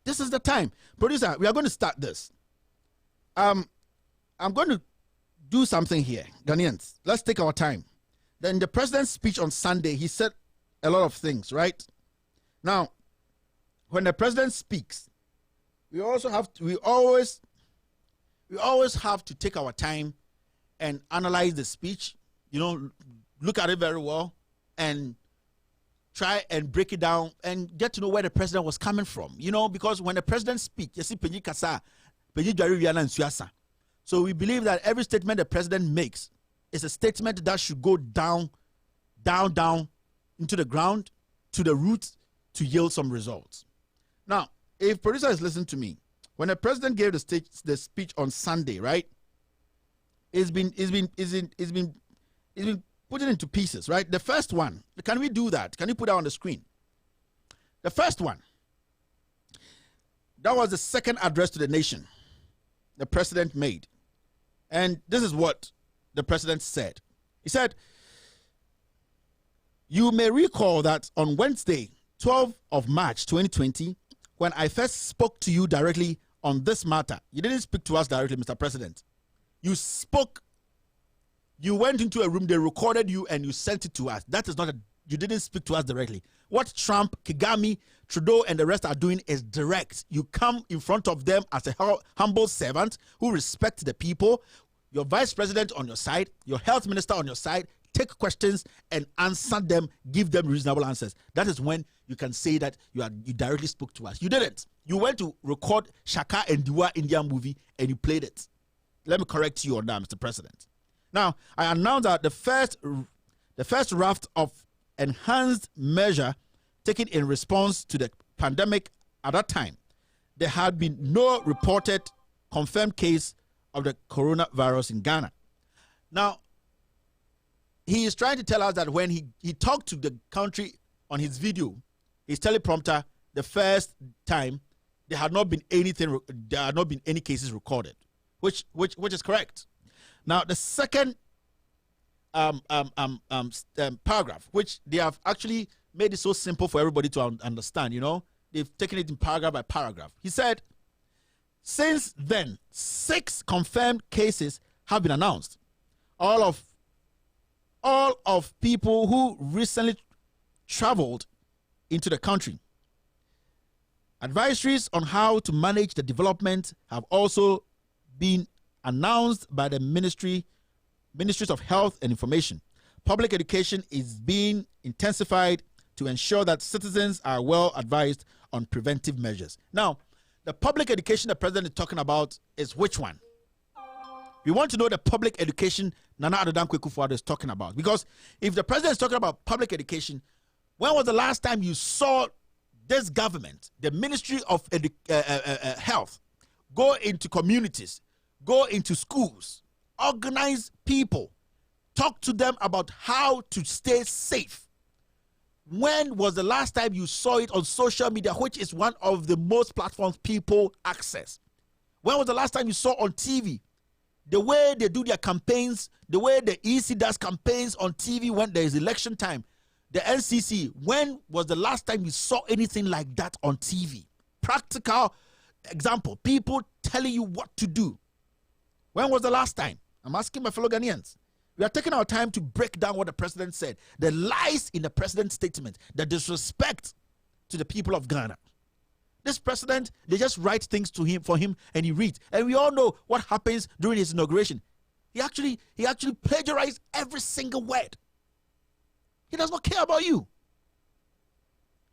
This is the time. Producer, we are going to start this. I'm going to do something here. Ghanaians, let's take our time. Then the president's speech on Sunday, he said a lot of things, right? Now, when the president speaks, we always have to take our time and analyze the speech, look at it very well and try and break it down and get to know where the president was coming from, because when the president speaks, so we believe that every statement the president makes is a statement that should go down into the ground, to the roots, to yield some results. Now, if producer is listening to me, when the president gave the speech on Sunday, right? It's been put it into pieces, right? The first one, can we do that? Can you put that on the screen? The first one, that was the second address to the nation the president made. And this is what the president said. He said, you may recall that on Wednesday, 12th of March, 2020, when I first spoke to you directly on this matter, you didn't speak to us directly, Mr. President. You spoke, you went into a room, they recorded you, and you sent it to us. That is not you didn't speak to us directly. What Trump, Kagame, Trudeau, and the rest are doing is direct. You come in front of them as a humble servant who respects the people, your vice president on your side, your health minister on your side, take questions and answer them, give them reasonable answers. That is when you can say that you directly spoke to us. You didn't. You went to record Shaka and Diwa Indian movie and you played it. Let me correct you on that, Mr. President. Now, I announced that the first raft of enhanced measure taken in response to the pandemic at that time, there had been no reported confirmed case of the coronavirus in Ghana. Now, he is trying to tell us that when he talked to the country on his video, his teleprompter, the first time, there had not been any cases recorded, which is correct. Now, the second paragraph, which they have actually made it so simple for everybody to understand, you know, they've taken it in paragraph by paragraph. He said, since then, 6 confirmed cases have been announced. All of people who recently traveled into the country. Advisories on how to manage the development have also been announced by the Ministries of Health and Information. Public education is being intensified to ensure that citizens are well advised on preventive measures. Now, the public education the president is talking about is which one? We want to know the public education Nana Addo Dankwa Akufo-Addo is talking about. Because if the president is talking about public education, when was the last time you saw this government, the Ministry of Health, go into communities, go into schools, organize people, talk to them about how to stay safe? When was the last time you saw it on social media, which is one of the most platforms people access? When was the last time you saw on TV the way they do their campaigns, the way the EC does campaigns on TV when there is election time? The NCC, when was the last time you saw anything like that on TV? Practical example, people telling you what to do. When was the last time? I'm asking my fellow Ghanaians. We are taking our time to break down what the president said, the lies in the president's statement, the disrespect to the people of Ghana. This president, they just write things to him for him and he reads. And we all know what happens during his inauguration. He actually plagiarized every single word. He does not care about you.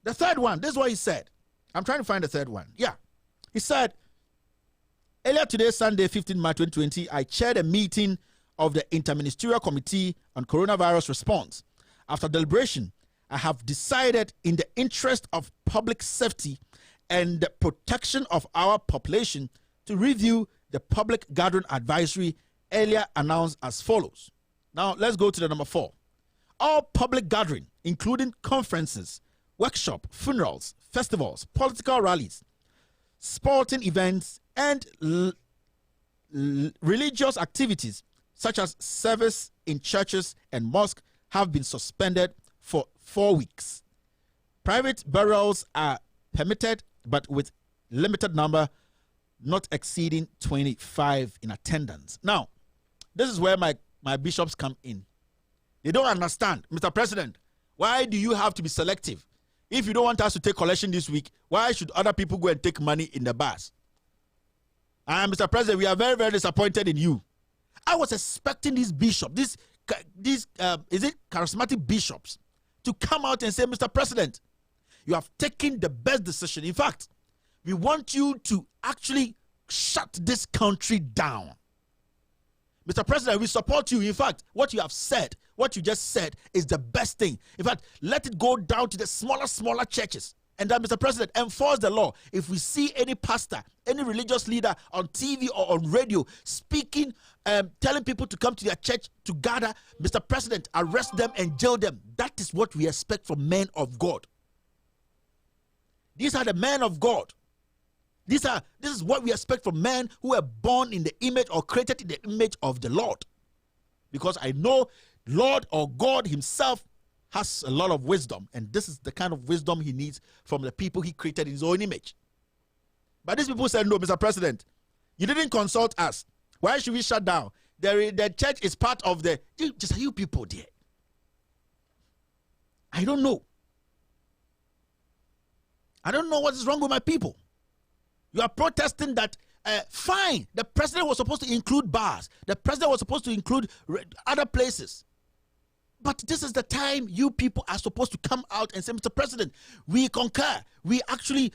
The third one, this is what he said. I'm trying to find the third one. Yeah. He said, earlier today, Sunday, 15 March 2020, I chaired a meeting of the Interministerial Committee on Coronavirus Response. After deliberation, I have decided in the interest of public safety and the protection of our population to review the public gathering advisory earlier announced as follows. Now, let's go to the number 4. All public gathering, including conferences, workshops, funerals, festivals, political rallies, sporting events, and religious activities, such as service in churches and mosques, have been suspended for 4 weeks. Private burials are permitted, but with limited number, not exceeding 25 in attendance. Now, this is where my bishops come in. They don't understand, Mr. President, why do you have to be selective? If you don't want us to take collection this week, why should other people go and take money in the bars? And Mr. President, we are very, very disappointed in you. I was expecting these bishops, is it charismatic bishops, to come out and say, Mr. President, you have taken the best decision. In fact, we want you to actually shut this country down. Mr. President, we support you. In fact, what you have said, what you just said is the best thing. In fact, let it go down to the smaller churches. And then, Mr. President, enforce the law. If we see any pastor, any religious leader on TV or on radio speaking, telling people to come to their church to gather, Mr. President, arrest them and jail them. That is what we expect from men of God. These are the men of God. This is what we expect from men who are born in the image or created in the image of the Lord. Because I know Lord or God himself has a lot of wisdom, and this is the kind of wisdom he needs from the people he created in his own image. But these people said, no, Mr. President, you didn't consult us. Why should we shut down? The church is part of the... Just you people there. I don't know. I don't know what is wrong with my people. You are protesting that, fine, the president was supposed to include bars. The president was supposed to include other places. But this is the time you people are supposed to come out and say, Mr. President, we concur. We actually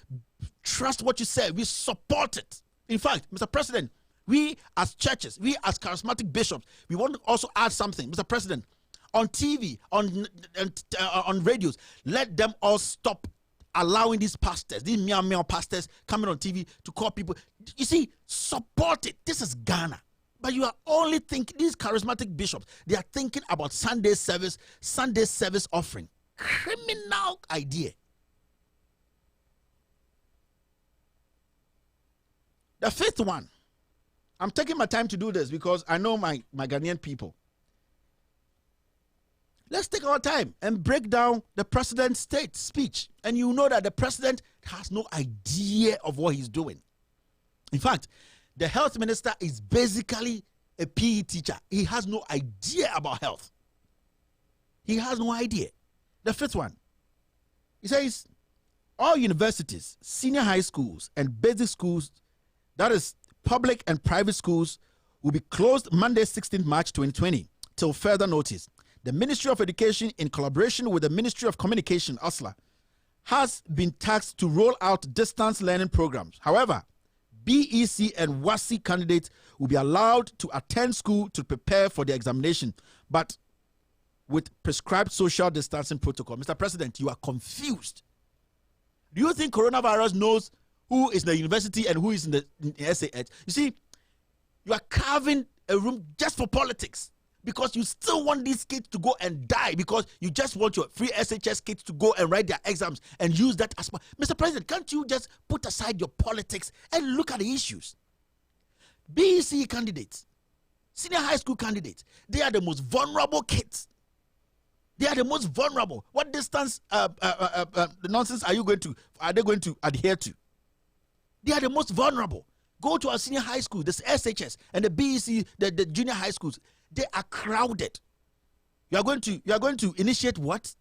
trust what you said. We support it. In fact, Mr. President, we as churches, we as charismatic bishops, we want to also add something. Mr. President, on TV, on radios, let them all stop allowing these pastors, these meow pastors coming on TV to call people. You see, support it. This is Ghana. But you are only thinking, these charismatic bishops, they are thinking about Sunday service offering. Criminal idea. The fifth one, I'm taking my time to do this because I know my Ghanaian people. Let's take our time and break down the president's state speech. And you know that the president has no idea of what he's doing. In fact, the health minister is basically a PE teacher. He has no idea about health. He has no idea. The fifth one, he says, all universities, senior high schools, and basic schools, that is public and private schools, will be closed Monday, 16th March 2020, till further notice. The Ministry of Education, in collaboration with the Ministry of Communication, USLA, has been tasked to roll out distance learning programs. However, BEC and WASI candidates will be allowed to attend school to prepare for the examination, but with prescribed social distancing protocol. Mr. President, you are confused. Do you think coronavirus knows who is in the university and who is in the SAH? You see, you are carving a room just for politics because you still want these kids to go and die because you just want your free SHS kids to go and write their exams and use that as... Mr. President, can't you just put aside your politics and look at the issues? BEC candidates, senior high school candidates, they are the most vulnerable kids. They are the most vulnerable. What distance nonsense are they going to adhere to? They are the most vulnerable. Go to our senior high school, the SHS and the BEC, the junior high schools. They are crowded. You are going to initiate what?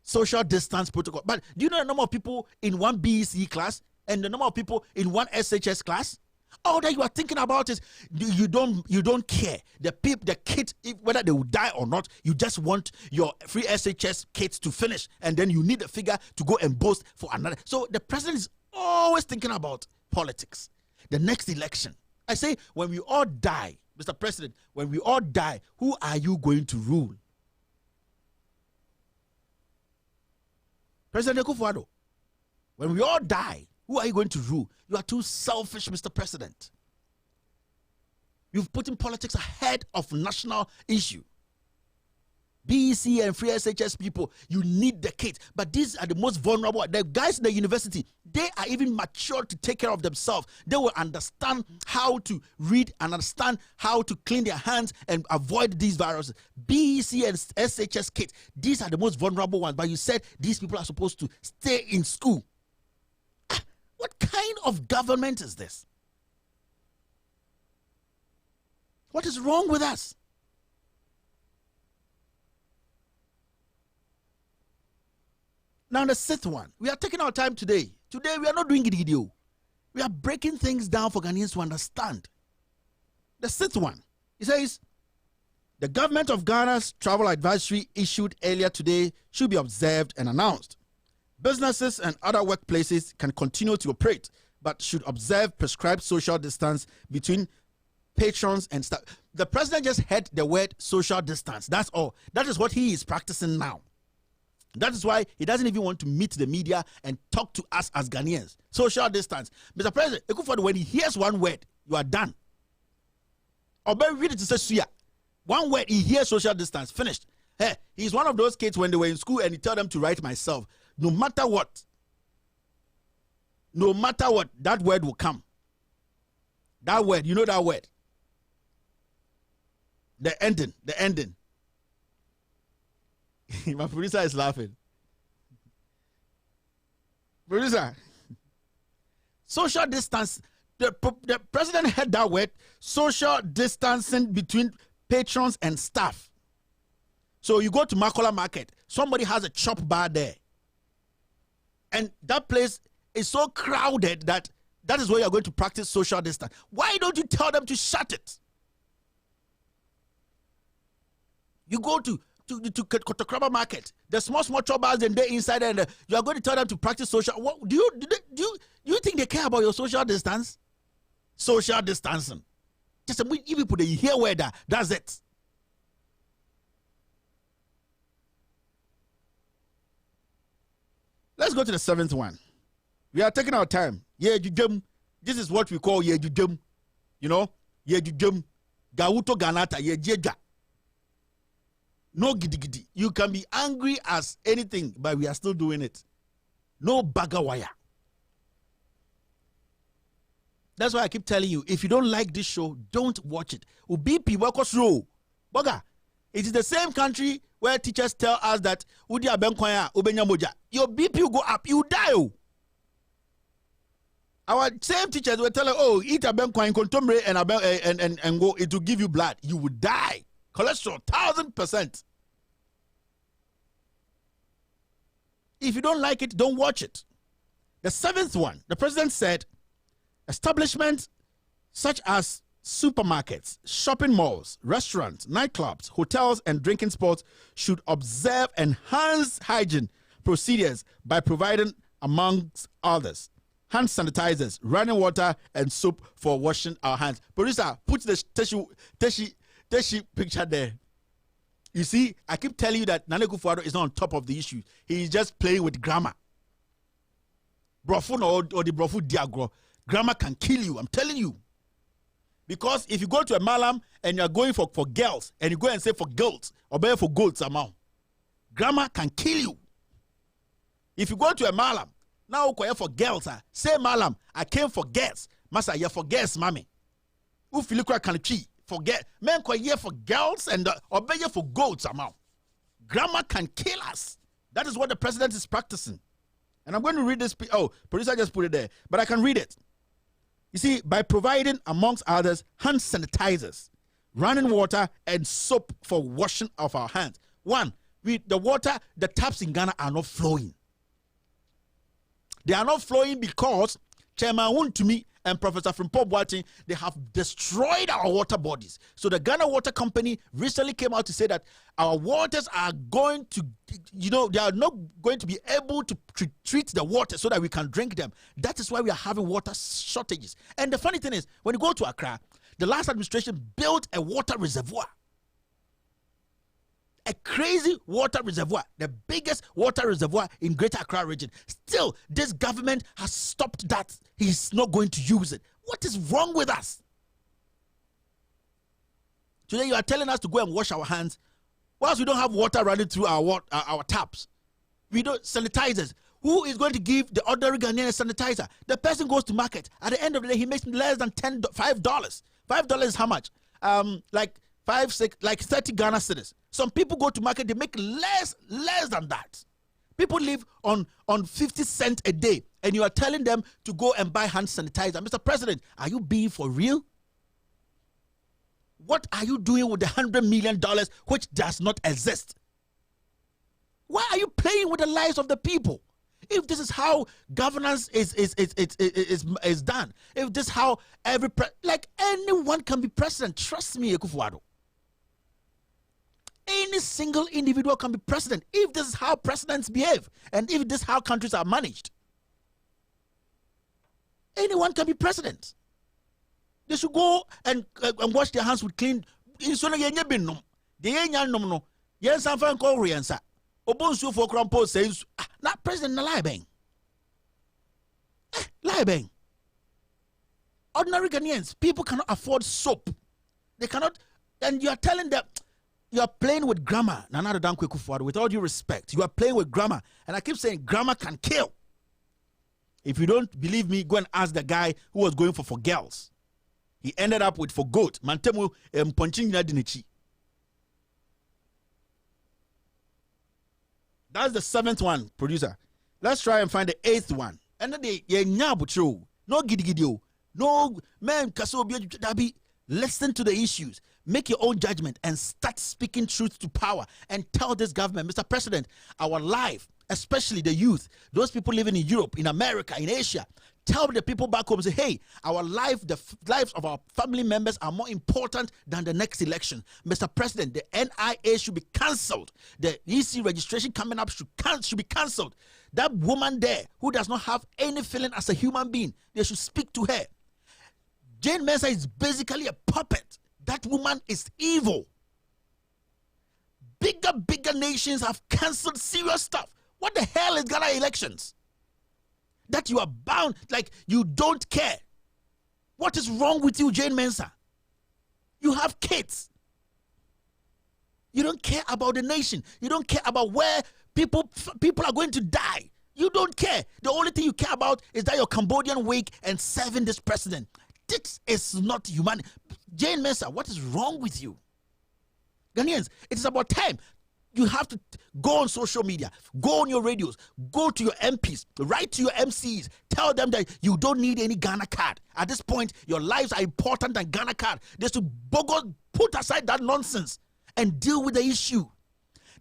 Social distance protocol. But do you know the number of people in one BEC class and the number of people in one SHS class? All that you are thinking about is you don't care. The kids, whether they will die or not, you just want your free SHS kids to finish, and then you need a figure to go and boast for another. So the president is always thinking about politics. The next election. I say, when we all die, Mr. President, when we all die, who are you going to rule? President Akufo-Addo, when we all die, who are you going to rule? You are too selfish, Mr. President. You've put in politics ahead of national issue. BEC and free SHS people, you need the kids. But these are the most vulnerable. The guys in the university, they are even mature to take care of themselves. They will understand how to read and understand how to clean their hands and avoid these viruses. BEC and SHS kids, these are the most vulnerable ones. But you said these people are supposed to stay in school. What kind of government is this? What is wrong with us? Now the sixth one. We are taking our time today. Today we are not doing video. We are breaking things down for Ghanaians to understand. The sixth one. It says, the government of Ghana's travel advisory issued earlier today should be observed and announced. Businesses and other workplaces can continue to operate, but should observe prescribed social distance between patrons and staff. The president just heard the word social distance. That's all. That is what he is practicing now. That is why he doesn't even want to meet the media and talk to us as Ghanaians. Social distance. Mr. President, when he hears one word, you are done. Or read it to say suya. One word, he hears social distance. Finished. Hey, he's one of those kids when they were in school and he tell them to write myself. No matter what, that word will come. That word, you know that word. The ending. My producer is laughing. Producer, social distance. The president had that word, social distancing between patrons and staff. So you go to Makola Market, somebody has a chop bar there. And that place is so crowded that is where you're going to practice social distance. Why don't you tell them to shut it? You go to Kotokraba market, the small troubles and they inside, and you are going to tell them to practice social. What do you think they care about your social distance? Social distancing. Just if you put it here where that's it. Let's go to the 7th one. We are taking our time. Yeah, this is what we call yeah, you know, yeah, Gauto Ganata, yeah, no gidi. You can be angry as anything, but we are still doing it. No bagawaya. That's why I keep telling you, if you don't like this show, don't watch it. BP Wakos Row. Boga. It is the same country where teachers tell us that Udia Benkwaya, Ubenya Moja. Your BP will go up, you die. Our same teachers will tell us, oh, eat a benkwine, contombre, and go, it will give you blood. You will die. Cholesterol, 1000%. If you don't like it, don't watch it. The 7th one, the president said, establishments such as supermarkets, shopping malls, restaurants, nightclubs, hotels, and drinking spots should observe enhanced hygiene procedures by providing, amongst others, hand sanitizers, running water, and soap for washing our hands. Producer, put the Teshi picture there. You see, I keep telling you that Nana Akufo-Addo is not on top of the issue. He is just playing with grammar. Brofun or the Brofu Diagro. Grammar can kill you, I'm telling you. Because if you go to a malam and you're going for girls, and you go and say for girls, or better for goats amount, grammar can kill you. If you go to a malam, now for girls, say malam, I came for girls. Masa, you're for girls, mommy. Who feel like can cheat? Forget men here for girls and obey for goats amount. Grammar can kill us. That is what the president is practicing. And I'm going to read this. Oh, producer just put it there, but I can read it. You see, by providing, amongst others, hand sanitizers, running water, and soap for washing of our hands. One, the taps in Ghana are not flowing. They are not flowing because Chairman Wontumi and Professor Frimpong Boateng, they have destroyed our water bodies. So the Ghana Water Company recently came out to say that our waters are going to, they are not going to be able to treat the water so that we can drink them. That is why we are having water shortages. And the funny thing is, when you go to Accra, the last administration built a water reservoir. A crazy water reservoir, the biggest water reservoir in Greater Accra region. Still, this government has stopped that. He's not going to use it. What is wrong with us? Today you are telling us to go and wash our hands whilst we don't have water running through our taps. We don't sanitizers. Who is going to give the ordinary Ghanaian a sanitizer? The person goes to market. At the end of the day, he makes less than $5. $5 is how much? Like 30 Ghana cedis. Some people go to market, they make less than that. People live on 50 cents a day, and you are telling them to go and buy hand sanitizer. Mr. President, are you being for real? What are you doing with the $100 million which does not exist? Why are you playing with the lives of the people? If this is how governance is done, if this is how anyone can be president, trust me, Akufo-Addo. Any single individual can be president if this is how presidents behave and if this is how countries are managed. Anyone can be president. They should go and wash their hands with clean. Says, not president na lie bang. Ordinary Ghanaians, people cannot afford soap. They cannot, and you are telling them. You are playing with grammar. Nana Akufo-Addo, with all due respect, you are playing with grammar. And I keep saying grammar can kill. If you don't believe me, go and ask the guy who was going for girls. He ended up with for goat. Mantemu punching dinichi. That's the 7th one, producer. Let's try and find the 8th one. And then no gidi. No man kaso. Listen to the issues. Make your own judgment and start speaking truth to power and tell this government, Mr. President, our life especially the youth, those people living in Europe, in America, in Asia. Tell the people back home, say, hey, our life, the lives of our family members are more important than the next election. Mr. President, the NIA should be cancelled. The EC registration coming up should be cancelled. That woman there who does not have any feeling as a human being, they should speak to her. Jane Mensah is basically a puppet. That woman is evil. Bigger nations have cancelled serious stuff. What the hell is Ghana elections? That you are bound, like you don't care. What is wrong with you, Jane Mensah? You have kids. You don't care about the nation. You don't care about where people are going to die. You don't care. The only thing you care about is that your Cambodian wig and serving this president. This is not human. Jane Mensah, what is wrong with you? Ghanaians, it is about time. You have to go on social media, go on your radios, go to your MPs, write to your MCs, tell them that you don't need any Ghana card. At this point, your lives are important than Ghana card. They should put aside that nonsense and deal with the issue.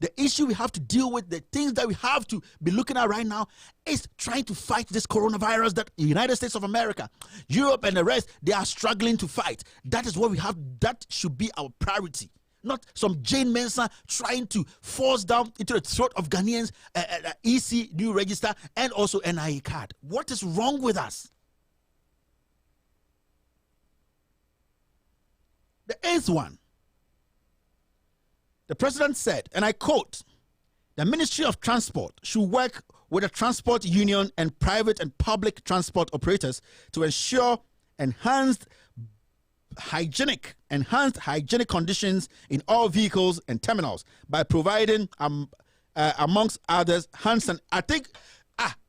The issue we have to deal with, the things that we have to be looking at right now is trying to fight this coronavirus that the United States of America, Europe and the rest, they are struggling to fight. That is what we have. That should be our priority. Not some Jane Mensah trying to force down into the throat of Ghanaians EC new register and also NIA card. What is wrong with us? The eighth one. The president said, and I quote, the Ministry of Transport should work with the transport union and private and public transport operators to ensure enhanced hygienic conditions in all vehicles and terminals by providing amongst others hands and I think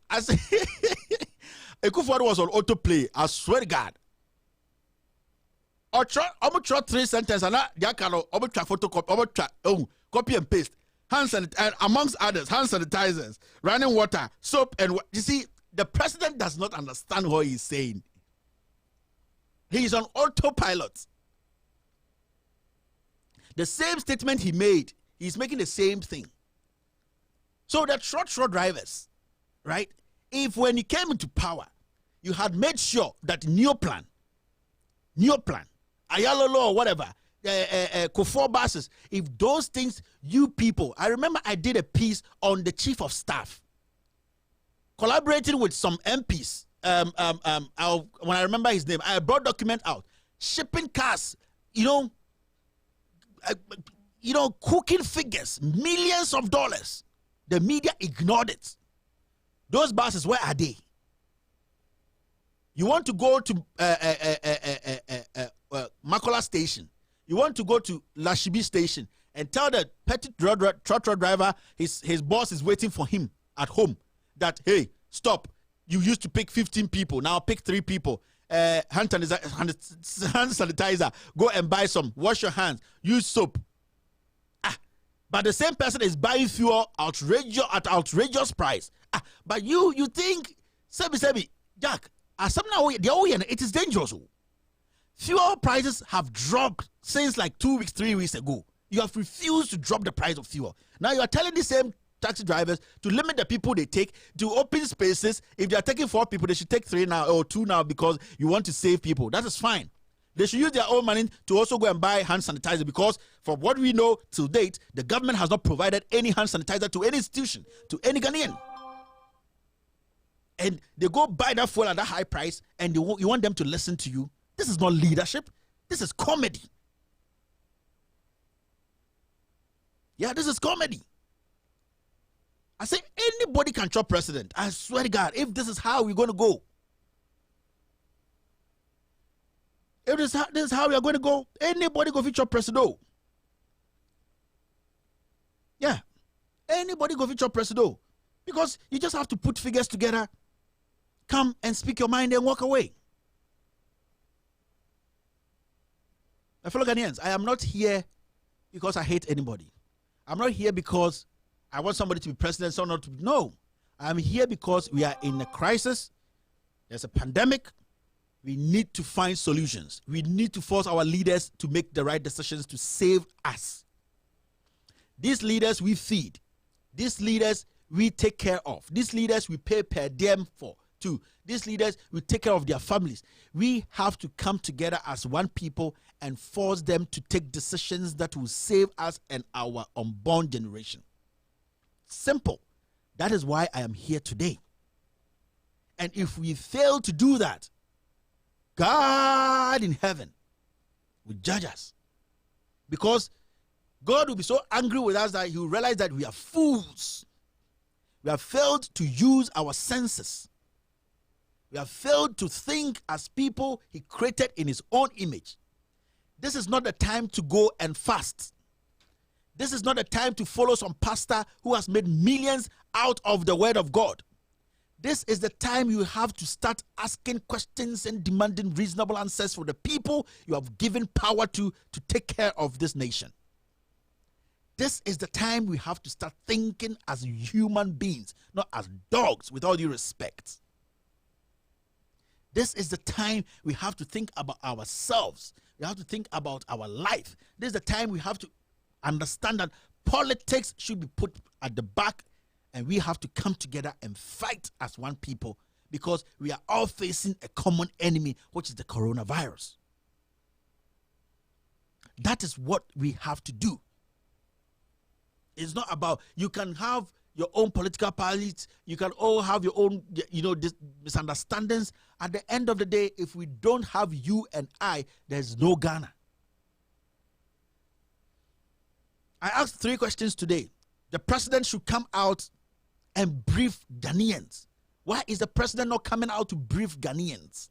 as Ekufuor was on autoplay. I swear to God. Almost 3 sentences and that kind of photocopy, copy and paste. And amongst others, hand sanitizers, running water, soap, and you see, the president does not understand what he's saying. He is on autopilot. The same statement he made, he's making the same thing. So the short drivers, right? If when you came into power, you had made sure that Neoplan, Ayalolo or whatever, Kufuor buses, if those things, you people, I remember I did a piece on the chief of staff, collaborating with some MPs. When I remember his name, I brought document out, shipping cars, cooking figures, millions of dollars. The media ignored it. Those buses, where are they? You want to go to Makola station. You want to go to Lashibi station and tell the petty trotro driver his boss is waiting for him at home that, hey, stop. You used to pick 15 people. Now pick 3 people. Hand sanitizer. Go and buy some. Wash your hands. Use soap. But the same person is buying fuel at outrageous price. But you think, Sebi, Jack, it is dangerous. Fuel prices have dropped since like 2 weeks, 3 weeks ago. You have refused to drop the price of fuel. Now you are telling the same taxi drivers to limit the people they take to open spaces. If they are taking 4 people, they should take 3 now or 2 now because you want to save people. That is fine. They should use their own money to also go and buy hand sanitizer because from what we know to date, the government has not provided any hand sanitizer to any institution, to any Ghanaian. And they go buy that fuel at that high price and you want them to listen to you. This is not leadership. This is comedy. Yeah, this is comedy. I say anybody can chop president. I swear to God, if this is how we're going to go. If this is how we are going to go, anybody go feature president. Yeah. Anybody go feature president. Because you just have to put figures together, come and speak your mind and walk away. My fellow Ghanaians, I am not here because I hate anybody. I'm not here because I want somebody to be president, so not to be. No. I'm here because we are in a crisis. There's a pandemic. We need to find solutions. We need to force our leaders to make the right decisions to save us. These leaders we feed. These leaders we take care of. These leaders we pay per diem for too. These leaders we take care of their families. We have to come together as one people and force them to take decisions that will save us and our unborn generation. Simple. That is why I am here today. And if we fail to do that, God in heaven will judge us. Because God will be so angry with us that he will realize that we are fools. We have failed to use our senses. We have failed to think as people he created in his own image. This is not the time to go and fast. This is not the time to follow some pastor who has made millions out of the word of God. This is the time you have to start asking questions and demanding reasonable answers for the people you have given power to take care of this nation. This is the time we have to start thinking as human beings, not as dogs, with all due respect. This is the time we have to think about ourselves. We have to think about our life. This is the time we have to understand that politics should be put at the back, and we have to come together and fight as one people, because we are all facing a common enemy, which is the coronavirus. That is what we have to do. It's not about, you can have your own political parties, you can all have your own, misunderstandings. At the end of the day, if we don't have you and I, there's no Ghana. I asked 3 questions today. The president should come out and brief Ghanaians. Why is the president not coming out to brief Ghanaians?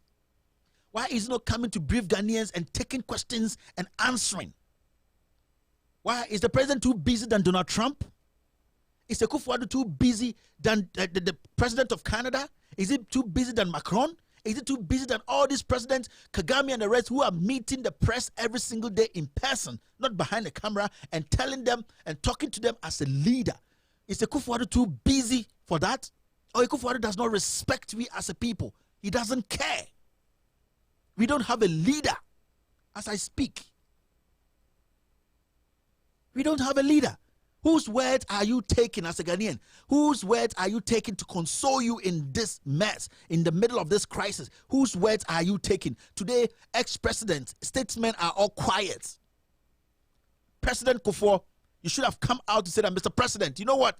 Why is he not coming to brief Ghanaians and taking questions and answering? Why is the president too busy than Donald Trump? Is the Akufo-Addo too busy than the president of Canada? Is it too busy than Macron? Is it too busy than all these presidents, Kagame and the rest, who are meeting the press every single day in person, not behind the camera, and telling them and talking to them as a leader? Is the Akufo-Addo too busy for that? Or Akufo-Addo does not respect we as a people? He doesn't care. We don't have a leader as I speak. We don't have a leader. Whose words are you taking as a Ghanaian? Whose words are you taking to console you in this mess, in the middle of this crisis? Whose words are you taking? Today, ex-presidents, statesmen are all quiet. President Kufuor, you should have come out to say that, Mr. President, you know what?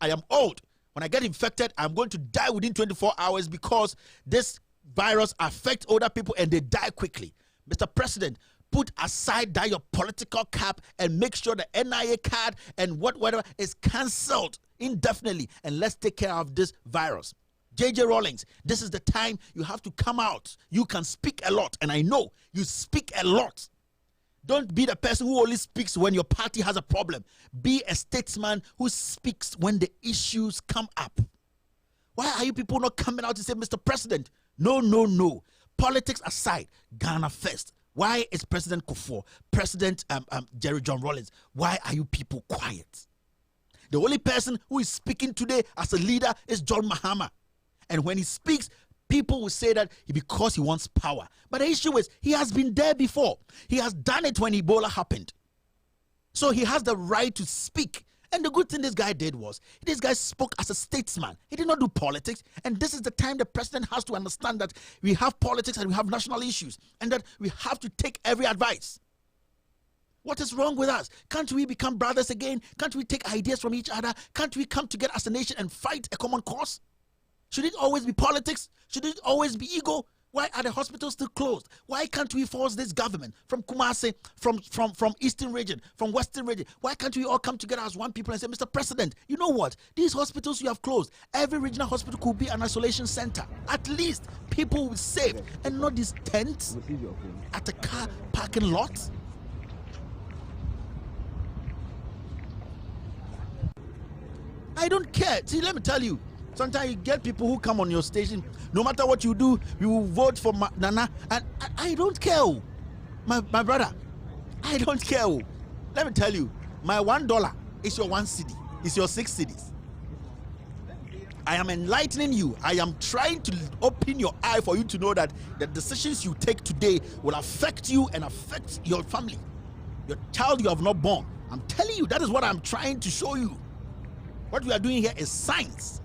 I am old. When I get infected, I'm going to die within 24 hours because this virus affects older people and they die quickly. Mr. President, put aside that your political cap and make sure the NIA card and whatever is cancelled indefinitely, and let's take care of this virus. JJ Rawlings, this is the time you have to come out. You can speak a lot, and I know you speak a lot. Don't be the person who only speaks when your party has a problem. Be a statesman who speaks when the issues come up. Why are you people not coming out to say, Mr. President, no, no, no. Politics aside, Ghana first. Why is President Kufuor, President Jerry John Rawlings, why are you people quiet? The only person who is speaking today as a leader is John Mahama. And when he speaks, people will say that because he wants power. But the issue is, he has been there before. He has done it when Ebola happened. So he has the right to speak. And the good thing this guy did was, this guy spoke as a statesman. He did not do politics. And this is the time the president has to understand that we have politics and we have national issues, and that we have to take every advice. What is wrong with us? Can't we become brothers again? Can't we take ideas from each other? Can't we come together as a nation and fight a common cause? Should it always be politics? Should it always be ego? Why are the hospitals still closed? Why can't we force this government from Kumasi, from Eastern region, from Western region? Why can't we all come together as one people and say, Mr. President, you know what? These hospitals you have closed, every regional hospital could be an isolation center. At least people will save, and not these tents at a car parking lot. I don't care. See, let me tell you. Sometimes you get people who come on your station, no matter what you do, you will vote for Nana. And I don't care. My brother, I don't care. Let me tell you, my $1 is your 1 cedi, is your 6 cedis. I am enlightening you. I am trying to open your eye for you to know that the decisions you take today will affect you and affect your family, your child you have not born. I'm telling you, that is what I'm trying to show you. What we are doing here is science.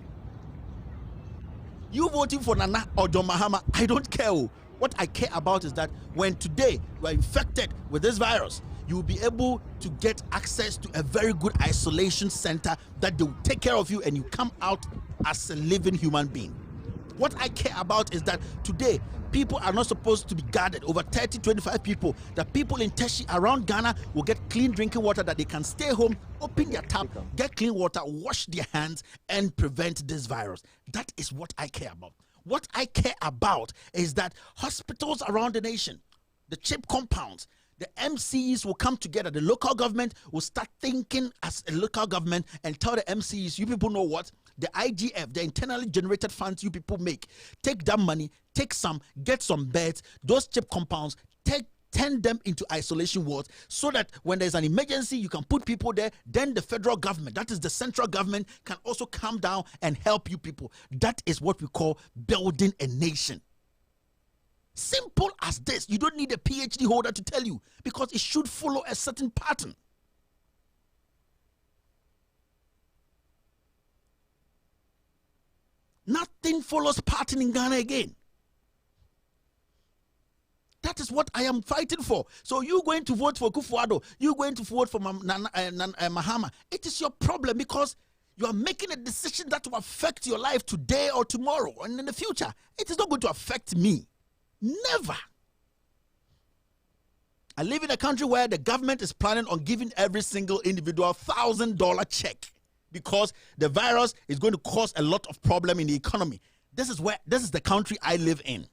You voting for Nana or John Mahama, I don't care. What I care about is that when today you are infected with this virus, you will be able to get access to a very good isolation center that they will take care of you and you come out as a living human being. What I care about is that today people are not supposed to be guarded. Over 30, 25 people. The people in Teshi around Ghana will get clean drinking water that they can stay home, open their tap, get clean water, wash their hands, and prevent this virus. That is what I care about. What I care about is that hospitals around the nation, the CHIP compounds, the MCEs will come together. The local government will start thinking as a local government and tell the MCEs, you people know what? The IGF, the internally generated funds you people make, take that money, take some, get some beds, those CHIP compounds, turn them into isolation wards so that when there's an emergency, you can put people there. Then the federal government, that is the central government, can also come down and help you people. That is what we call building a nation. Simple as this. You don't need a PhD holder to tell you, because it should follow a certain pattern. Nothing follows pattern in Ghana again. That is what I am fighting for. So you going to vote for Kufuor, you going to vote for Mahama. It is your problem, because you are making a decision that will affect your life today or tomorrow and in the future. It is not going to affect me. Never. I live in a country where the government is planning on giving every single individual $1,000 check, because the virus is going to cause a lot of problem in the economy. This is the country I live in.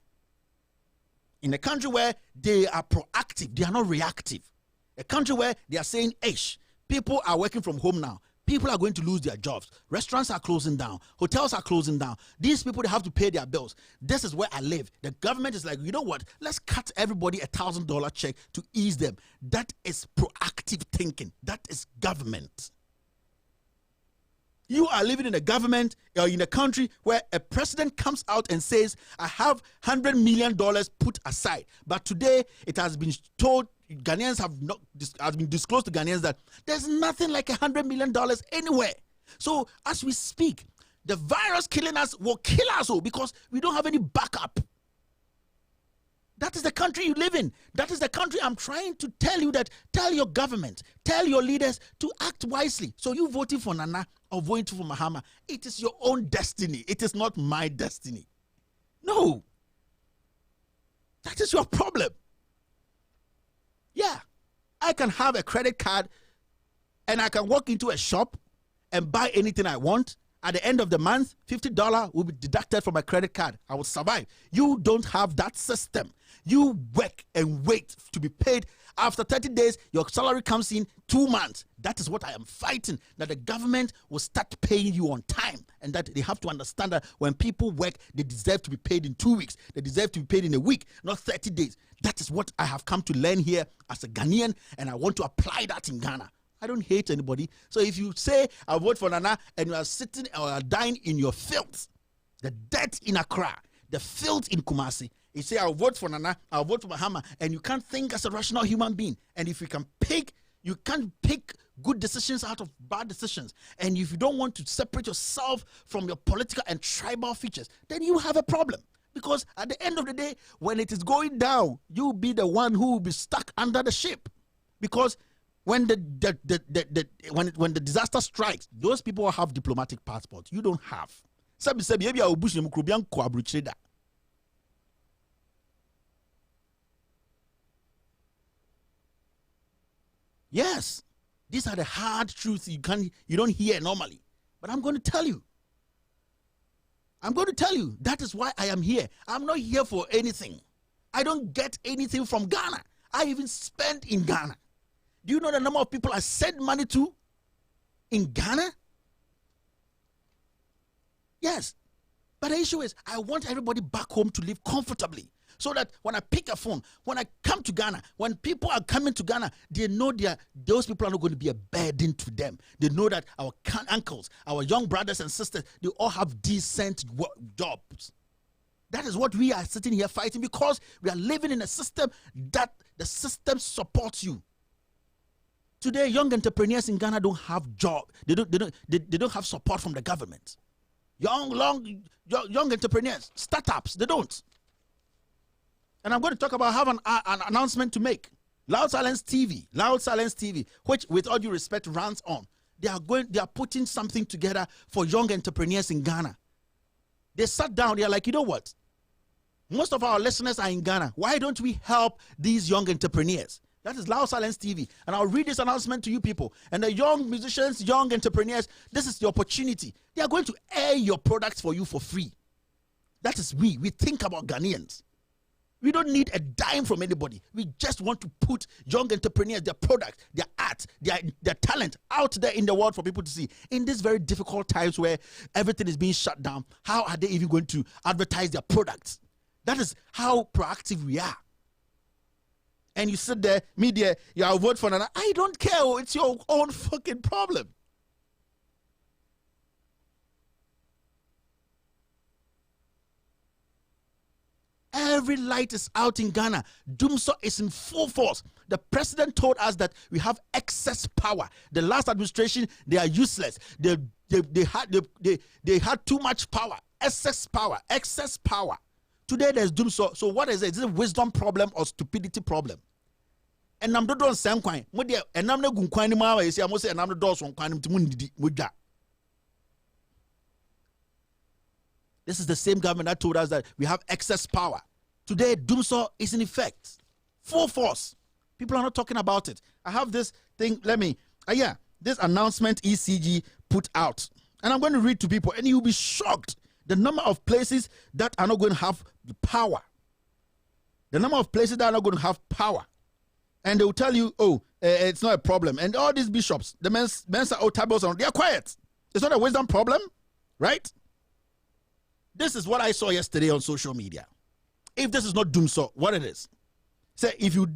In a country where they are proactive, they are not reactive. A country where they are saying, "Ish, people are working from home now. People are going to lose their jobs. Restaurants are closing down. Hotels are closing down. These people, they have to pay their bills." This is where I live. The government is like, you know what? Let's cut everybody $1,000 check to ease them. That is proactive thinking. That is government. You are living in a government or in a country where a president comes out and says, "I have $100 million put aside." But today it has been told, Ghanaians has been disclosed to Ghanaians that there's nothing like $100 million anywhere. So as we speak, the virus killing us will kill us all, because we don't have any backup. That is the country you live in. That is the country I'm trying to tell you that. Tell your government, tell your leaders to act wisely. So you voting for Nana or voting for Mahama, it is your own destiny. It is not my destiny. No. That is your problem. Yeah. I can have a credit card and I can walk into a shop and buy anything I want. At the end of the month, $50 will be deducted from my credit card. I will survive. You don't have that system. You work and wait to be paid. After 30 days, your salary comes in 2 months. That is what I am fighting, that the government will start paying you on time, and that they have to understand that when people work, they deserve to be paid in 2 weeks. They deserve to be paid in a week, not 30 days. That is what I have come to learn here as a Ghanaian, and I want to apply that in Ghana. I don't hate anybody. So if you say I vote for Nana and you are sitting or dying in your filth, the dirt in Accra, the filth in Kumasi, you say I'll vote for Nana, I'll vote for Mahama, and you can't think as a rational human being. And if you can't pick good decisions out of bad decisions. And if you don't want to separate yourself from your political and tribal features, then you have a problem. Because at the end of the day, when it is going down, you'll be the one who will be stuck under the ship. Because when the disaster strikes, those people have diplomatic passports. You don't have. Yes, these are the hard truths you don't hear normally. But I'm going to tell you. I'm going to tell you. That is why I am here. I'm not here for anything. I don't get anything from Ghana. I even spend in Ghana. Do you know the number of people I send money to in Ghana? Yes. But the issue is, I want everybody back home to live comfortably. So that when I pick a phone, when I come to Ghana, when people are coming to Ghana, they know those people are not going to be a burden to them. They know that our uncles, our young brothers and sisters, they all have decent jobs. That is what we are sitting here fighting, because we are living in a system that the system supports you. Today, young entrepreneurs in Ghana don't have job. They don't have support from the government. Young entrepreneurs, startups, they don't. And I'm going to talk about have an announcement to make. Loud Silence TV, which with all due respect runs on. They are putting something together for young entrepreneurs in Ghana. They sat down, they are like, you know what? Most of our listeners are in Ghana. Why don't we help these young entrepreneurs? That is Loud Silence TV. And I'll read this announcement to you people. And the young musicians, young entrepreneurs, this is the opportunity. They are going to air your products for you for free. That is we. We think about Ghanaians. We don't need a dime from anybody. We just want to put young entrepreneurs, their product, their art, their talent out there in the world for people to see. In these very difficult times where everything is being shut down, how are they even going to advertise their products? That is how proactive we are. And you sit there, media, you vote for another. I don't care. It's your own fucking problem. Every light is out in Ghana. Doomsday is in full force. The president told us that we have excess power. The last administration, they are useless. They had too much power. Excess power. Today there's doomsday. So what is it? Is it a wisdom problem or stupidity problem? And I'm not doing same kind. And I'm not going to say I'm not saying I'm not doing kind. This is the same government that told us that we have excess power. Today, doomsday is in effect. Full force. People are not talking about it. I have this thing. This announcement ECG put out. And I'm going to read to people, and you'll be shocked. The number of places that are not going to have the power. The number of places that are not going to have power. And they will tell you, it's not a problem. And all these bishops, the Mensa Otabos, they are quiet. It's not a wisdom problem, right? This is what I saw yesterday on social media. If this is not doomsday, what it is? Say if you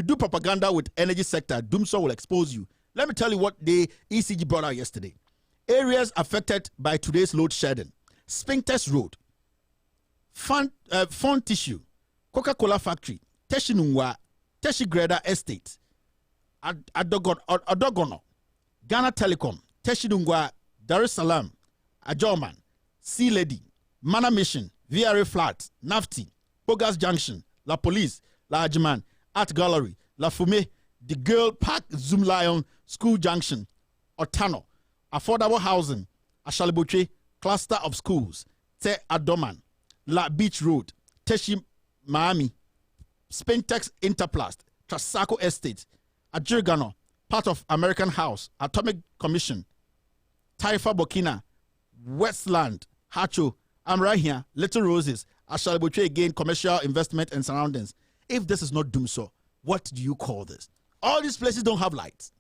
do propaganda with energy sector, doomsday will expose you. Let me tell you what the ECG brought out yesterday. Areas affected by today's load shedding: Spintex Road, Font Tissue, Coca-Cola Factory, Teshinungwa, Teshigreda Estate, Adogono, Ghana Telecom, Teshinungwa, Dar es Salaam, Ajoman, Sea Lady, Mana Mission, VRA Flat, Nafti, Bogas Junction, La Police, La Ajman, Art Gallery, La Fume, The Girl Park, Zoom Lion, School Junction, Otano, Affordable Housing, Ashalibuche, Cluster of Schools, Te Adoman, La Beach Road, Teshi Miami, Spintex Interplast, Trasaco Estate, Ajirgano, part of American House, Atomic Commission, Taifa Burkina, Westland, Hacho, I'm right here, Little Roses, Ashalibuche again, commercial investment and surroundings. If this is not doomsday, what do you call this? All these places don't have lights.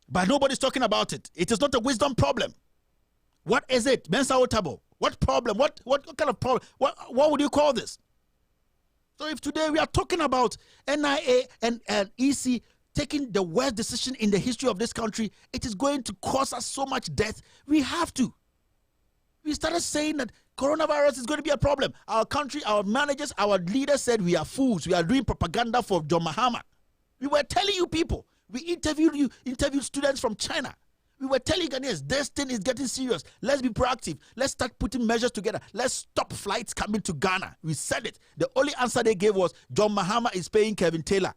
But nobody's talking about it. It is not a wisdom problem. What is it? Mensa Otabo. What problem? What kind of problem? What would you call this? So if today we are talking about NIA and EC taking the worst decision in the history of this country, it is going to cause us so much death. We have to. We started saying that coronavirus is going to be a problem. Our country, our managers, our leaders said we are fools. We are doing propaganda for John Mahama. We were telling you people. We interviewed students from China. We were telling Ghanaians, this thing is getting serious. Let's be proactive. Let's start putting measures together. Let's stop flights coming to Ghana. We said it. The only answer they gave was John Mahama is paying Kevin Taylor.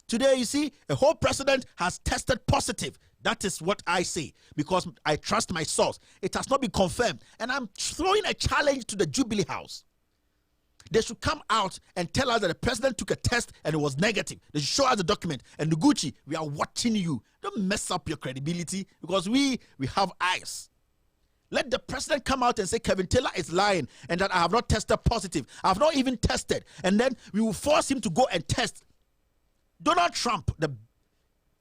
Today, you see, a whole president has tested positive. That is what I say, because I trust my source. It has not been confirmed. And I'm throwing a challenge to the Jubilee House. They should come out and tell us that the president took a test and it was negative. They should show us the document. And Noguchi, we are watching you. Don't mess up your credibility, because we have eyes. Let the president come out and say Kevin Taylor is lying and that I have not tested positive. I have not even tested. And then we will force him to go and test. Donald Trump, the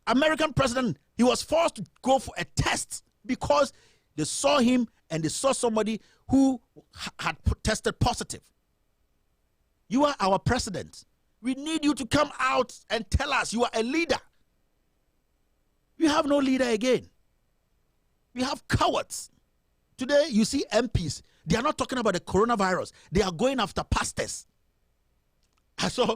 American president, he was forced to go for a test because they saw him and they saw somebody who had tested positive. You are our president. We need you to come out and tell us you are a leader. We have no leader again. We have cowards. Today, you see MPs. They are not talking about the coronavirus. They are going after pastors. I saw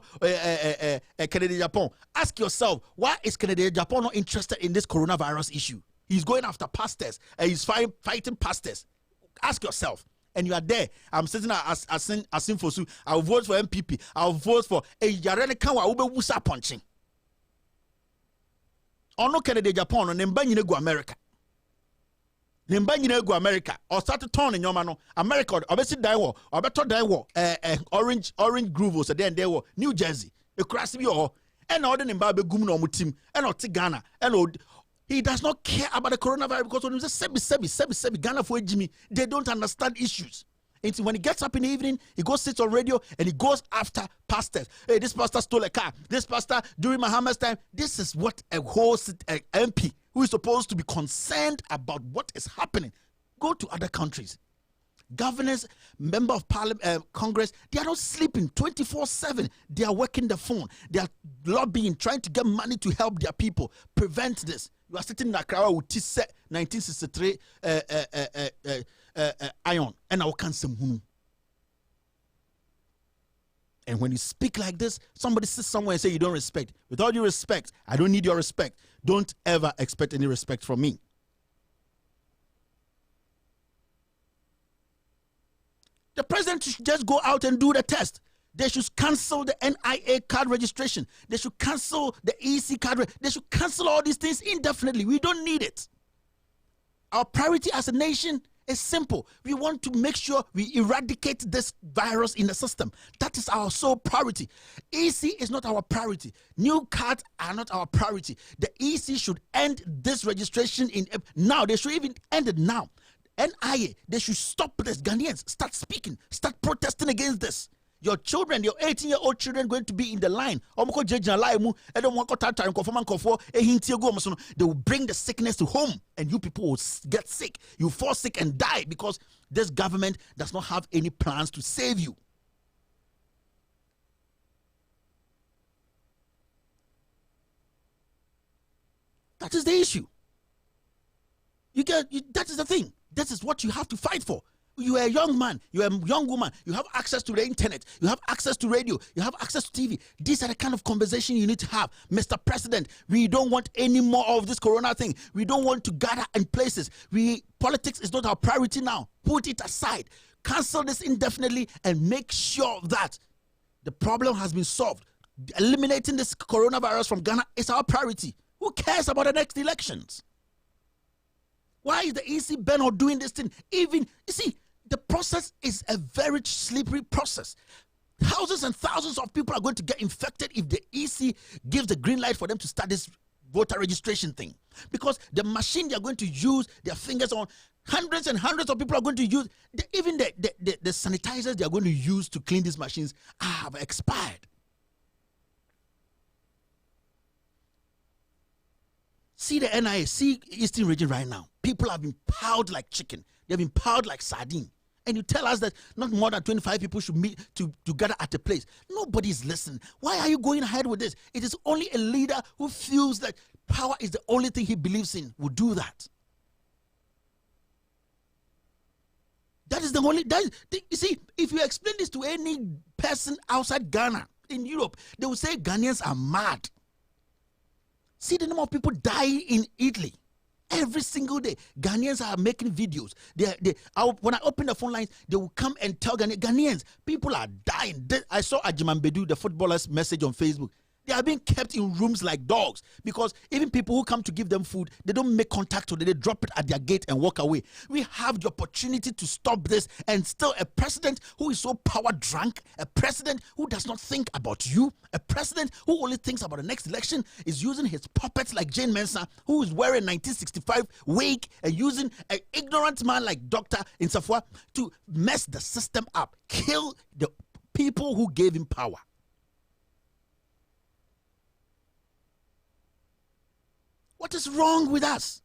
Kennedy Japan. Ask yourself, why is Kennedy Japan not interested in this coronavirus issue? He's going after pastors and he's fighting pastors. Ask yourself. And you are there. I'm sitting as for Su. I'll vote for MPP. I'll vote for a Yarene Kawa Ube Wusa punching. Ono Kennedy Japan on Nembanyine go America. Nembanyine go America. Or start to turn in your mano. America, obviously die war. Or better die war. Orange Grove was then there were New Jersey. A crash be your and order Nimbabe Gumno Mutim and or Tigana and he does not care about the coronavirus because when he says sebi Ghana for Jimmy, they don't understand issues. And so when he gets up in the evening, he goes sits on radio and he goes after pastors. Hey, this pastor stole a car. This pastor during Muhammad's time. This is what a whole MP who is supposed to be concerned about what is happening. Go to other countries. Governors, member of parliament, Congress, they are not sleeping 24/7. They are working the phone. They are lobbying, trying to get money to help their people. Prevent this. You are sitting in Accra with T-set 1963 iron and our cancer. And when you speak like this, somebody sits somewhere and say you don't respect. With all due respect, I don't need your respect. Don't ever expect any respect from me. The president should just go out and do the test. They should cancel the NIA card registration. They should cancel the EC card. They should cancel all these things indefinitely. We don't need it. Our priority as a nation is simple. We want to make sure we eradicate this virus in the system. That is our sole priority. EC is not our priority. New cards are not our priority. The EC should end this registration now. They should even end it now. NIA, they should stop this. Ghanaians, start speaking, start protesting against this. Your children, your 18-year-old children going to be in the line. They will bring the sickness to home and you people will get sick. You fall sick and die because this government does not have any plans to save you. That is the issue. That is the thing. This is what you have to fight for. You are a young man, you are a young woman, you have access to the internet, you have access to radio, you have access to TV. These are the kind of conversation you need to have. Mr. President, we don't want any more of this corona thing. We don't want to gather in places. Politics is not our priority now. Put it aside. Cancel this indefinitely and make sure that the problem has been solved. Eliminating this coronavirus from Ghana is our priority. Who cares about the next elections? Why is the EC bent on doing this thing? Even, you see, the process is a very slippery process. Thousands and thousands of people are going to get infected if the EC gives the green light for them to start this voter registration thing. Because the machine they are going to use their fingers on, hundreds and hundreds of people are going to use, even the sanitizers they are going to use to clean these machines have expired. See the NIA, see Eastern region right now. People have been piled like chicken. They've been piled like sardine. And you tell us that not more than 25 people should meet to gather at a place. Nobody's listening. Why are you going ahead with this? It is only a leader who feels that power is the only thing he believes in will do that. That is the only, you see, if you explain this to any person outside Ghana, in Europe, they will say Ghanaians are mad. See the number of people dying in Italy. Every single day, Ghanaians are making videos. When I open the phone lines, they will come and tell Ghanaians, people are dying. I saw Ajiman Bedu, the footballer's message on Facebook. They are being kept in rooms like dogs because even people who come to give them food, they don't make contact with it. They drop it at their gate and walk away. We have the opportunity to stop this, and still a president who is so power drunk, a president who does not think about you, a president who only thinks about the next election, is using his puppets like Jane Mensah, who is wearing 1965 wig, and using an ignorant man like Dr. Insafwa to mess the system up, kill the people who gave him power. What is wrong with us?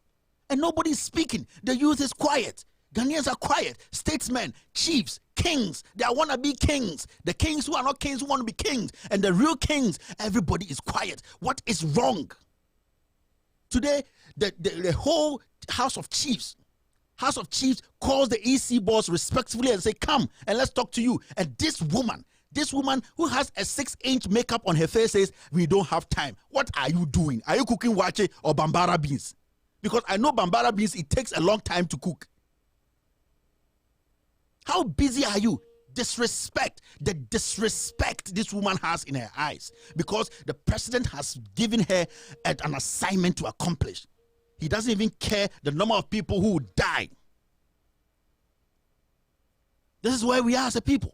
And nobody's speaking. The youth is quiet. Ghanaians are quiet. Statesmen, chiefs, kings, they want to be kings. The kings who are not kings who want to be kings. And the real kings, everybody is quiet. What is wrong? Today, the whole House of Chiefs calls the EC boss respectfully and say, come and let's talk to you. And this woman, This woman who has a 6-inch makeup on her face says, we don't have time. What are you doing? Are you cooking wache or bambara beans? Because I know bambara beans, it takes a long time to cook. How busy are you? Disrespect, the disrespect this woman has in her eyes, because the president has given her an assignment to accomplish. He doesn't even care the number of people who would die. This is where we are as a people.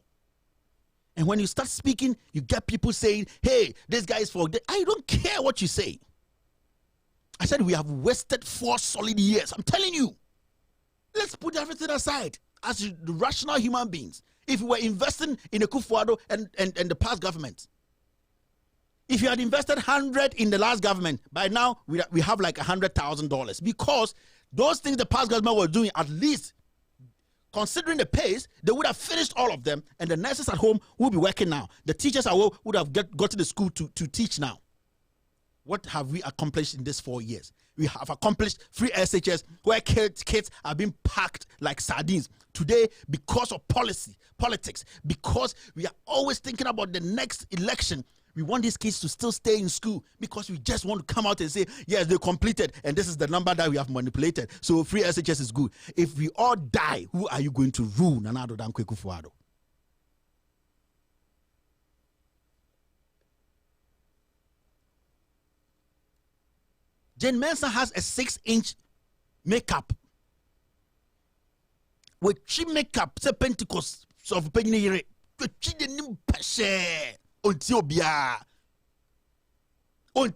And when you start speaking, you get people saying, hey, this guy is for... I don't care what you say. I said we have wasted 4 solid years. I'm telling you. Let's put everything aside as the rational human beings. If we were investing in a Kufuor and the past government, if you had invested 100 in the last government, by now we have like $100,000, because those things the past government were doing, at least considering the pace, they would have finished all of them, and the nurses at home will be working now. The teachers at home would have got to the school to teach now. What have we accomplished in these 4 years? We have accomplished free SHS, where kids are being packed like sardines. Today, because of politics, because we are always thinking about the next election, we want these kids to still stay in school, because we just want to come out and say, yes, they completed, and this is the number that we have manipulated. So free SHS is good. If we all die, who are you going to rule? Nana Addo Dankwa Akufo-Addo. Jane Mensah has a 6-inch makeup. With she makeup, say Pentecost, so of penny here, she didn't peshe until bia yen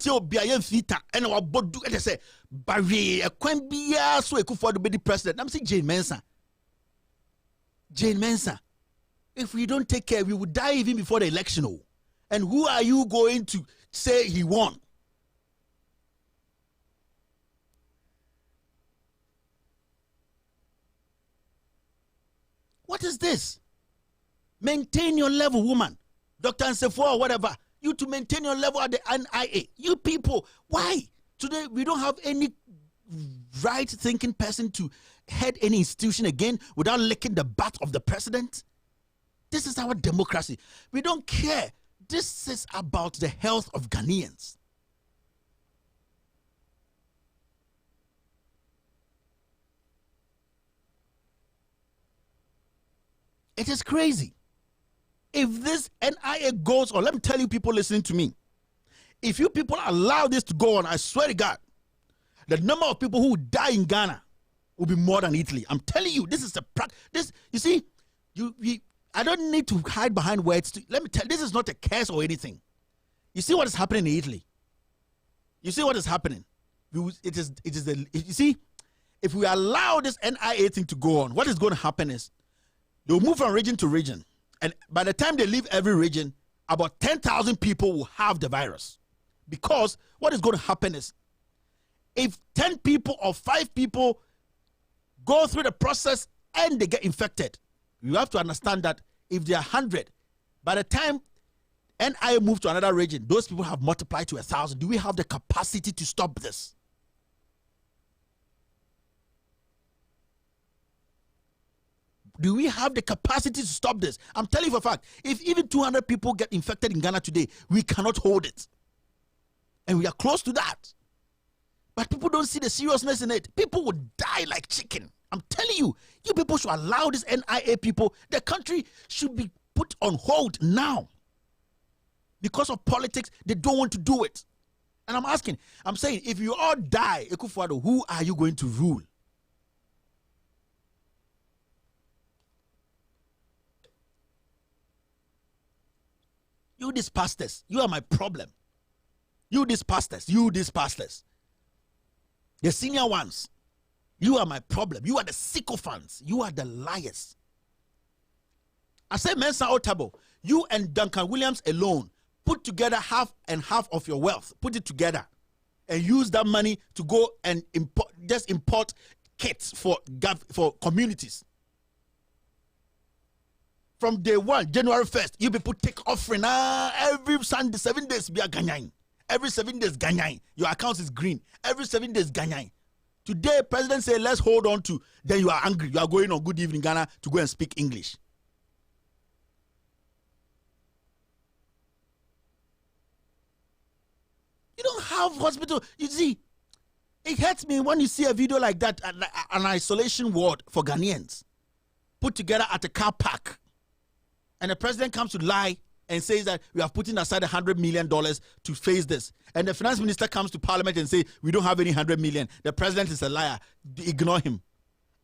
fita, and our bodu, and they say, Barry, a quen bia, so Akufo-Addo be the president. I'm saying Jane Mensah. Jane Mensah. If we don't take care, we will die even before the election. Oh. And who are you going to say he won? What is this? Maintain your level, woman. Dr. Nsefo or whatever. You to maintain your level at the NIA. You people, why? Today, we don't have any right-thinking person to head any institution again without licking the butt of the president. This is our democracy. We don't care. This is about the health of Ghanaians. It is crazy. If this NIA goes on, let me tell you people listening to me, if you people allow this to go on, I swear to God, the number of people who die in Ghana will be more than Italy. I'm telling you, this is the this. You see, I don't need to hide behind words. Let me tell you, this is not a curse or anything. You see what is happening in Italy. You see what is happening. You see, if we allow this NIA thing to go on, what is going to happen is they'll move from region to region. And by the time they leave every region, about 10,000 people will have the virus. Because what is going to happen is, if 10 people or 5 people go through the process and they get infected, you have to understand that if there are 100, by the time NIA move to another region, those people have multiplied to 1,000. Do we have the capacity to stop this? Do we have the capacity to stop this? I'm telling you for a fact, if even 200 people get infected in Ghana today, we cannot hold it. And we are close to that. But people don't see the seriousness in it. People would die like chicken. I'm telling you, you people should allow this NIA people. The country should be put on hold now. Because of politics, they don't want to do it. And I'm saying, if you all die, Akufo-Addo, who are you going to rule? You these pastors, you are my problem. You these pastors, the senior ones, you are my problem. You are the sycophants. You are the liars. I say, Mensah Otabil, you and Duncan Williams alone put together half and half of your wealth. Put it together and use that money to go and import kits for communities. From day 1, January 1st, you people take offering. Every Sunday, 7 days, be a Ghanaian. Every 7 days, Ghanaian. Your account is green. Every 7 days, Ghanaian. Today, President said, let's hold on to. Then you are angry. You are going on Good Evening Ghana to go and speak English. You don't have hospital. You see, it hurts me when you see a video like that, an isolation ward for Ghanaians put together at a car park, and the president comes to lie and says that we have put in aside $100 million to face this. And the finance minister comes to parliament and say, we don't have any 100 million. The president is a liar. Ignore him.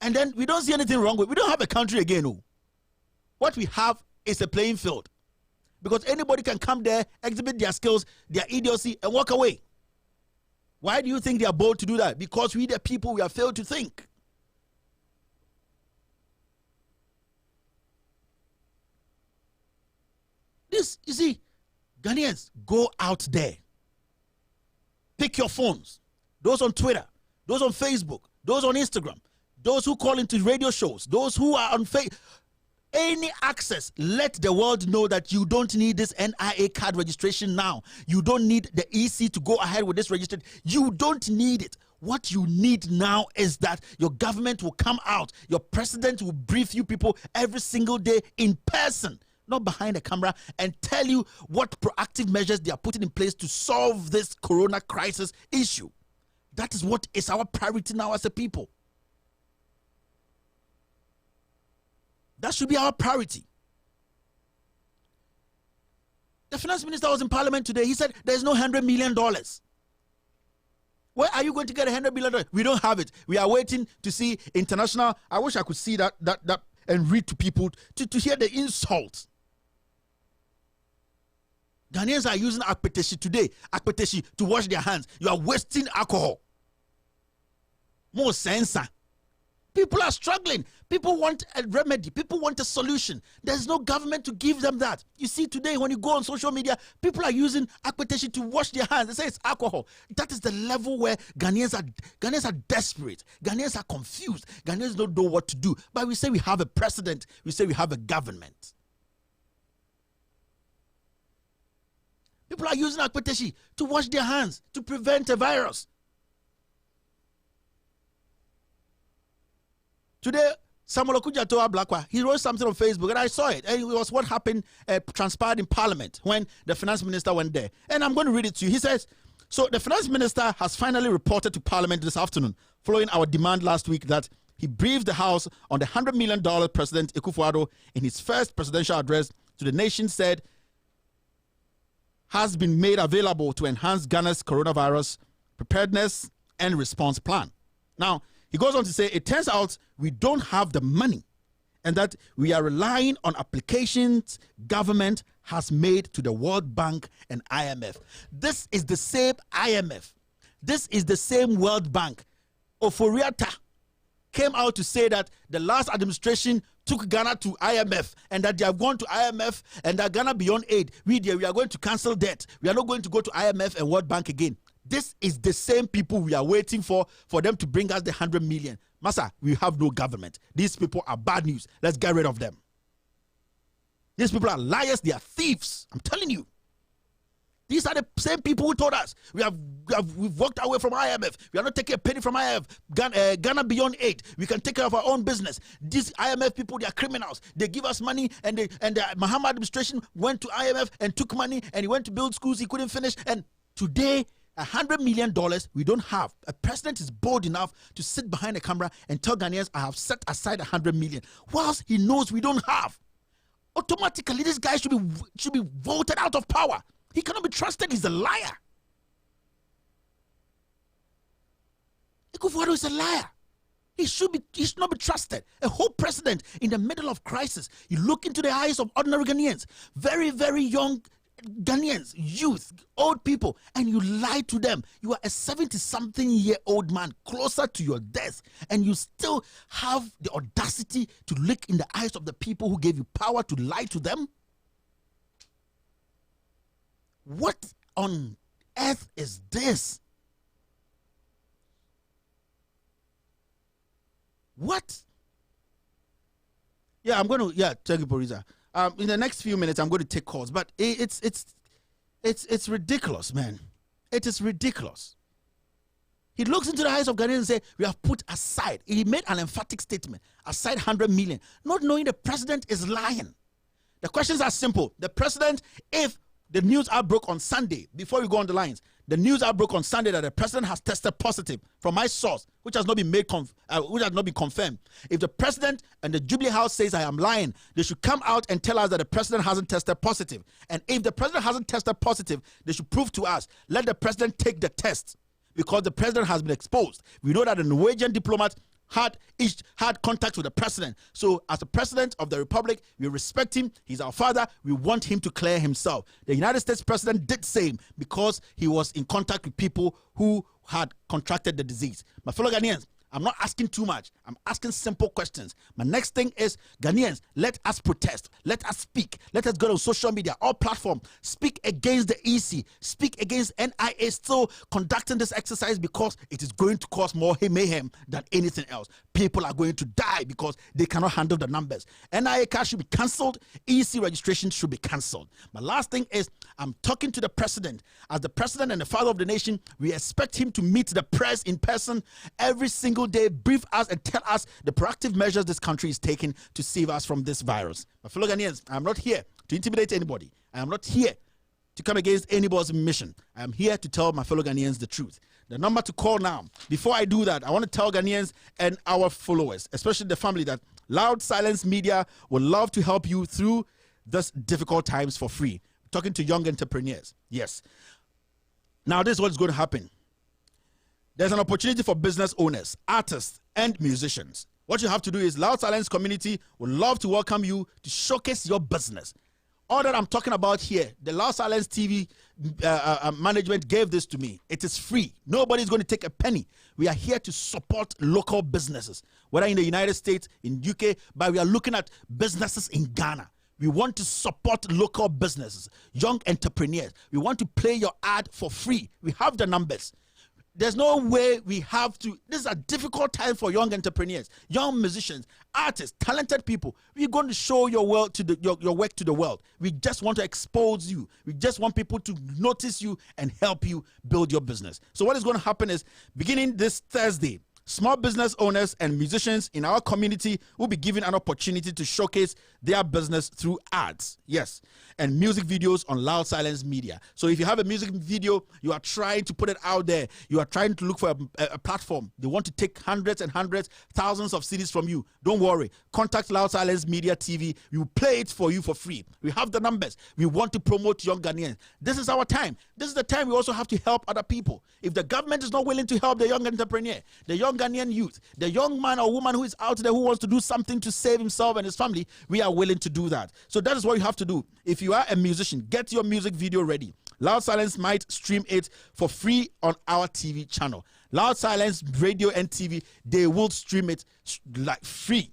And then we don't see anything wrong with it. We don't have a country again. No. What we have is a playing field. Because anybody can come there, exhibit their skills, their idiocy, and walk away. Why do you think they are bold to do that? Because we the people, we have failed to think. This, you see, Ghanaians, go out there. Pick your phones. Those on Twitter, those on Facebook, those on Instagram, those who call into radio shows, those who are on Facebook. Any access, let the world know that you don't need this NIA card registration now. You don't need the EC to go ahead with this registration. You don't need it. What you need now is that your government will come out. Your president will brief you people every single day in person, not behind the camera, and tell you what proactive measures they are putting in place to solve this corona crisis issue. That is what is our priority now as a people. That should be our priority. The finance minister was in parliament today. He said there's no $100 million. Where are you going to get $100 million? We don't have it. We are waiting to see international. I wish I could see that and read to people to hear the insult. Ghanaians are using akpeteshi today, akpeteshi to wash their hands. You are wasting alcohol. More sensor. People are struggling. People want a remedy. People want a solution. There's no government to give them that. You see today when you go on social media, people are using akpeteshi to wash their hands. They say it's alcohol. That is the level where Ghanaians are desperate. Ghanaians are confused. Ghanaians don't know what to do. But we say we have a president. We say we have a government. People are using akpeteshi to wash their hands, to prevent a virus. Today, Samuel Okudjatoa Blakwa, he wrote something on Facebook, and I saw it. And it was what happened, transpired in Parliament when the finance minister went there. And I'm going to read it to you. He says, so the finance minister has finally reported to Parliament this afternoon, following our demand last week that he briefed the House on the $100 million President Akufo-Addo in his first presidential address to the nation said has been made available to enhance Ghana's coronavirus preparedness and response plan. Now, he goes on to say, it turns out we don't have the money and that we are relying on applications government has made to the World Bank and IMF. This is the same IMF. This is the same World Bank. Oforiatta came out to say that the last administration took Ghana to IMF and that they have gone to IMF and that Ghana beyond aid. We are going to cancel debt. We are not going to go to IMF and World Bank again. This is the same people we are waiting for them to bring us the 100 million. Massa, we have no government. These people are bad news. Let's get rid of them. These people are liars. They are thieves. I'm telling you. These are the same people who told us we've walked away from IMF. We are not taking a penny from IMF. Ghana beyond aid. We can take care of our own business. These IMF people, they are criminals. They give us money, and the Mahama administration went to IMF and took money, and he went to build schools he couldn't finish. And today, $100 million we don't have. A president is bold enough to sit behind a camera and tell Ghanaians, I have set aside $100 million, whilst he knows we don't have. Automatically, this guy should be voted out of power. He cannot be trusted. He's a liar. Akufo-Addo is a liar. He should not be trusted. A whole president in the middle of crisis. You look into the eyes of ordinary Ghanaians, very, very young Ghanaians, youth, old people, and you lie to them. You are a 70-something-year-old man closer to your death, and you still have the audacity to look in the eyes of the people who gave you power to lie to them? What on earth is this? What? Yeah, I'm going to, thank you, Poriza. In the next few minutes, I'm going to take calls, but it's ridiculous, man. It is ridiculous. He looks into the eyes of Ghanaians and says, we have put aside. He made an emphatic statement, aside 100 million, not knowing the president is lying. The questions are simple. The president, if the news outbroke on Sunday, before we go on the lines, The news outbroke on Sunday that the president has tested positive from my source, which has not been which has not been confirmed. If the president and the Jubilee House says I am lying, they should come out and tell us that the president hasn't tested positive. And if the president hasn't tested positive, they should prove to us. Let the president take the test, because the president has been exposed. We know that the Norwegian diplomat had contact with the president. So as the president of the republic, we respect him. He's our father. We want him to clear himself. The United States president did same because he was in contact with people who had contracted the disease. My fellow Ghanaians, I'm not asking too much. I'm asking simple questions. My next thing is, Ghanaians, let us protest. Let us speak. Let us go to social media, all platforms. Speak against the EC. Speak against NIA still conducting this exercise, because it is going to cause more mayhem than anything else. People are going to die because they cannot handle the numbers. NIA card should be cancelled. EC registration should be cancelled. My last thing is, I'm talking to the president. As the president and the father of the nation, we expect him to meet the press in person every single day, brief us and tell us the proactive measures this country is taking to save us from this virus. My fellow Ghanaians, I am not here to intimidate anybody. I am not here to come against anybody's mission. I am here to tell my fellow Ghanaians the truth. The number to call now. Before I do that, I want to tell Ghanaians and our followers, especially the family, that Loud Silence Media would love to help you through this difficult times for free. Talking to young entrepreneurs. Yes. Now, this is what's going to happen. There's an opportunity for business owners, artists, and musicians. What you have to do is, Loud Silence community would love to welcome you to showcase your business. All that I'm talking about here, the Loud Silence TV management gave this to me. It is free. Nobody's going to take a penny. We are here to support local businesses, whether in the United States, in UK, but we are looking at businesses in Ghana. We want to support local businesses, young entrepreneurs. We want to play your ad for free. We have the numbers. There's no way we have to. This is a difficult time for young entrepreneurs, young musicians, artists, talented people. We're going to show your work to your work to the world. We just want to expose you. We just want people to notice you and help you build your business. So what is going to happen is, beginning this Thursday, small business owners and musicians in our community will be given an opportunity to showcase their business through ads, yes, and music videos on Loud Silence Media. So if you have a music video, you are trying to put it out there, you are trying to look for a platform, they want to take hundreds and hundreds, thousands of CDs from you, don't worry. Contact Loud Silence Media TV. We will play it for you for free. We have the numbers. We want to promote young Ghanaians. This is our time. This is the time we also have to help other people. If the government is not willing to help the young entrepreneur, the young Ghanaian youth, the young man or woman who is out there who wants to do something to save himself and his family, we are willing to do that. So that is what you have to do. If you are a musician, get your music video ready. Loud Silence might stream it for free on our TV channel. Loud Silence Radio and TV, they will stream it like free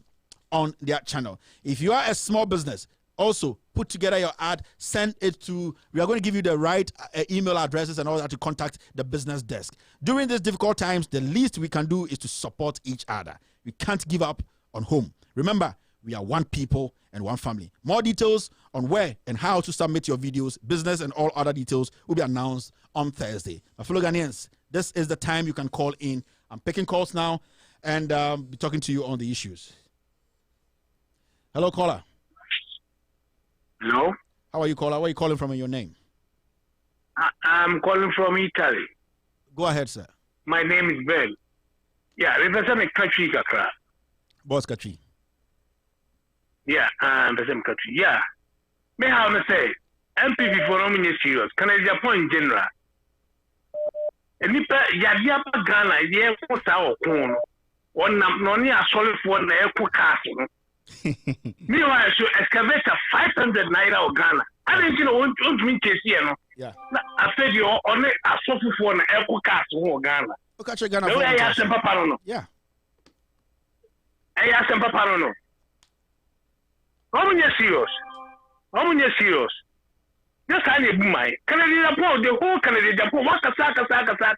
on their channel. If you are a small business, also put together your ad, send it to, we are going to give you the right email addresses and all that to contact the business desk. During these difficult times, the least we can do is to support each other. We can't give up on home. Remember, we are one people and one family. More details on where and how to submit your videos, business, and all other details will be announced on Thursday. My fellow Ghanaians, this is the time you can call in. I'm picking calls now and be talking to you on the issues. Hello, caller. Hello? How are you, caller? Where are you calling from and your name? I'm calling from Italy. Go ahead, sir. My name is Ben. Yeah, represent a country, Kakra. Boss Kachi. Yeah, represent country. Yeah. May I say, MPP for nominee serious. Can I Japan in general? And if Yadia Ghana, yeah, what's our corn? One none are solid for the air castle. Meanwhile, I should excavate a 500 naira of Ghana. I didn't want me to see, you know. Yeah. I said you on it, I saw for an air castle of Ghana. Okay, Ghana. I asked him, Papa, no. Yeah. I asked him, Papa, no. How many serious? How many serious? Just I need my Canadian Japan, the whole Canadian Japan. What a sack, Akasa,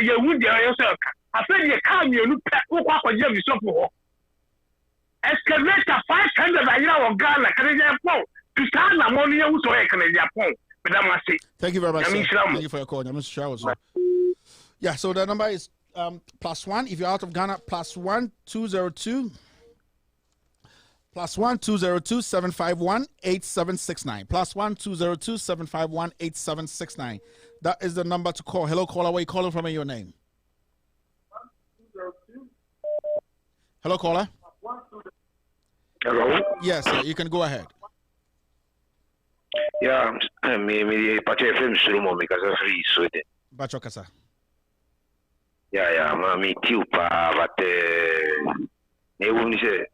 you would yourself. I said, you can't, you look at what you have. Excavate 500 naira of Ghana, Canadian Japan. To start the money, you saw a Canadian Japan. Thank you very much. Thank you for your call. Yeah, so the number is +1 if you're out of Ghana, +1 202 +1 202 751 8769. +1 202 751 8769. That is the number to call. Hello, caller. Where are you calling from and your name? Hello, caller. Hello. Yes, sir. You can go ahead. Yeah, me pache film sumo because of free Sweden. Bachokasa. Yeah, me too pa but ne wuni se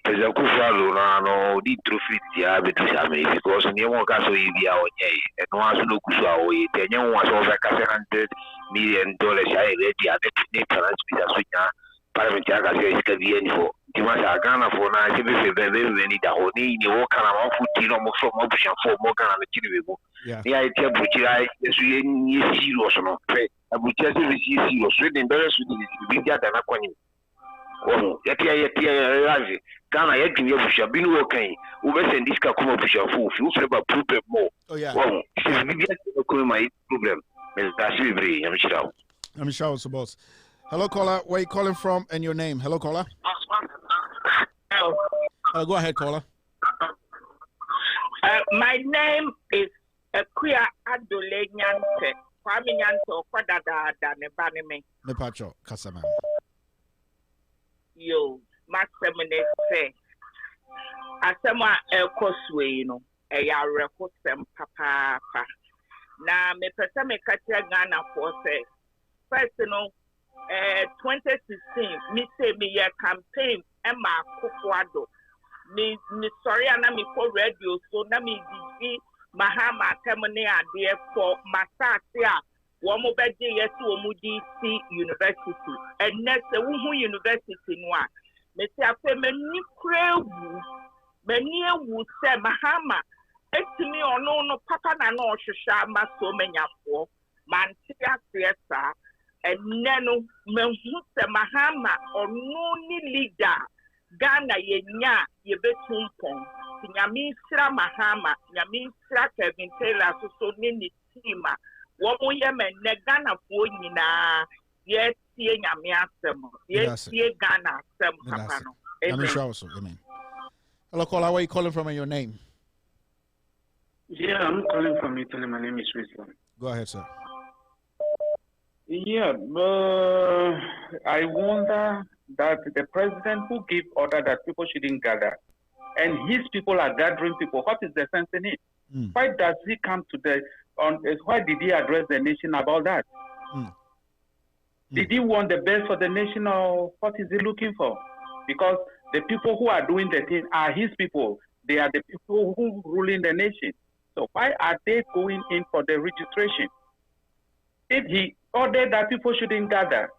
President Kufuor no di trophy dia betu same because ne won ka so bia onye e no aso no kusu a oyi te nye won aso over $100 million ai ready at the transmitter so nya parliament aka se iska bi eni fo di ma sa Ghana fo na se be ni da ho ni wo kana ma futi no mo so mo busha fo mo kana na kiri be mo ni ai te buchi ai so ye ni serious no pe abuchi se be serious so den be so di bi dia da na kwani wo yeti razi Ghana yet in your busha bin working who be send this kakuma busha fo fi wo ba problem mo wo my problem that's very I'm sure so boss. Hello, caller. Where are you calling from and your name? Hello, caller. Go ahead, caller. My name is Kuya Adole Nyante. Kwame Nyante Okwadada Nebaneme. Nepacho Kasama. Yo, Maximene say. Asema Koswe, no. Eya Rekosem Papa. Na me pesa me katia Ghana for say. First, 2016, me say me a campaign Emma Kufuado. Me sorry na me for radio so na me di Mahama Temene ade for Masasia. Womo beje yesu omu DC University. And next wuhu University no a. Me say afa me ni krewu. Me ni ewu se Mahama etimi ono no papa na no hwehwa ma so manyafo. Manti asiesa. And neno menhuse Mahama ono ni leader Ghana yenya yebetumpon nyamisra Mahama nyamisra Kevin Taylor so ni teama womo yemen ne Ghana fo nyina yetie nyame asem yetie Ghana asem papa no amen. Hello, caller. Where are you calling from and your name? Yeah, I'm calling from Italy. My name is Wisdom. Go ahead, sir. Yeah, I wonder that the president who gave order that people shouldn't gather, and his people are gathering people. What is the sense in it? Why does he come to why did he address the nation about that? Did he want the best for the nation, or what is he looking for? Because the people who are doing the thing are his people. They are the people who ruling the nation. So why are they going in for the registration? If he ordered that people shouldn't gather.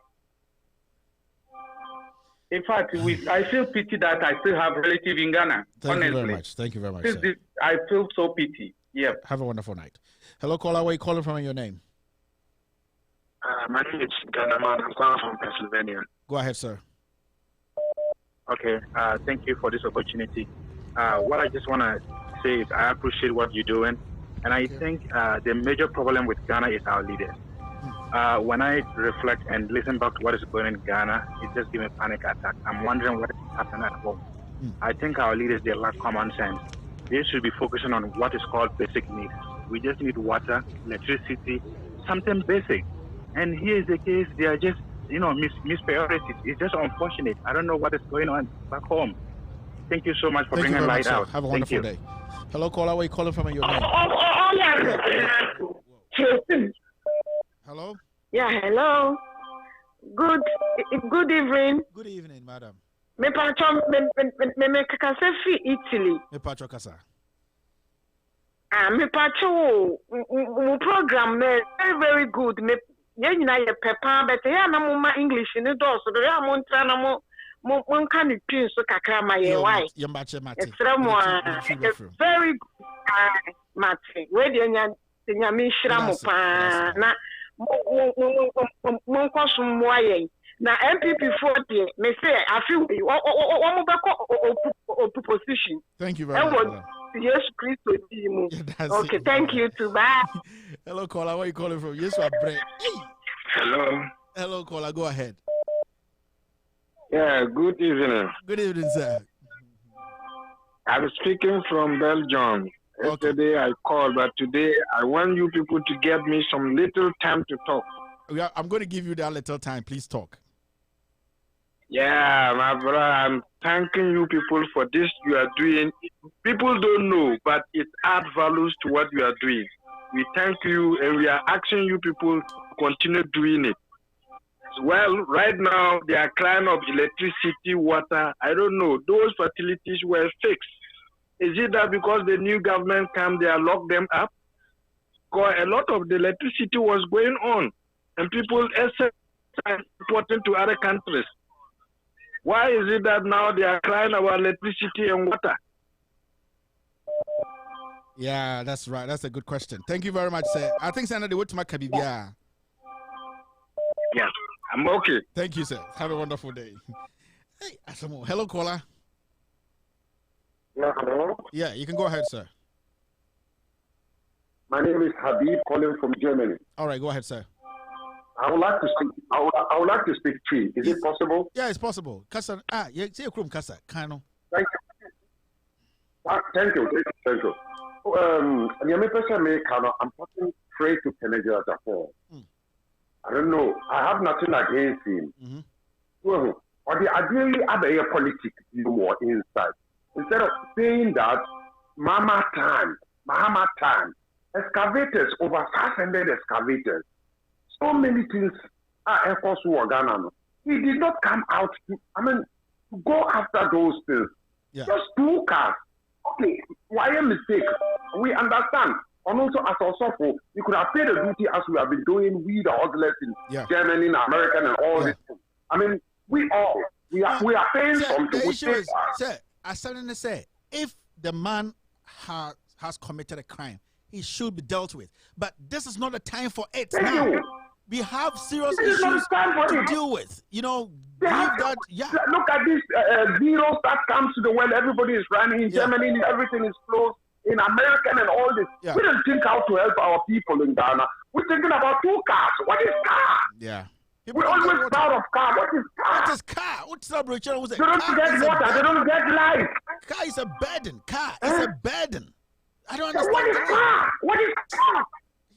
In fact, I feel pity that I still have relatives in Ghana. Thank honestly. you very much. Thank you very much. I feel so pity. Yeah. Have a wonderful night. Hello, caller. Where are you calling from and your name? My name is Ghana Man. I'm calling from Pennsylvania. Go ahead, sir. Okay. Thank you for this opportunity. What I just want to say is I appreciate what you're doing. And I think the major problem with Ghana is our leaders. When I reflect and listen back to what is going on in Ghana, it just gives me a panic attack. I'm wondering what is happening at home. I think our leaders, they lack common sense. They should be focusing on what is called basic needs. We just need water, electricity, something basic. And here is the case, they are just, mispriorities. It's just unfortunate. I don't know what is going on back home. Thank you so much for bringing light out. Have a wonderful day. Hello, caller. Where are you calling from and your name? Hello? Yeah, hello. Good evening. Good evening, madam. Me patron me kasa fi Italy. Me patron kasa. Me patron program me very good. Me nyina ye pepa but ya na mo ma English ni do so do ya mo ntra na mo kan ni pin so kakra ma ye why. Ye mbache mate. It's very good mate. We dey nya me shira mo pa na mo kwaso mo ayen na MPP 40 me say I feel one more position. Thank you very much. Yes, Christo. Okay, thank you too. Bye. Hello, caller. Where are you calling from? Yes, we are break. Hello. Hello, caller. Go ahead. Yeah, good evening. Good evening, sir. I'm speaking from Belgium. Yesterday I called, but today I want you people to give me some little time to talk. Yeah, I'm going to give you that little time. Please talk. Yeah, my brother, I'm thanking you people for this you are doing. People don't know, but it adds values to what you are doing. We thank you, and we are asking you people to continue doing it. Well, right now, they are crying of electricity, water. I don't know. Those facilities were fixed. Is it that because the new government came, they are locked them up? Because a lot of the electricity was going on, and people are importing to other countries. Why is it that now they are crying about electricity and water? Yeah, that's right. That's a good question. Thank you very much, sir. I think Senator de Wotma Kabibia. Yeah, I'm okay. Thank you, sir. Have a wonderful day. Hey, Asamo. Hello, caller. Yeah, hello. Yeah, you can go ahead, sir. My name is Habib, calling from Germany. All right, go ahead, sir. I would like to speak. I would like to speak free. Is it possible? Yeah, it's possible. Kasa, yeah, say a krum kasa, kano. Thank you. Thank you. Thank you. I'm talking straight to Kennedy as a whole. I don't know. I have nothing against him. Well, or the ideally other politics more inside. Instead of saying that Mahama time, excavators, over 500 excavators, so many things are efforts to Ghana. He did not come out to go after those things. Yeah. Just 2 cars. Okay, why a mistake? We understand. And also, as also, we could have paid the duty as we have been doing with the hustlers in Germany, and America, and all this. I mean, we are paying something. The issue is, sir, as suddenly say, if the man has committed a crime, he should be dealt with. But this is not the time for it. Now, we have serious issues to deal with. You know, look at this virus that comes to the world. Everybody is running. In Germany, everything is closed. In America and all this. We don't think how to help our people in Ghana. We're thinking about 2 cars. What is car? Yeah. We're always proud of car. What is car? What is car? What's up, Richard? They don't get water. They don't get light. Car is a burden. Car is a burden. I don't understand. What is car? What is car?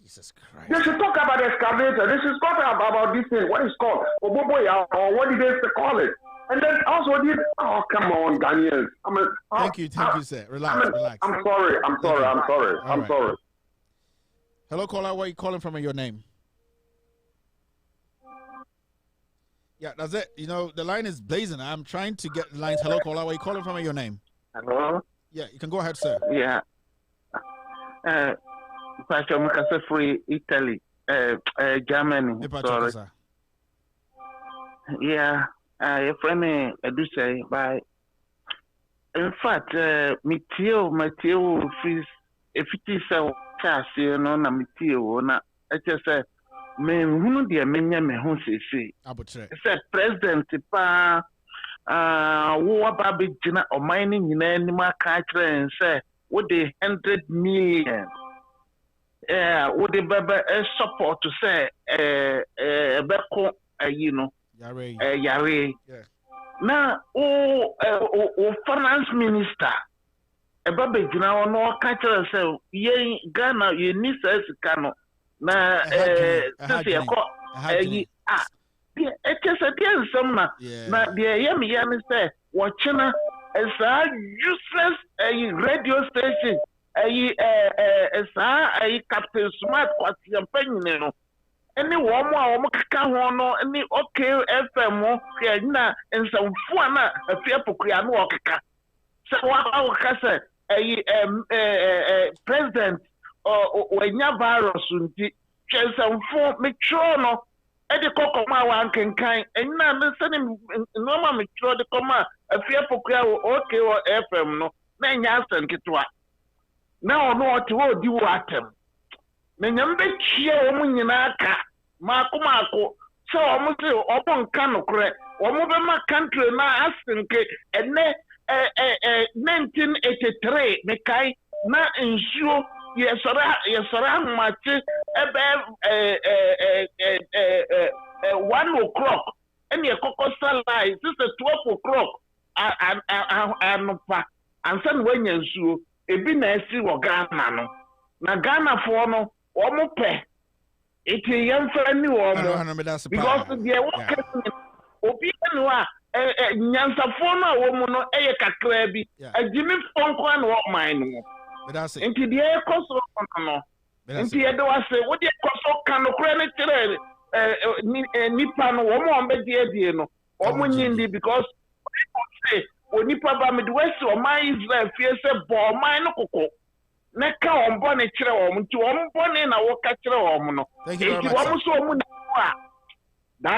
Jesus Christ. They should talk about excavator. They should talk about this thing. What is called? Oboboya, or what did they call it? And then also oh, come on, Daniel. Thank you, sir. Relax. I'm sorry. Hello, caller. Where are you calling from and your name? Yeah, that's it. You know, the line is blazing. I'm trying to get the lines. Hello, caller. Where are you calling from and your name? Hello? Yeah, you can go ahead, sir. Yeah. Pastor Mukasa free Italy, Germany. Sorry. Yeah. Your friend do say by. In fact, Matthew fees if it is a cast, you know, na Matthew, na I just say, me who the menya me who say, say president pa who about Jina or mining in any more country and say, what the 100 million. Would the baby support to say, Beko, you know, Yare. Now, finance minister, a baby, you know, no catcher say, ye Ghana, you need says Kano. Na, it is a dear summer. Now, the yummy yammy say, watching a useless radio station. Captain Smart was campaigning. Any woman or Macacano, any okay FM, and some fun, a fear for Krianoka. So, what our casa, president or virus, some form, make sure no, at the Cocoa one can kind, and now listening normal make sure the comma, a fear for okay or FM, no, man, yes, and get what. Now, no, what to do at them. Menyambe chia omunyinaka Marco. So almost open cano correct. Omobema country na asinke and 1983 mekai na ensure yesora machi 1 o'clock. Any a cocoa sunlight, this is 12 o'clock. I'm and some when you so a be nice or Ghana no. Na Ghana for no or more pay. It is young friendly or because the work opinion nyansafo woman no eye kakra bi agimi fonkwan wo man no enti de ekoso no enti e do ase wo de ekoso kan no kra ne tere nipa no wo mo be die no wo mo nyindi because say onipa ba me de wese o man Israel fie se bo man no kokko na ka on bo ne kire wo nti wo bo ne na wo ka kire wo no enti wo mo so mo na Hello,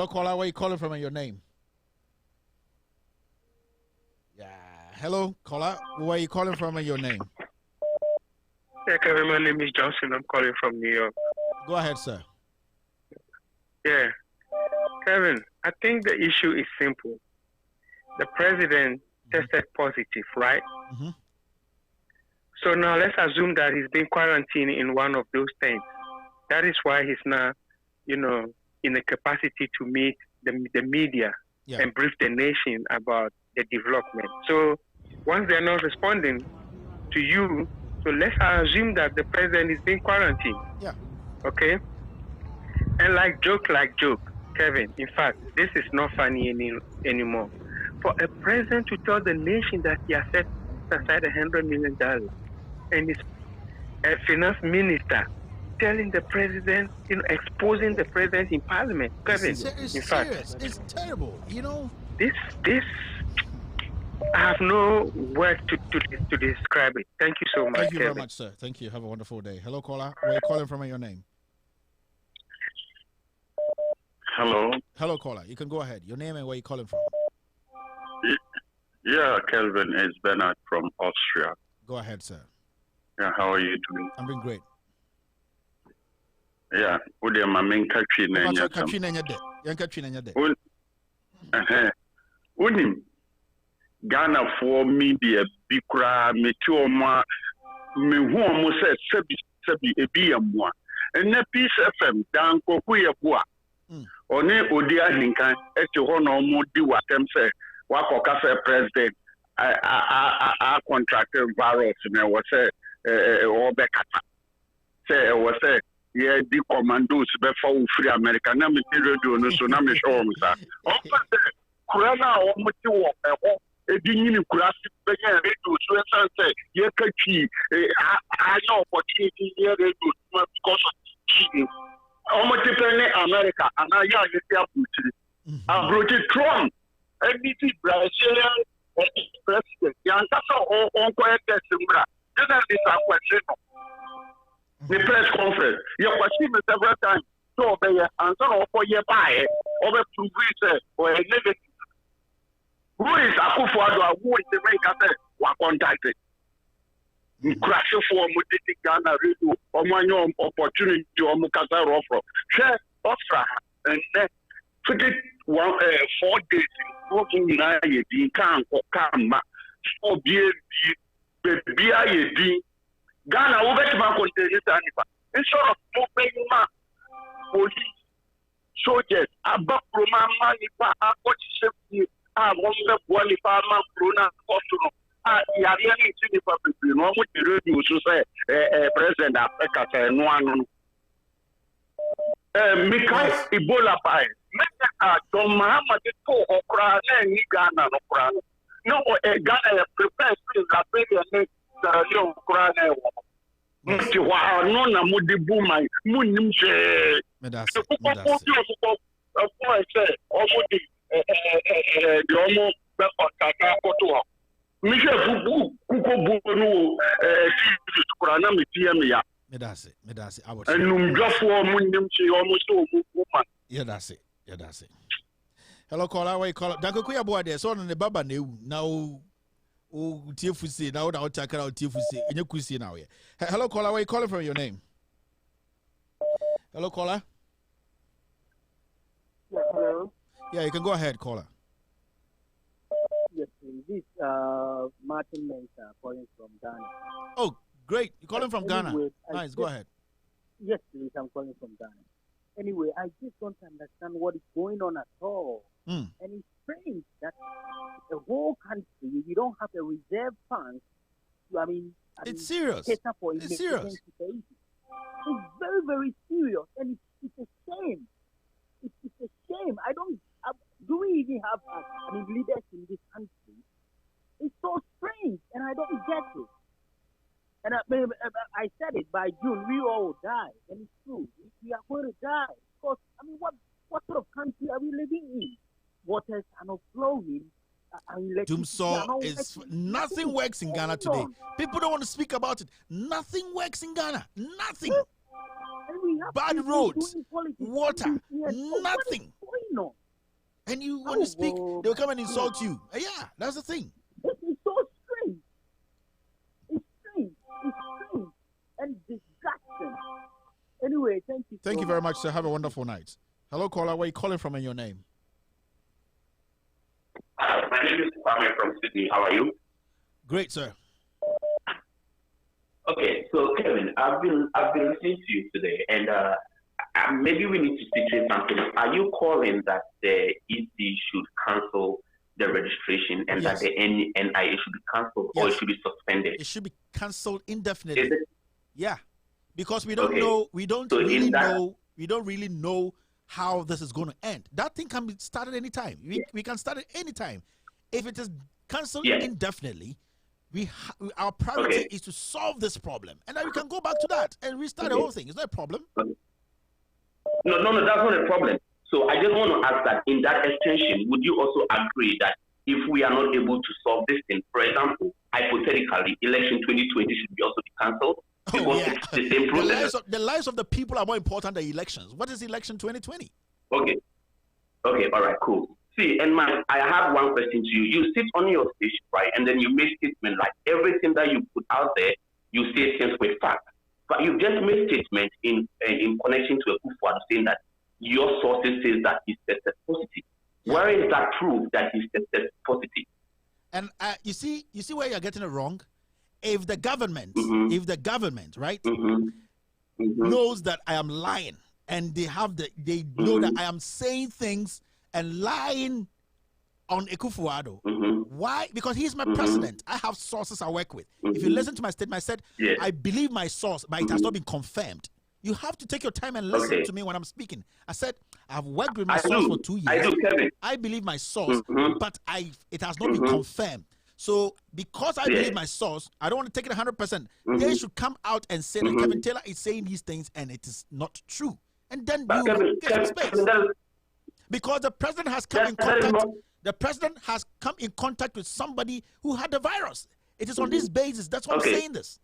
caller. Where you calling from and your name? Yeah. Hello, caller. Where you calling from and your name? Yeah, Kevin, my name is Johnson. I'm calling from New York. Go ahead, sir. Yeah. Kevin, I think the issue is simple. The president tested positive, right? Mm-hmm. So now let's assume that he's been quarantined in one of those tents. That is why he's now, in the capacity to meet the media and brief the nation about the development. So once they're not responding to you, so let's assume that the president is being quarantined. Yeah. Okay? And like joke, Kevin, in fact, this is not funny anymore. For a president to tell the nation that he has set aside $100 million and his finance minister telling the president, exposing the president in parliament. Kevin, in fact, it's terrible. This, I have no word to describe it. Thank you so much. Thank you Kevin. very much, sir. Thank you. Have a wonderful day. Hello, caller. Where are you calling from and your name? Hello. Hello, caller. You can go ahead. Your name and where you calling from? Yeah, Kelvin, it's Bernard from Austria. Go ahead, sir. Yeah, how are you doing? I'm doing great. Yeah, Udia Mamin Katrina. Unim Ghana for media bikra metioma me hu omo se sebi ebi amwa. Ene Peace FM dan koku ye boa. One odi ahinkan e ti ho na omo di watem se wakoka se president a contract virus me wo se obekata say was say yeah the commandos be for free America na me radio no so na me show am sa o fa kura na o mo ti wo e ho e di nyini kura si be nya radio so e san say ye ka twi anya opportunity ye radio because of cheating o mo ti pe ni America ana ya ye ti abutiri abrochi Trump NBC Brazilian president yanta so on ko e tesimbra that is a question. The press conference, your question several times. So, they answer for your buy over to research or a negative. Who is Akufo-Addo? Who is the maker? What contacted? Crash for Mutiti Ghana radio or my opportunity or Mukasa Rofro. Share Ostra and then 4 days working in NIA, the can or Kama. So, Bia ye Ghana will bet my contagious animal. Instead of moving police, soldiers, above Roma, Manipa, what safety, one left one if I'm a Bruna, Costuno, Yarian, Sinipa, no one to radio to say, President Africa, and one. Mikai Ebola by Don Mahama, the two or Krana, and Ghana, no Krana. No, Ghana prepares things that very young Krana. No, na mudibu my munim say. Medase. Almost the almost Kaka Koto. Michel Fubu, Kuko Bunu, Krana Mitiamia. Medase. I would and just for munim say almost woman. Yeah, that's it. Hello, caller. Where you call it? Danko kuya boa there. So on the baba now. Oh, TFC now. Now check out TFC. In your kusi now. Yeah. Hello, caller. Where you calling from? Your name? Hello, caller. Yeah, hello. Yeah, you can go ahead, caller. Yes, this Martin Mensah calling from Ghana. Oh, great! You calling from Ghana? Anyway, Nice. Go ahead. Yes, please. I'm calling from Ghana. Anyway, I just don't understand what is going on at all. And it's strange that the whole country, we don't have a reserve fund. It's serious. Cater for It's serious. It's very, very serious, and it's a shame. It's a shame. Do we even have leaders in this country? It's so strange, and I don't get it. And I said it, by June we all will die, and it's true. We are going to die because what sort of country are we living in? Waters are not flowing. Doomsaw is nothing works in Ghana today. People don't want to speak about it. Nothing works in Ghana. Nothing. Bad roads, water, nothing. And you want to speak, they'll come and insult you. Yeah, that's the thing. It's so strange. It's strange. It's strange and disgusting. Anyway, thank you. Thank you very much, sir. Have a wonderful night. Hello, caller. Where are you calling from and your name? My name is Kwame from Sydney. How are you? Great, sir. Okay, so Kevin, I've been listening to you today, and maybe we need to situate something. Are you calling that the EC should cancel the registration and that the NIA should be cancelled or it should be suspended? It should be cancelled indefinitely. Yeah, because we don't know. We don't really know how this is going to end. That thing can be started anytime. We can start it anytime. If it is cancelled indefinitely, our priority is to solve this problem, and then we can go back to that and restart the whole thing. Is that a problem? No, that's not a problem. So I just want to ask that in that extension, would you also agree that if we are not able to solve this thing, for example, hypothetically, election 2020 should be also be cancelled? Because it's the same process. The lives of the people are more important than elections. What is election 2020? Okay, all right, cool. See, and I have one question to you. You sit on your stage, right, and then you make statement like everything that you put out there, you say things with facts. But you just made statement in connection to a Kufuor saying that your sources says that he's tested positive. Yeah. Where is that proof that he's tested positive? And you see where you're getting it wrong. If the government, right, knows that I am lying, and they know that I am saying things and lying on Ekufuado. Why? Because he's my president. I have sources I work with. If you listen to my statement, I said, I believe my source, but it has not been confirmed. You have to take your time and listen to me when I'm speaking. I said, I've worked with my source for 2 years. I do, Kevin. I believe my source, but it has not been confirmed. So because I believe my source, I don't want to take it 100%. They should come out and say that Kevin Taylor is saying these things and it is not true. And then you get some space. Because the president has come in contact. The president has come in contact with somebody who had the virus. It is on this basis. That's why I'm saying this.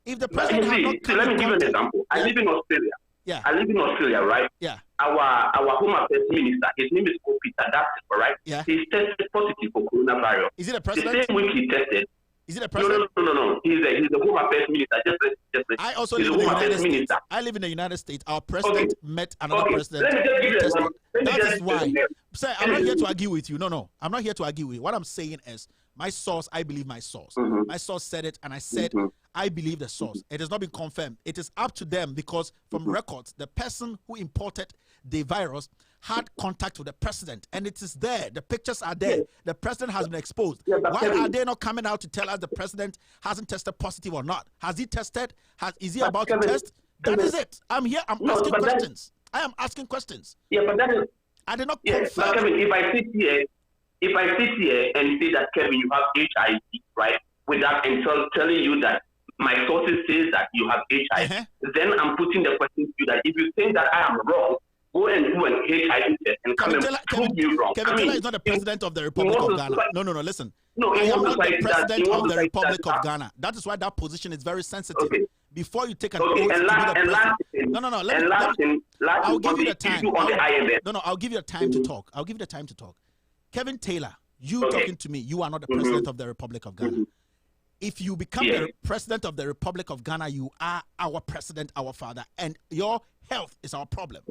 If the president had not come let me in give you an example. I live in Australia. Yeah. I live in Australia, right? Yeah. Our Home Affairs Minister, his name is Peter Dutton, right? Yeah. He's tested positive for coronavirus. Is it a president? The same week he tested. Is it a president? No. He's the Home Affairs Minister. I also live in the United States. I live in the United States. Our president met another president. Let me just give you an example. That is why. Sir, I'm not here to argue with you. No. I'm not here to argue with you. What I'm saying is, my source, I believe my source. My source said it, and I said, I believe the source. It has not been confirmed. It is up to them because from records, the person who imported the virus had contact with the president, and it is there. The pictures are there. The president has been exposed. Why are they not coming out to tell us the president hasn't tested positive or not? Has he tested? Is he about to test? That is it. I'm here. I'm asking questions. I am asking questions. Yeah, but that is. I did not confirm. But Kevin, if I sit here and say that Kevin, you have HIV, right? Without telling you that my sources says that you have HIV, then I'm putting the question to you that if you think that I am wrong, go and do an HIV test and come and prove me wrong. Kevin Taylor is not the president of the Republic of Ghana. No, listen. I am not the president of the Republic of Ghana. That is why that position is very sensitive. Before you take an oath to be the president. I'll give you the time. I'll give you the time to talk. I'll give you the time to talk. Kevin Taylor, you talking to me, you are not the president of the Republic of Ghana. If you become the president of the Republic of Ghana, you are our president, our father, and your health is our problem.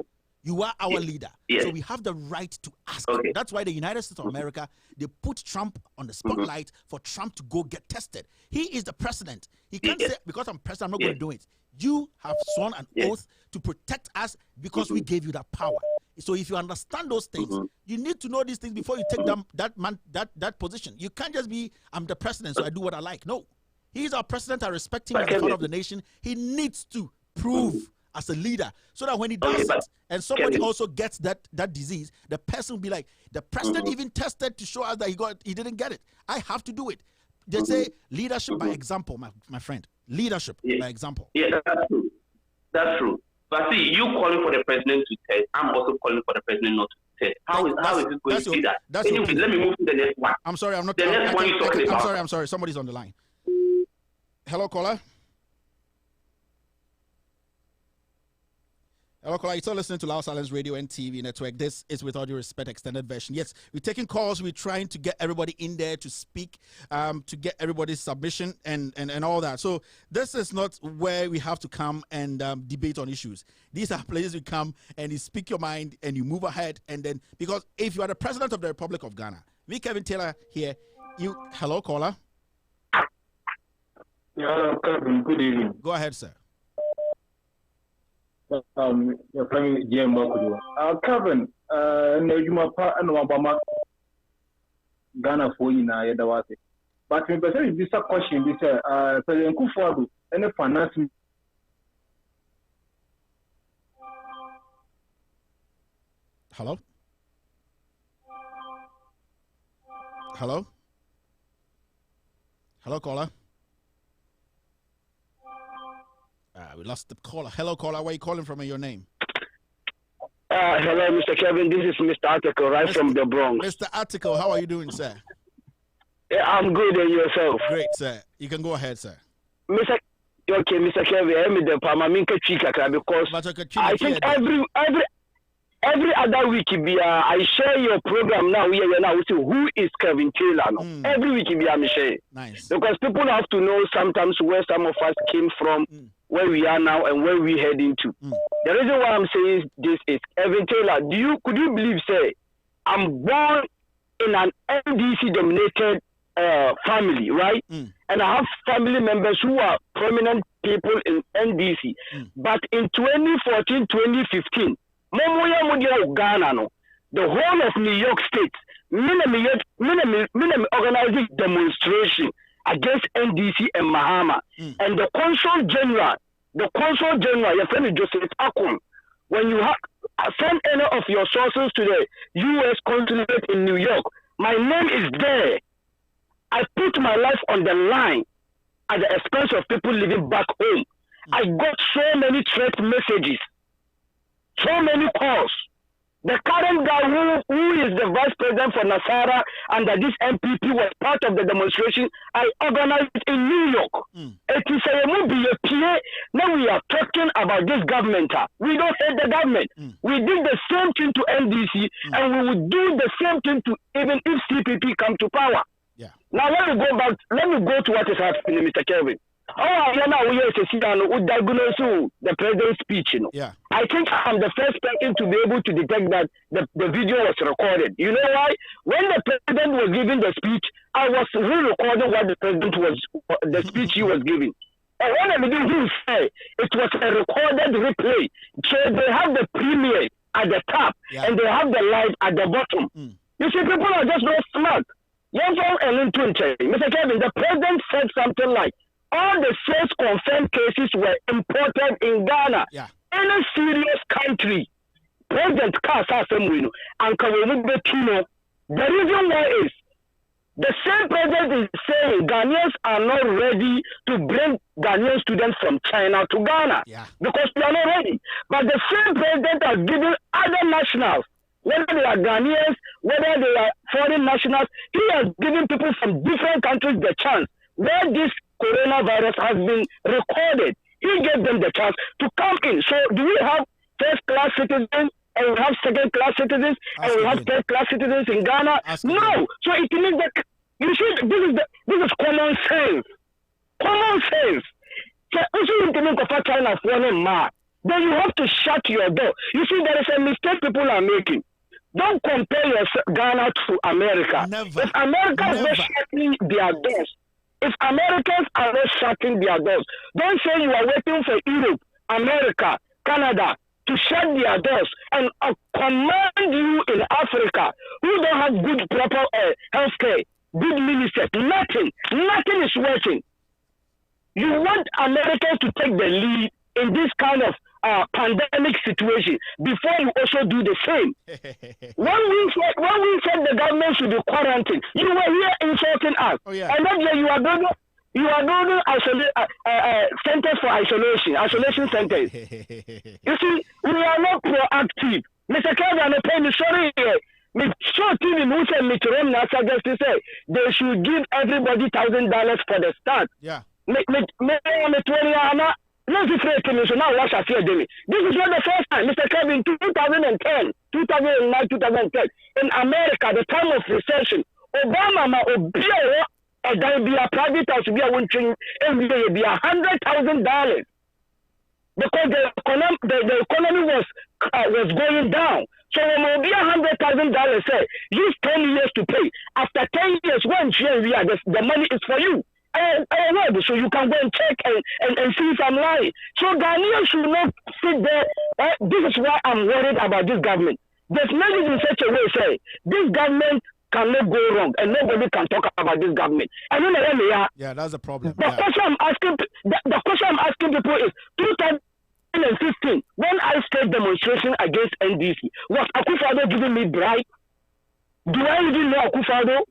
You are our leader. So we have the right to ask. That's why the United States of America, they put Trump on the spotlight for Trump to go get tested. He is the president. He can't say, because I'm president, I'm not going to do it. You have sworn an oath to protect us because we gave you that power. So if you understand those things, you need to know these things before you take that position. You can't just be, I'm the president, so I do what I like. No. He's our president. I respect him as the father of the nation. He needs to prove as a leader so that when he does it and somebody also gets that disease, the person will be like, the president even tested to show us that he didn't get it. I have to do it. They say leadership by example, my friend. Leadership by example. Yeah, that's true. That's true. But see, you calling for the president to test, I'm also calling for the president not to test. How is it going to be that? Anyway, let me move to the next one. I'm sorry, I'm not. The next one you're talking about. I'm sorry. Somebody's on the line. Hello, caller. Hello, caller. You're still listening to Loud Silence Radio and TV Network. This is With All Due Respect extended version. Yes, we're taking calls. We're trying to get everybody in there to speak, to get everybody's submission and all that. So this is not where we have to come and debate on issues. These are places you come and you speak your mind and you move ahead. And then, because if you are the president of the Republic of Ghana, me, Kevin Taylor here, hello, caller. Yeah, Kevin, good evening. Go ahead, sir. Your friend Jim Mokudu. Kevin, no, you are part of Obama Ghana for you now, but me person this a question, this President Kufuor and the finance. Hello? Hello? Hello, caller? We lost the caller. Hello, caller. Where are you calling from and your name? Hello, Mr. Kevin. This is Mr. Article, from the Bronx. Mr. Article, how are you doing, sir? Yeah, I'm good, and yourself? Great, sir. You can go ahead, sir. Mr. Kevin, I'm in the Pamaminka Chika because I think every other week, I share your program now. We are now see who is Kevin Taylor. Every week, I share. Nice. Because people have to know sometimes where some of us came from, where we are now, and where we heading to. The reason why I'm saying this is Kevin Taylor. Could you believe? Say, I'm born in an NDC-dominated family, right? And I have family members who are prominent people in NDC. But in 2014, 2015. Ghana, the whole of New York State, organizing demonstration against NDC and Mahama. And the Consul General, your friend Joseph Akum, when you send any of your sources to the U.S. consulate in New York, my name is there. I put my life on the line at the expense of people living back home. I got so many threat messages. So many calls. The current guy who is the vice president for Nasara under this MPP was part of the demonstration I organized in New York. It is a movie. Now we are talking about this government. We don't hate the government. We did the same thing to NDC and we will do the same thing to even if CPP come to power. Yeah. Now let me go back. Let me go to what is happening, Mr. Kevin. The president's speech, Yeah. I think I'm the first person to be able to detect that the video was recorded. You know why? When the president was giving the speech, I was re-recording what the speech he was giving. And when I began to say, it was a recorded replay. So they have the premiere at the top and they have the live at the bottom. You see, people are just not smart. Mr. Kevin, the president said something like, all the 6 confirmed cases were imported in Ghana. Yeah. In a serious country, President Kasa Semwino and Kawemubetino. The reason why is the same president is saying Ghanaians are not ready to bring Ghanaian students from China to Ghana because they are not ready. But the same president has given other nationals, whether they are Ghanaians, whether they are foreign nationals, he has given people from different countries the chance. Where this coronavirus has been recorded, he gave them the chance to come in. So do we have first-class citizens and we have second-class citizens and we have third-class citizens in Ghana? No. So it means that, you see, this is common sense. Common sense. Then you have to shut your door. You see, there is a mistake people are making. Don't compare Ghana to America. Never. If America is not shutting their doors, If Americans are not shutting their doors, don't say you are waiting for Europe, America, Canada to shut their doors and command you in Africa who don't have good proper health care, good ministers. Nothing is working. You want Americans to take the lead in this kind of pandemic situation before you also do the same. when we said the government should be quarantined, you were here insulting us. And then you are building centers for isolation centers. You see, we are not proactive. Mr. Kevin, I'm sorry. Me short TV who said Mitterrand now suggest to say they should give everybody $1,000 for the start. Yeah. This is not the first time, Mr. Kevin, 2010, 2009, 2010, in America, the time of recession, Obama or there will be a private house, be a winching, and be $100,000 because the economy was going down. So when will be $100,000, say, use 10 years to pay. After 10 years, the money is for you. So you can go and check and see if I'm lying. So Ghanaians should not sit there. This is why I'm worried about this government. They've made it in such a way, say, this government cannot go wrong, and nobody can talk about this government. And you know, yeah, that's a problem. The question I'm asking people is 2015, when I staged demonstration against NDC, was Akufo-Addo giving me bribe? Do I even know Akufo-Addo?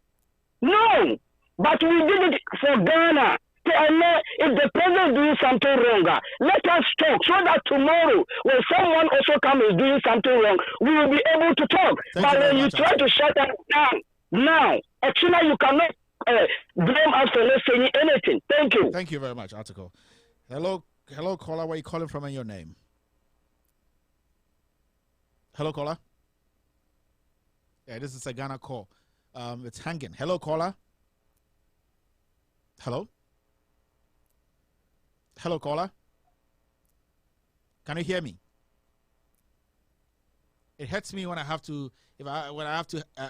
No. But we did it for Ghana. If the president is doing something wrong, let us talk so that tomorrow, when someone also comes and is doing something wrong, we will be able to talk. But when you try to shut us down now, actually, you cannot blame us for not saying anything. Thank you. Thank you very much, Article. Hello, caller. Where are you calling from and your name? Hello, caller. Yeah, this is a Ghana call. It's hanging. Hello, caller. Hello? Hello, caller? Can you hear me? It hurts me when I have to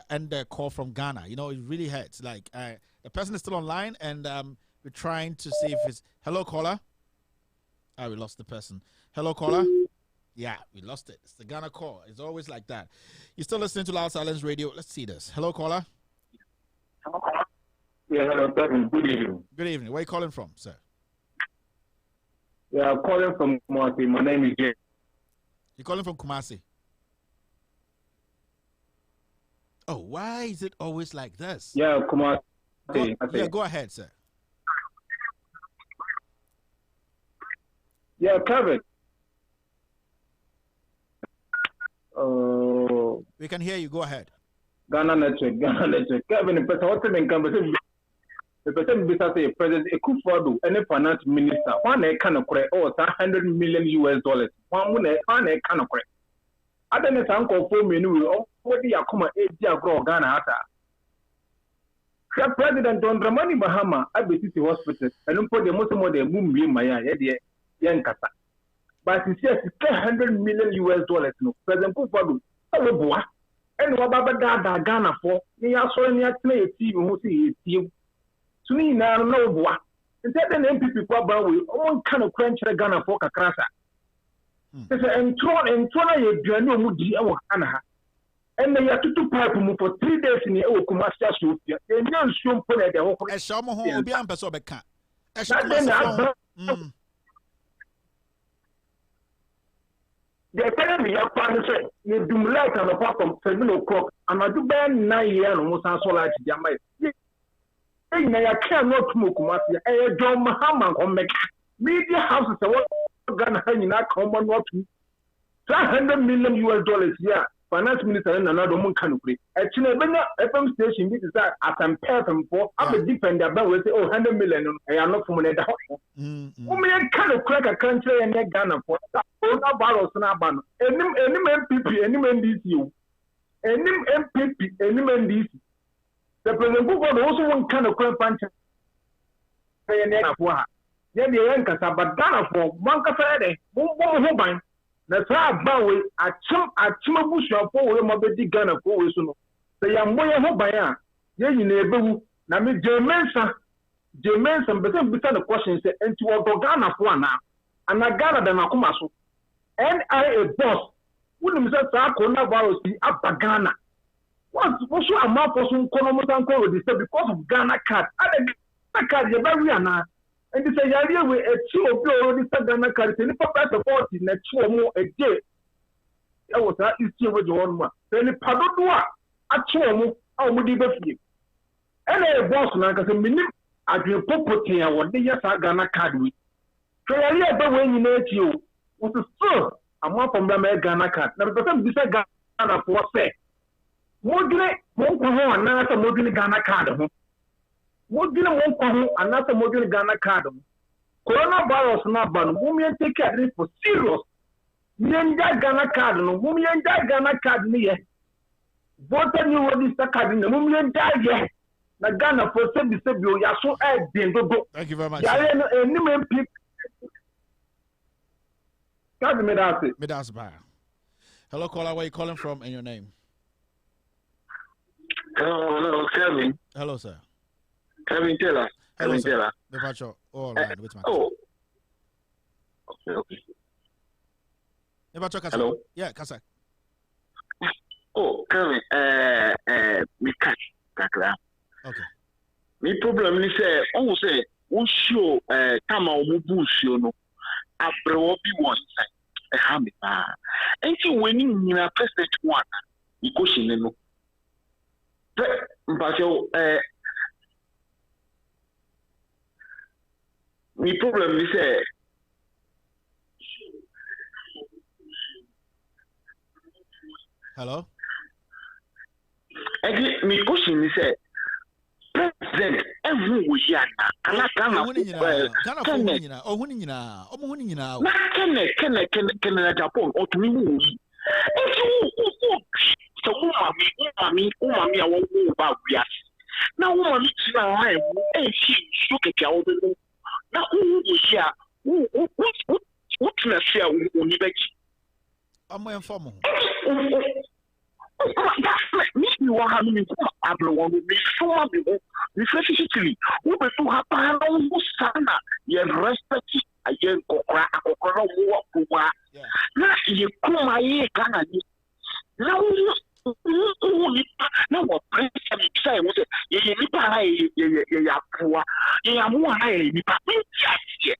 end the call from Ghana. You know, it really hurts. Like the person is still online, and we're trying to see if it's hello, caller. We lost the person. Hello, caller. Yeah, we lost it. It's the Ghana call. It's always like that. You're still listening to Loud Silence Radio. Let's see this. Hello, caller. Yeah, hello, Kevin. Good evening. Good evening. Where are you calling from, sir? Yeah, I'm calling from Kumasi. My name is Jay. You're calling from Kumasi? Oh, why is it always like this? Yeah, Kumasi. Go ahead, sir. Yeah, Kevin. We can hear you. Go ahead. Ghana network. Kevin, the person the person say President Akufo-Addo and the finance minister, one kind of correct $100 million. One kind of correct. I don't know uncle for me what the Akuma Asia grow Ghana ata. President Don Dramani Bahama at the city hospital and don't put the most of the Mumbi Maya Yankata. But he says $100 million. No President Akufo-Addo, and what about Ghana for? They are so near to TV who see it. To me, now, no one. Instead, the MPP probably all kind of crunch Ghana for Kakrasa. And Tona, you do no Mudi or Hana. And they are to pipe for 3 days in the Okumasa Sofia. And young Shum put at the whole. A Shamo will be on Pesobeka. They're telling me, your partner said, you do like on the part of 7 o'clock, and I do ban 9 years almost as well as Jamaica. I cannot smoke Kumasi. John Mahama on media houses. Ghana hanging out common what $100 million. Yeah, finance minister and another one can play. Actually, FM station this is that I can pay them for. I'm a defender, but we say, $100 million. I am not from the house. Women kind of crack a country and they Ghana for all barrels and Abano. Any MPP, any man DC. Any MPP, any man DC. The President also one kind of crime punch. Yeah, the Yankasa, but Ghana for Banka Friday, Mobile. That's how Bowie at Chimabush for Mobile Ghana for Suno. The young boy Mobile, yeah, you never, Nami Germansa, James and Besan beside the question say and to Ghana for now and I gather them akumaso NIA boss wouldn't say coronavirus up Ghana. Once also a mouth for some economic because of Ghana card. Ghana card you very na and this area we a two of already said Ghana card any papa support in next 2 more a day. That was that is here with the one man. Then the Padua at 2 more how would you be? NIA boss now because a minute I do property and what they just Ghana card with. So I hear the way you know you was still a month from the Ghana card. Now the person beside Ghana for say Module won't come home and answer Module Ghana card. Module won't come home and answer Module Ghana card. Coronavirus not ban, women take care of this for serious. Yenda Ghana card, no women Ghana card near. Voter new register card in the women die yet. Na Ghana for sebi ya so go. Thank you very much. Hello, caller. Where are you calling from and your name? Hello, Kevin. Hello, sir. Kevin Taylor. Hello, Kevin sir. Taylor. Departure. All right. Wait, oh. Okay. Departure, Kasa. Hello. Yeah, Kasa. Oh, Kevin. Me catch kakra. Okay. Me problem ni say, on say, on show kama omubu show no. Abrewo bi won say. Ha me pa. Enti weni nyina president one. Iko shine no. Mpacho me problem ni say hello. Me question ni say president every we yana ana kana Ghana ohuni nyina na kene na Japan otumi wu so umami a wo ba wias na umami tina ha e shi so keke awo be na wu ya wu tuna sia oni beki amo inform me wa ha me ko ablo won me so me me physically wo be to ha pa na wo sana ye respect ye kokra akokra wo wa na ye kuma ye kana ni na na wo president say wo say ye ni pa na ye ya poa ye ya mo na ye ni pa me ya ye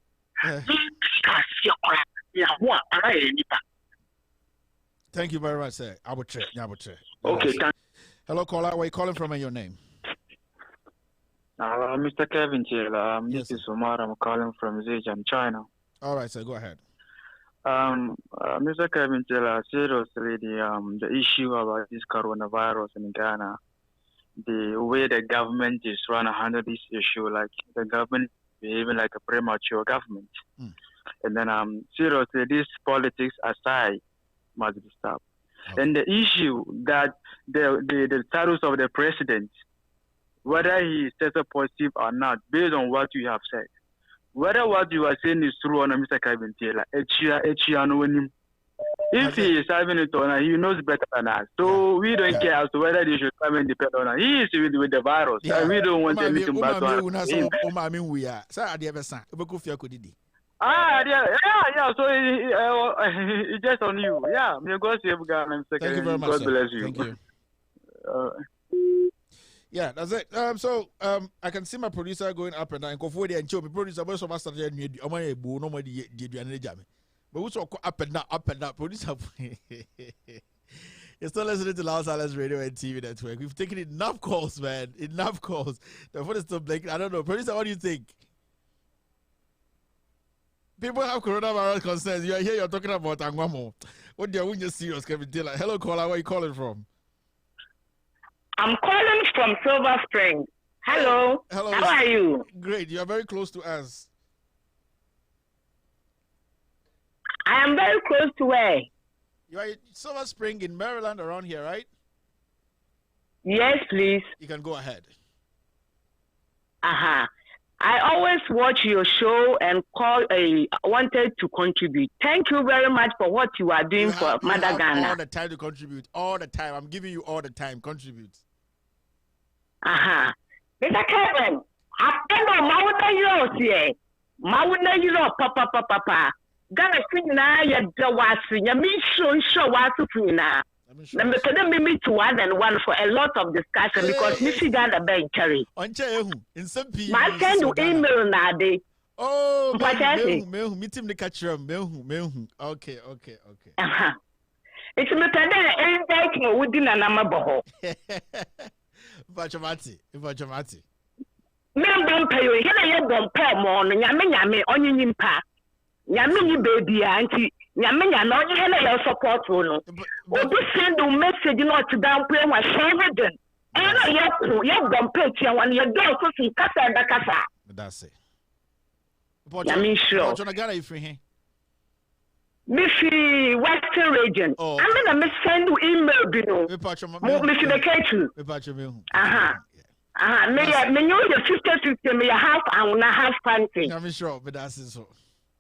mo na ye ni pa. Thank you very much, sir. I will check. Okay. Hello, caller. Where are you calling from and your name? Mr. Kevin Taylor. Yes, this is Omar. I'm calling from Zhejiang, China. All right, sir. Go ahead. Mr. Kevin Taylor, seriously, the issue about this coronavirus in Ghana, the way the government is trying to handle this issue, like the government behaving like a premature government. And then, seriously, this politics aside, must be stopped. Okay. And the issue that the status of the president, whether he is tested positive or not, based on what you have said, whether what you are saying is true or not, Mr. Kevin Taylor, if he is having it or not, he knows better than us. So we don't care as to whether they should come and depend on us. He is with the virus. And we don't want anything bad to happen. Yeah. So it's just on you. Yeah. May God save Ghana. Thank you very much. God bless you. Thank you. Yeah, that's it. So I can see my producer going up and down. My producer, most of us started but we saw up and down. Producer, you're still listening to Loud Silence Radio and TV Network. We've taken enough calls, man. Enough calls. The phone is still blinking. I don't know. Producer, what do you think? People have coronavirus concerns. You are here, you're talking about Angwamo. What do you serious, Kevin Taylor? Hello, caller. Where are you calling from? I'm calling from Silver Spring. Hello. Hello. How are you? Great. You are very close to us. I am very close to where? You are in Silver Spring in Maryland, around here, right? Yes, please. You can go ahead. I always watch your show and wanted to contribute. Thank you very much for what you are doing for Mother Ghana. All the time to contribute. All the time. I'm giving you all the time. Contribute. Mr. Kevin, Apendo mawuna yosie. Mawuna yiro papa. Gana kwina ya dawasi. Nyami show wasu kwina. Na mekede mimi to 1 and 1 for a lot of discussion because Michigan the bank carry. Onche ehu in some people. Ma send you email na de. Oh, mehu meeting the catcher mehu. Okay. It's me pede invite mo wudi na namaboho. Vachamati. Me bompa yo, here ye bompa mo no nyame onyinyi mpa. Nyame ni baby anti nyame onye here na support no. Obi send a message not to down play wa share them. And ye bompa tia wan ye do so sin kasa da kasa. That's it. Nyame sure. What you gonna if here? Mifi Western region. I'm gonna send you email bino. Mifi the K2. Me know the 50-50 me half and na half panting. I'm sure, but that's so.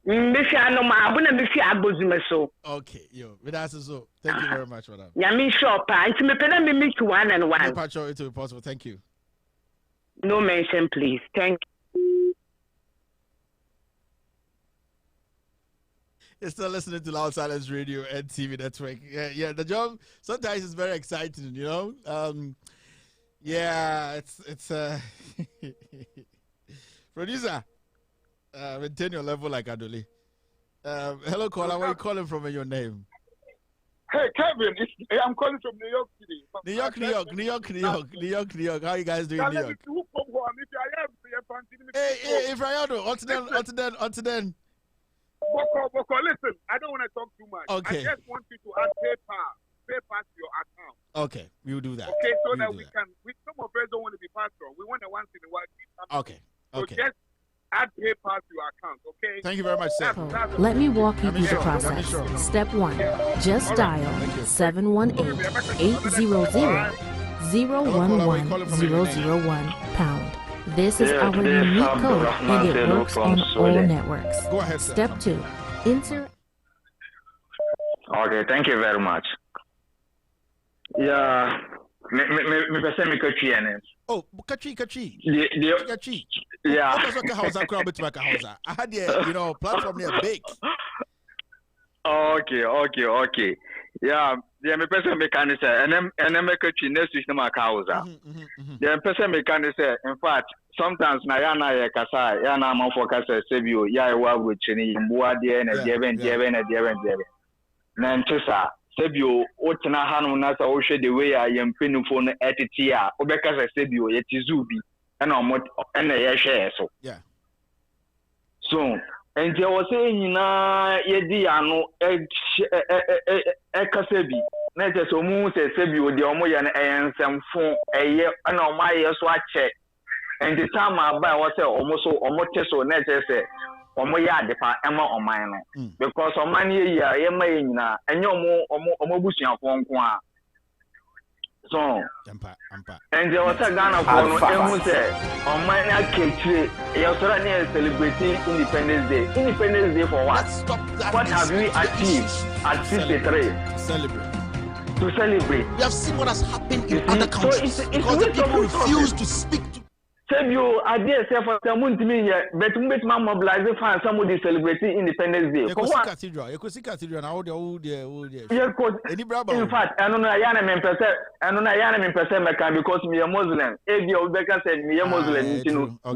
Mifi anoma abuna mifi abozume so. Okay, but that's so. Thank you very much, madam. Nyame sure pa. Nti me pena me meet 1 and 1. Pacho, it will be possible. Thank you. No mention, please. Thank you. You're still listening to Loud Silence Radio and TV Network. Yeah, the job sometimes is very exciting, you know. It's producer. Maintain your level like Adoli. Hello, caller. Where are you calling from? And your name? Hey, Kevin. I'm calling from New York City. New York. How you guys doing in New York? Hey, Ifrayado. Until then. Boko, listen, I don't want to talk too much. Okay. I just want you to add PayPal to your account. Okay, we'll do that. Okay, so that we can. Some of us don't want to be pastoral. We want to once in a while. Okay. So just add PayPal to your account, okay? Thank you very much, sir. Let me walk you through the process. Step 1. Just dial 718-800-011-001 #. This is our unique code and it works on all networks. Go ahead, sir. Step 2. Enter. Okay, thank you very much. Yeah, me person me kachi ene. Oh, kachi. Kachi. Yeah. I had the platform there big. Okay. Yeah, me person me can say, and then me kachi next week na makauza. The person me can say, in fact, sometimes na ya kasa ya na amafo kasa sebio ya wa wuchini mbuwa die na dieben. Na ntisa sebio otina hanu na sa ohwe the way ya yempinufo no etiti a obekasa sebio yetizubi na omo na ye hwe so. Yeah. So, and there was a nyina yedi ano kasabi na je so mu se sebio de omo ya na ensemfo eye na omo aye so ache. And the time I buy was almost so necessary. Omo ya depa ema oman no because oman ye ya ye ma nyina enye omo busuafo nko a so ampa and there was a Ghana for no emu say oman na kechire ye so na celebrating Independence Day for what? What have we achieved at 53? To celebrate. We have seen what has happened in other countries because the people refuse to speak to. Sebio, I dare say for someone to me, but mobilize fans somebody celebrating Independence Day. You see cathedral now, in fact, I don't know Yana person because me a Muslim. If you said me a Muslim,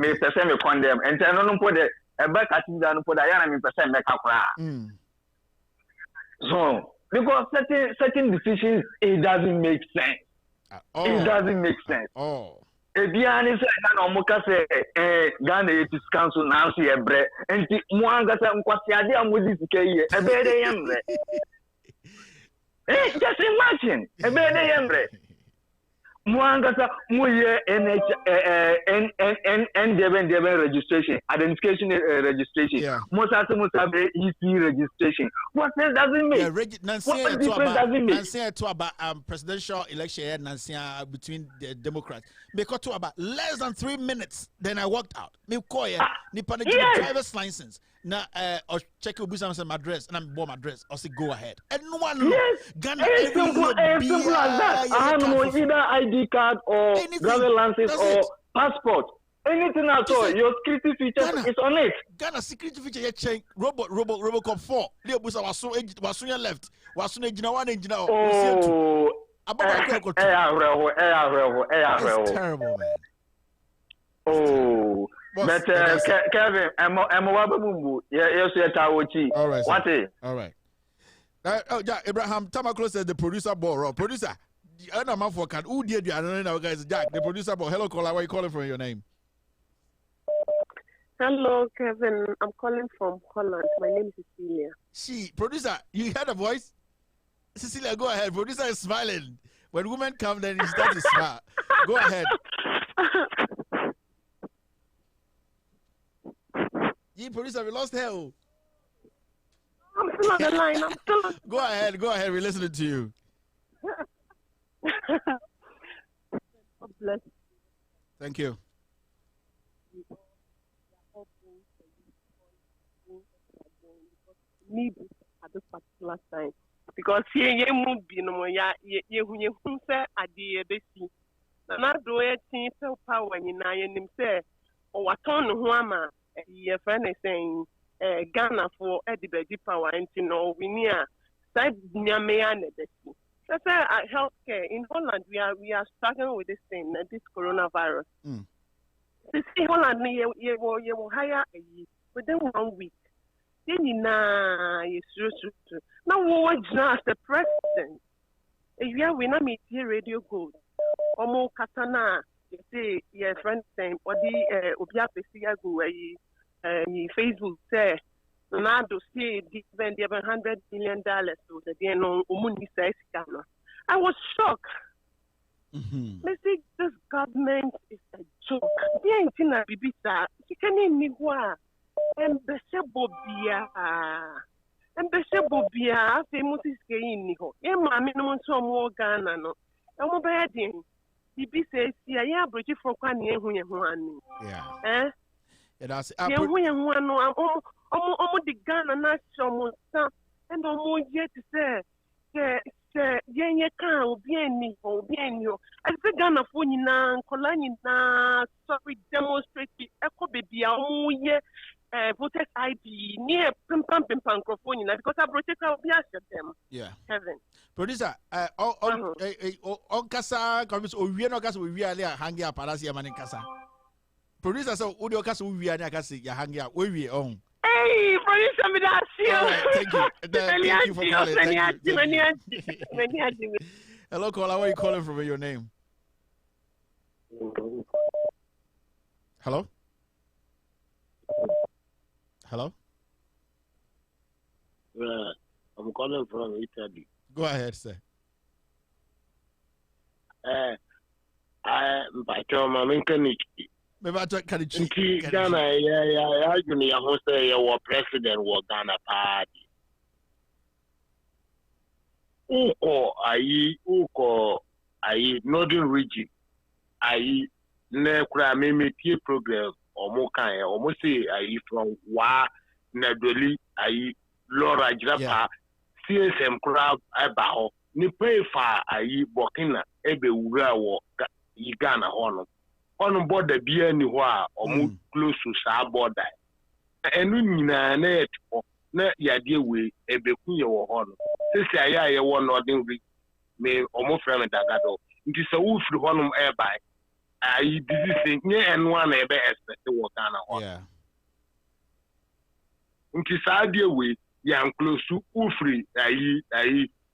me person me condemn, and I don't put a back cathedral for Yana person make a so because certain decisions it doesn't make sense. It doesn't make sense. Ebiani say na omuka say Ghana Youth Council na so yebre enti mo angasa nkwasi ade amodi sika ye ebede yemre just imagine ebede yemre mo angasa mo ye NIA registration identification registration mo sa be EC registration what sense does it make what difference does it make Nancy to about presidential election Nancy between the Democrats because to about less than 3 minutes then I walked out me call ni driver's license na or check Obusam some address and I'm born address or say go ahead and no one Ghana simple as that either ID card or driver's license or passport Anything at all, your security feature is on it. Ghana security feature you change Robocop 4. Leo Busa was so left. Was soon ejina one ejina. Oh. It's terrible, man. Oh. But Kevin, I'm Wabumbu. Yes, all right. What is? All right. Yeah, Abraham Tamaklo says the producer ball. Producer, I don't know for can who did you? I don't know, guys. Jack, the producer ball. Hello, caller. Where you calling from? Your name? Hello, Kevin. I'm calling from Holland. My name is Cecilia. Producer, you heard a voice? Cecilia, go ahead. Producer is smiling. When women come, then he starts to smile. Go ahead. Producer, we lost her. I'm still on the line. Go ahead. We're listening to you. God bless. Thank you. Need at this particular time because here you move be no more ya who say at the besi na do e tin power nyina yenim say o waton ho ama ye friend is saying Ghana for the power and no we near side nyame ya na besi so healthcare in Holland we are struggling with this thing this coronavirus. See Holland ye will hire within 1 week. Now what as the president? We not meet radio gold. Omo katana, you say your friend saying or the obia pesia go Facebook say now to see different $100 million to the no umuni says Ghana. I was shocked. They say this government is a joke. The ain't in a bibita. You can name me why. Mbese bobia famous is gain ho e ma me no so mo Ghana no e mo be den bibi say sia ya abroji for kwa na ehu ye ho ani that's ye hu ye ho ano omo di Ghana na so mo sa and omo ye to say ye kan obi ani ho I say Ghana fo nyina nkola nyina sorry demonstrate e ko bebia omo ye voters ID near pim microphone because I protect our them. Yeah. Heaven. Producer, on kasa comes we no kasa we are hanging up parasi man kasa. Producer so audio kasa we are kasa ya hanging up we on. Hey, producer me that see. Thank you for calling. Thank you. Hello caller, where are you calling from? Your name? Hello? Hello? I'm calling from Italy. Go ahead, sir. I'm Ghana, I say your president was Ghana party. Northern region. Ne program. Almost say from Wa Nadoli, Laura Japa, CSM crowd about Nipe fa Burkina, Ebe Ura or Ghana on board the BNY or close to Sa border. And we net or not idea way Ebe Kuya or Honor. This I one Northern may almost from a dagado. It is a wolf to Honor airby. This is and one ever expect to work on. Yeah. Until Saturday way, young close to Ufri,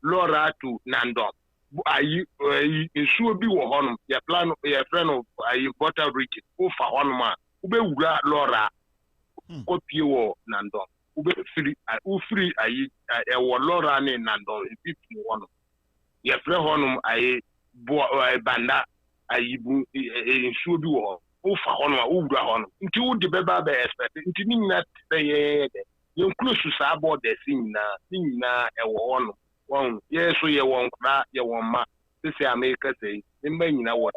Laura to Nandon. Should be one your plan, your friend of Butter Ricky, who for one man, Ube Laura, Opio Nandon, Ube free, Ufri, Laura and Nandon, 51. Your friend Honum, Banda. Should be one. Honor, until the baby expect it not say you close to Sabo the thing now, one. Yes, so you won't cry, you won't ma. This year, America say, the man you know what,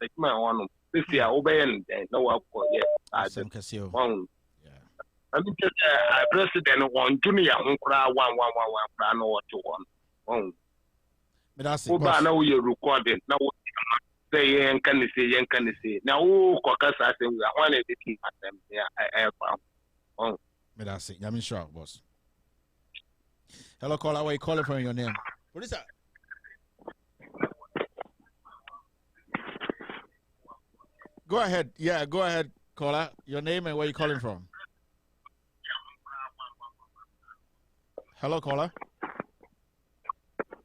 take my one. This year, obey and no one for yet. I think one. I mean, president one, junior, who cry one, cry no what you want. One. But that's it. Now you're recording. Now say yen can say now who kokasa say we are one of the key at them yeah oh me that's it. I'm sure, boss. Hello, caller. Where you calling from? Your name? What is that? Go ahead. Yeah, go ahead, caller. Your name and where you calling from? Hello, caller.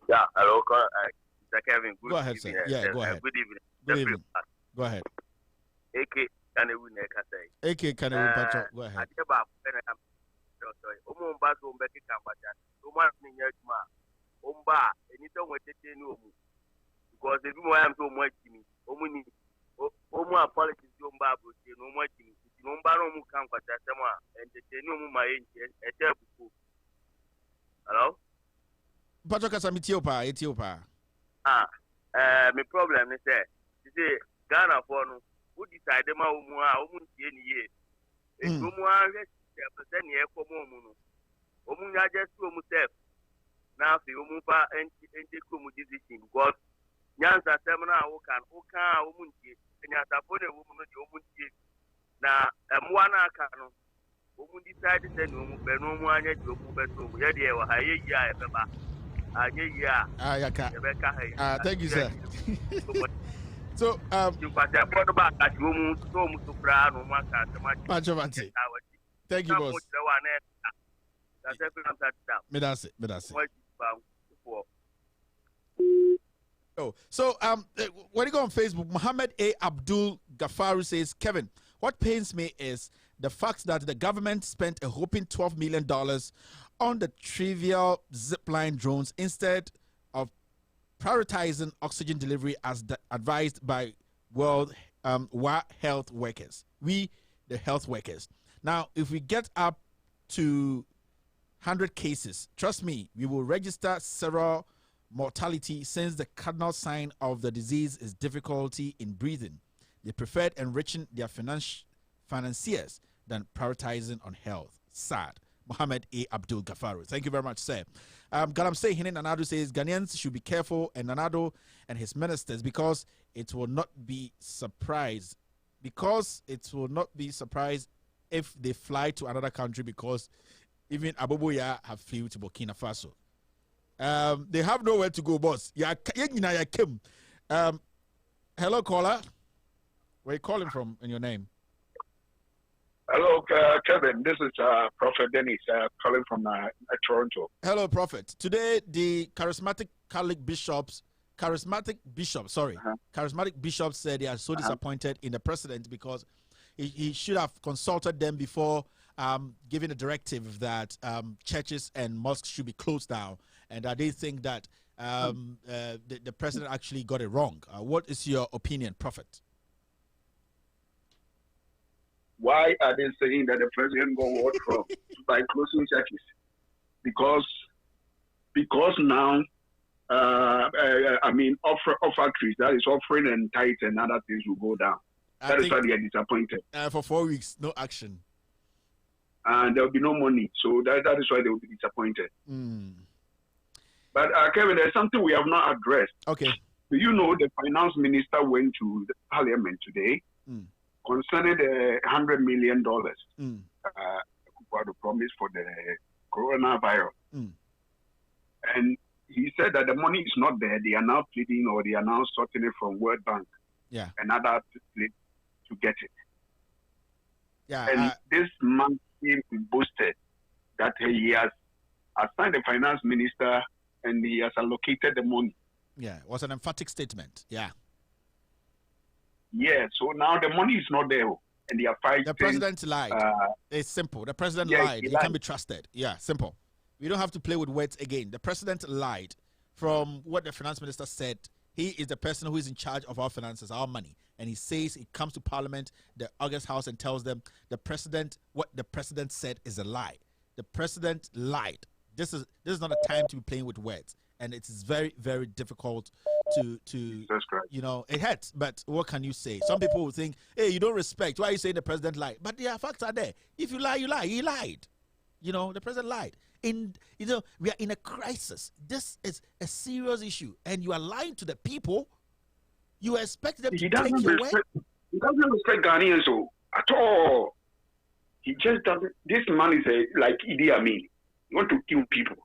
Yeah, hello, Mr. Kevin. Go ahead, sir. Yeah, go ahead. Good evening. Good evening. Go ahead. AK Kanewu Nekasai. AK Kanewu Pacho. Go ahead. Because if you want so much, Omu politics don't babble, no more Jimmy. No baron come for Tasama and the Tenu my angel. Hello? Pacho Casamitiopa, Ethiopia. My problem is that you say Ghana for no, who decided my own year. And no more represent the Echo Momuno. Omunya just to himself. Now, the Omupa and the Kumu decision because Nyansa Semana Okan, Omunti. Nyasapone woman omunti na mwana kanu omundi side send no benu mu anya jobu beto ye de wa haye ya ebeba anya ya yaka ebeka haye thank you sir. So you pass the board back at woman so mu supra no maka Pachavanti. Thank you boss. That's everything I'm me that's it. Oh, so when you go on Facebook, Muhammad A. Abdul Ghafaru says, Kevin, what pains me is the fact that the government spent a whopping $12 million on the trivial zipline drones instead of prioritizing oxygen delivery as advised by World Health Workers. We, the health workers. Now, if we get up to 100 cases, trust me, we will register several mortality since the cardinal sign of the disease is difficulty in breathing. They preferred enriching their financiers than prioritizing on health. Sad. Muhammad A. Abdul Ghafaru. Thank you very much, sir. Galamsey Hinen Nanado says Ghanaians should be careful and Nanado and his ministers because it will not be surprised. Because it will not be surprised if they fly to another country because even Aboboya have flew to Burkina Faso. They have nowhere to go, boss. Hello, caller. Where are you calling from in your name? Hello, Kevin. This is Prophet Dennis calling from Toronto. Hello, Prophet. Today, the charismatic bishops said they are so disappointed in the president because he should have consulted them before giving a directive that churches and mosques should be closed down, and that they think that the president actually got it wrong. What is your opinion, Prophet? Why are they saying that the president got what wrong by closing churches? Because now, offertories, that is offering and tithes and other things will go down. That is why they are disappointed. For 4 weeks, no action. And there will be no money. So that is why they will be disappointed. But Kevin, there's something we have not addressed. Okay. Do you know the finance minister went to the parliament today concerning the $100 million promise for the coronavirus? And he said that the money is not there. They are now pleading or they are now sorting it from World Bank and other places to get it. And this man boasted that he has assigned the finance minister and he has allocated the money. Yeah, it was an emphatic statement. Yeah, so now the money is not there and they are fighting. The president lied. It's simple. The president lied. He can be trusted. Yeah, simple. We don't have to play with words again. The president lied. From what the finance minister said, he is the person who is in charge of our finances, our money. And he says he comes to Parliament, the August House, and tells them what the president said is a lie. The president lied. This is not a time to be playing with words. And it is very, very difficult to it hurts. But what can you say? Some people will think, hey, you don't respect. Why are you saying the president lied? But the facts are there. If you lie, you lie. He lied. The president lied. We are in a crisis. This is a serious issue. And you are lying to the people. You expect them to take doesn't your respect, he doesn't respect Ghanaians at all. He just doesn't. This man is like Idi Amin. You want to kill people.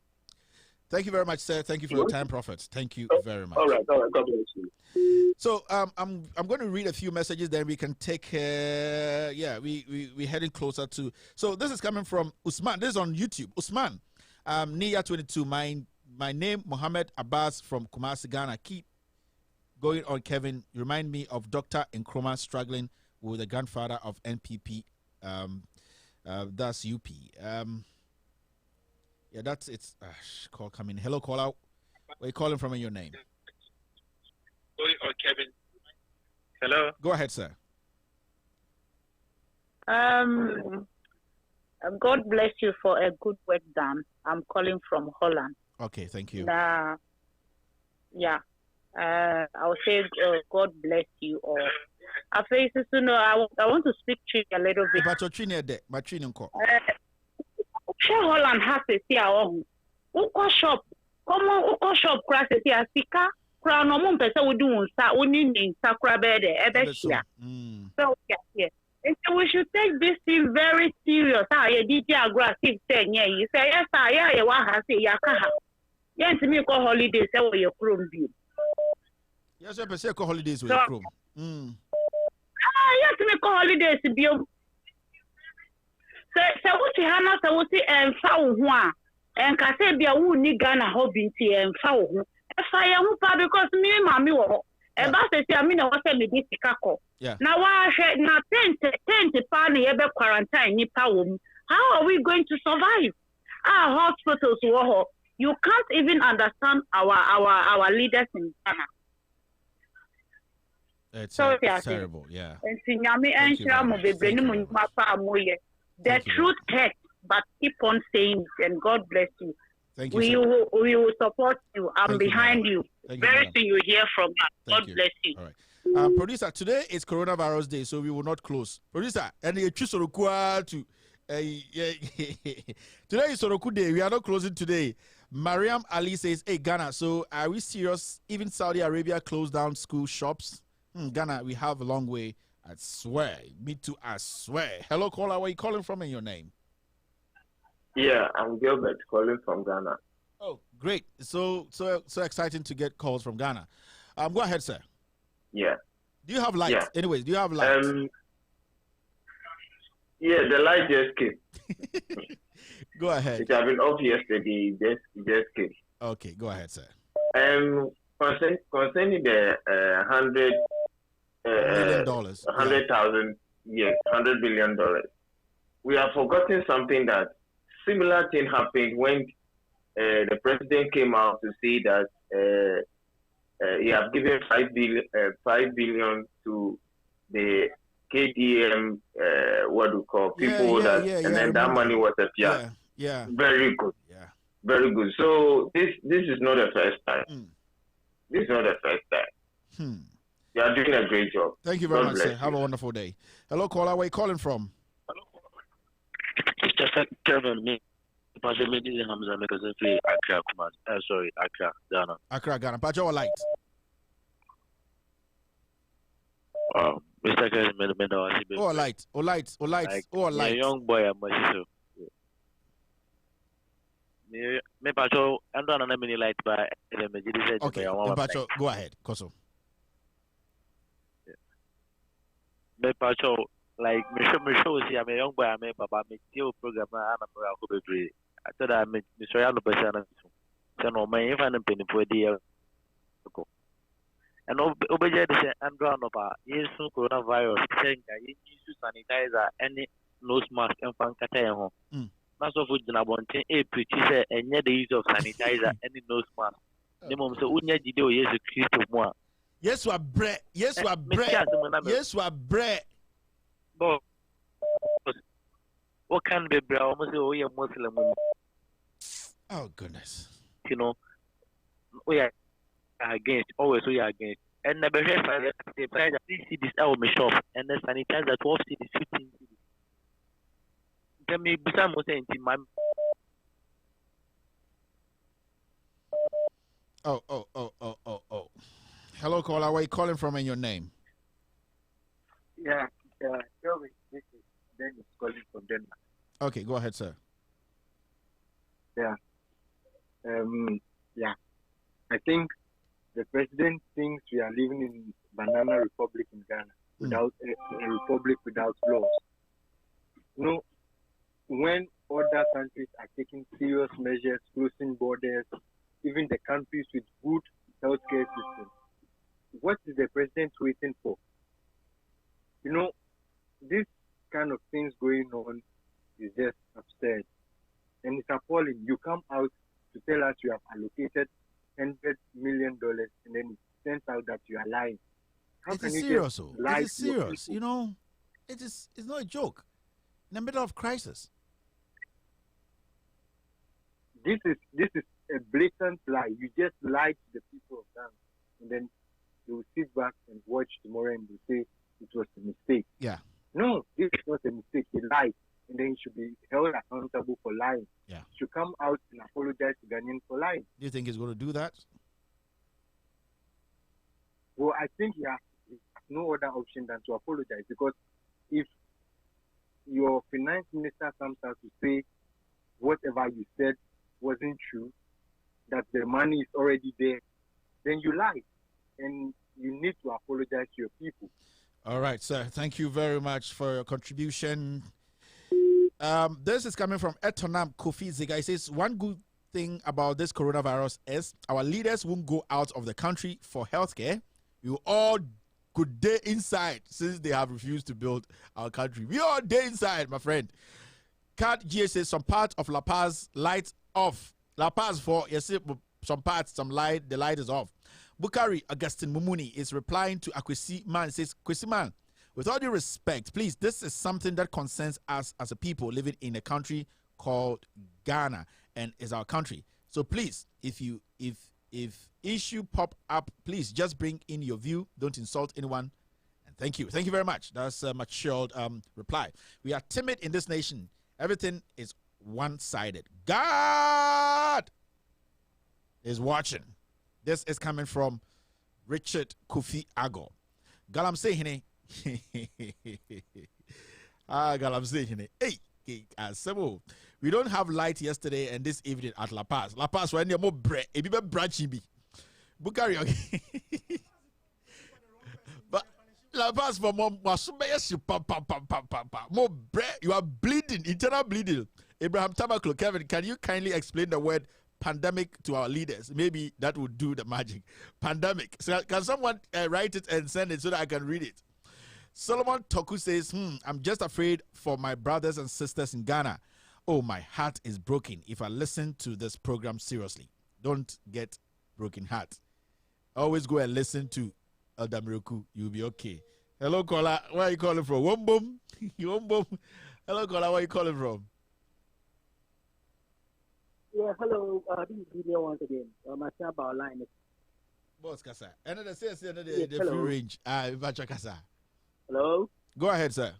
Thank you very much, sir. Thank you for your time, Prophet. Thank you very much. All right. God bless you. So I'm going to read a few messages, then we can take we're heading closer to. So this is coming from Usman. This is on YouTube. Usman, NIA 22. My name Mohammed Abbas from Kumasi, Ghana. Keep going on, Kevin. You remind me of Dr. Nkrumah struggling with the grandfather of NPP. That's UP. Yeah, that's it's call coming. Hello, call out. Where you calling from in your name? Kevin. Hello. Go ahead, sir. God bless you for a good work done. I'm calling from Holland. Okay, thank you. Yeah. I'll say God bless you all. I want to speak to you a little bit. Holland has a CIO. Uko shop. Uko shop crash a sika. Crown no one person would do in Sakra bed. So, yeah. And so we should take this thing very serious. I did aggressive 10 years. You say, yes, I want to say, Yakaha. Yes, me call holidays over your chrome view. Yes, I say holidays with your chrome. Yes, me call holidays to be. So what you have not so and foul one and Casabia would need Ghana hobby and foul. If I am because me and mammy were and that's I mean, I was a bit caco. Now, I said not 10 to party ever quarantine, how are we going to survive? Our hospitals were you can't even understand our leaders in Ghana. It's terrible, yeah. The truth hurts, but keep on saying it, and God bless you. Thank you. We will support you. I'm behind you. Very soon you hear from us. God bless you. All right. Producer, today is Coronavirus Day, so we will not close. Producer, and you choose to today is Soroku Day. We are not closing today. Mariam Ali says, hey, Ghana, so are we serious? Even Saudi Arabia closed down school shops. Ghana, we have a long way. I swear. Me too, I swear. Hello, caller. Where are you calling from in your name? Yeah, I'm Gilbert calling from Ghana. Oh, great. So exciting to get calls from Ghana. Go ahead, sir. Yeah. Do you have light? Yeah. Anyways, do you have light? Yeah, the light just came. Go ahead. It had been off yesterday. It just came. Okay, go ahead, sir. Concerning the $100 million, $100,000, yes, $100 billion. We have forgotten something that similar thing happened when the president came out to say that he has given $5 billion to the KDM, what we call people then that money was a PR. Yeah. Very good. Yeah. Very good. So this is not the first time. This is not the first time. You are doing a great job. Thank you very much, sir. Have a wonderful day. Hello, caller. Where are you calling from? Mr. Kevin, me. Accra, Ghana. Accra, Ghana. Pacho or light? Mr. Kevin, oh, light. Oh, light. Oh, light. Oh, light. A young boy, I'm me Pacho, I'm not on a mini light by okay, Pacho, go ahead, Koso. Me Pacho, like me show see I'm a young boy, I'm a papa, me deal program, I'm a baby. I thought I met Mr. Yalo Person. So no, my infant penny for a year ago. And obey the Andrew Nova, yes, coronavirus, saying that you use sanitizer, any nose mask, and Fankataho. That's of which I want a pretty say, and yet the use of sanitizer, any nose mask. The mom so wouldn't you do yes, a Christ of one. Yes, we bread. Yes, we bread. Yes, we bread. But what can be bread? Almost a Muslim. Oh, goodness. You know, we are against, always we are against. And the behavior, the price of 3 cities out of my shop, and the sanitizer 12 cities, 15 cities. Tell me, besides what saying to my. Oh. Hello, caller. Where are you calling from and your name? Yeah, this is Dennis calling from Denmark. Okay, go ahead, sir. Yeah. Yeah. I think the president thinks we are living in banana republic in Ghana without a republic without laws. When other countries are taking serious measures, closing borders, even the countries with good healthcare systems, what is the president waiting for? This kind of things going on is just absurd. And it's appalling. You come out to tell us you have allocated $100 million and then it turns out that you are lying. How it can is you serious, just though. lie It is to your serious. people? It's not a joke. In the middle of crisis. This is a blatant lie. You just lied to the people of Ghana, and then they will sit back and watch tomorrow and they say it was a mistake. Yeah. No, this is not a mistake. He lied, and then he should be held accountable for lying. Yeah. He should come out and apologize to Ghanaians for lying. Do you think he's going to do that? Well, I think he has no other option than to apologize, because if your finance minister comes out to say whatever you said wasn't true, that the money is already there, then you lied, and you need to apologize to your people. All right, sir. Thank you very much for your contribution. This is coming from Etonam Kofi Ziga. He says, one good thing about this coronavirus is our leaders won't go out of the country for healthcare. You all could day inside since they have refused to build our country. We all day inside, my friend. Cat G says some part of La Paz light off. La Paz for some parts, the light is off. Bukari Augustine Mumuni is replying to Akwesi Man. Says, Kwesi Man, with all due respect, please, this is something that concerns us as a people living in a country called Ghana and is our country. So please, if issue pop up, please just bring in your view. Don't insult anyone. And thank you. Thank you very much. That's a matured reply. We are timid in this nation. Everything is one-sided. God is watching. This is coming from Richard Kofi Ago. Galam say hine. Galam say hine. Hey, Asemo. We don't have light yesterday and this evening at La Paz. La Paz, when you're more bread, a bit branching be. Bukari, okay. But La Paz for more bread. You are bleeding, internal bleeding. Abraham Tamaklo, Kevin, can you kindly explain the word pandemic to our leaders? Maybe that would do the magic. Pandemic. So can someone write it and send it so that I can read it? Solomon Toku says, I'm just afraid for my brothers and sisters in Ghana. Oh, my heart is broken if I listen to this program seriously. Don't get broken heart. Always go and listen to Elder Miracle. You'll be okay. Hello, caller. Where are you calling from? Wombom. Wombom. Hello, caller. Where are you calling from? Yeah, hello. This is Gideon once again. My about line. Boss Kasa. And then say the free range. Vacha Kasa. Hello. Go ahead, sir.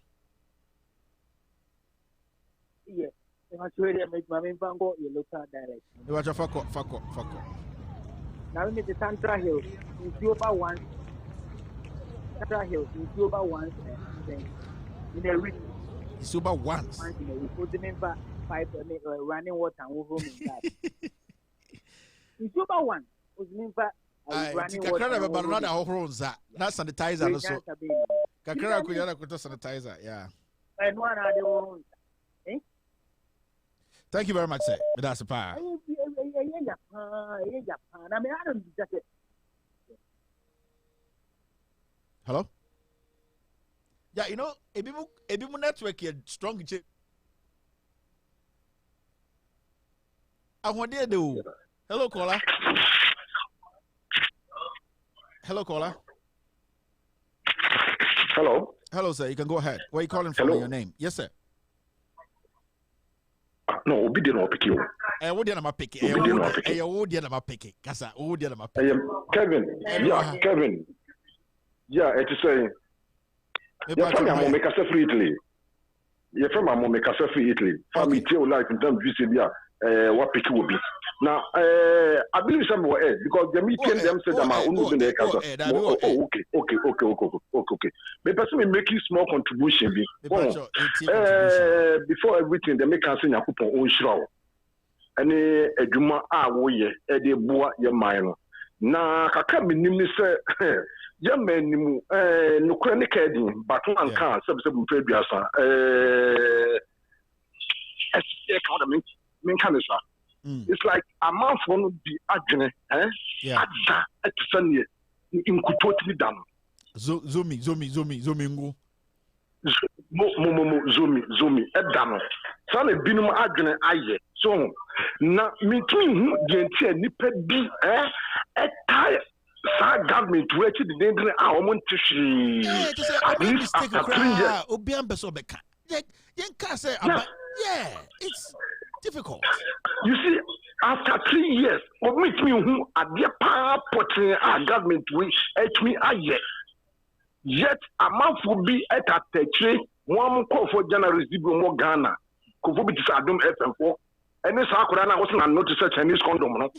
Yeah. If I show you my main bango, you look at direction. You watch a fuck up. Now we meet the Tantra Hills in Cuba once. Tantra Hills in Cuba once. In a week. Cuba once. We put them in pipe running water and over in that. In Cuba once. Was mean for running water. That's sanitizer also. Kakra kuyana kuto sanitizer, yeah. And one are the ones. Thank you very much, sir. That's a power. I mean, I don't just it. Hello? Yeah, you know, Ebimu network is strong. I want to do. Hello, caller. Hello, caller. Hello. Hello, sir. You can go ahead. Where are you calling from? Your name? Yes, sir. No, Obi did not pick you. What did I pick? Kasa, Kevin. Yeah, Kevin. Yeah, it's saying. You're from my make us free Italy. You're from my make us free Italy. Family tell life in terms of what pick will be. Now, I believe some were because the meeting them said I'm only the council. Okay. But person making small contribution before everything they make us in a coupon own show. And a juma we a boa your mind. Now, Kaka minimum say, young men, no chronic heading, but one can subsequent previous. It's like a month won't be agony, at Sunday in Kutoti dam. Zomi, Edam. Son of Binum agony, aye. So now, me too, the nipper be a tire. Government to actually the danger. I want to see at least after 3 years. Yeah, it's difficult. You see, after 3 years, meet me who are the power putting our government which at me yet a month will be at a tree. One call for January more Ghana. Covid is Adum FM4. Any Sakurana wasn't a notice a Chinese condom. No?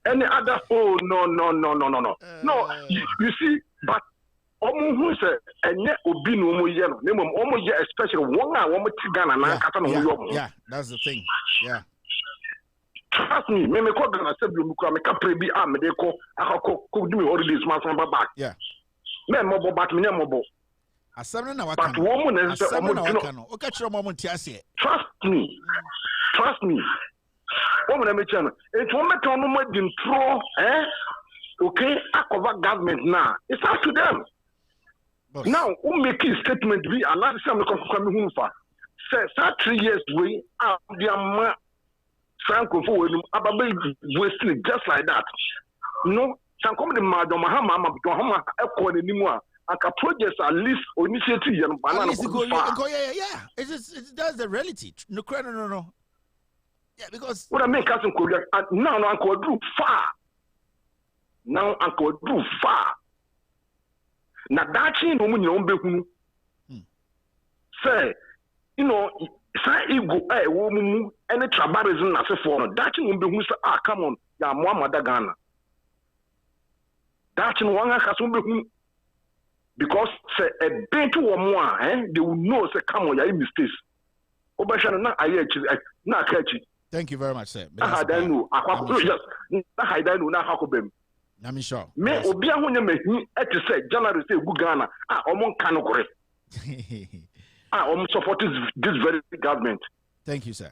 Any other? Oh no. No, you see, but who say and yet obi no mo yellow. Name almost especially one hour yeah, that's the thing. Yeah. Trust me, me call Ghana said you me can pray be am they call I could do holidays man from back. Yeah. Me mobile but me mobile. Assemble na but woman is okay, Trust me. Woman me channel. It won't matter no more than throw okay, I cover government now. It's up to them. Now, who make a statement we are not some coming home for? Say 3 years way out the Franco for wasting just like that. No, some come the Madam Mahama Echo anymore. And projects at least initiative and banana. That's the reality. No. Yeah, because what I make us in Korea now Uncle Drew far. Now Uncle Drew far. Now that you know when you say, you know, say you go woman any tribalism as a foreign. That you know say come on, ya Muhammad Ghana. That you know one because say a bit or more, they will know say come on, you mistakes. Obashana na ayechi na catchy. Thank you very much, sir. I don't know. I don't know how to I'm sure. Me obia ho nyame hi e te say January say gu Ghana omon kan gore. Support this very government. Thank you, sir.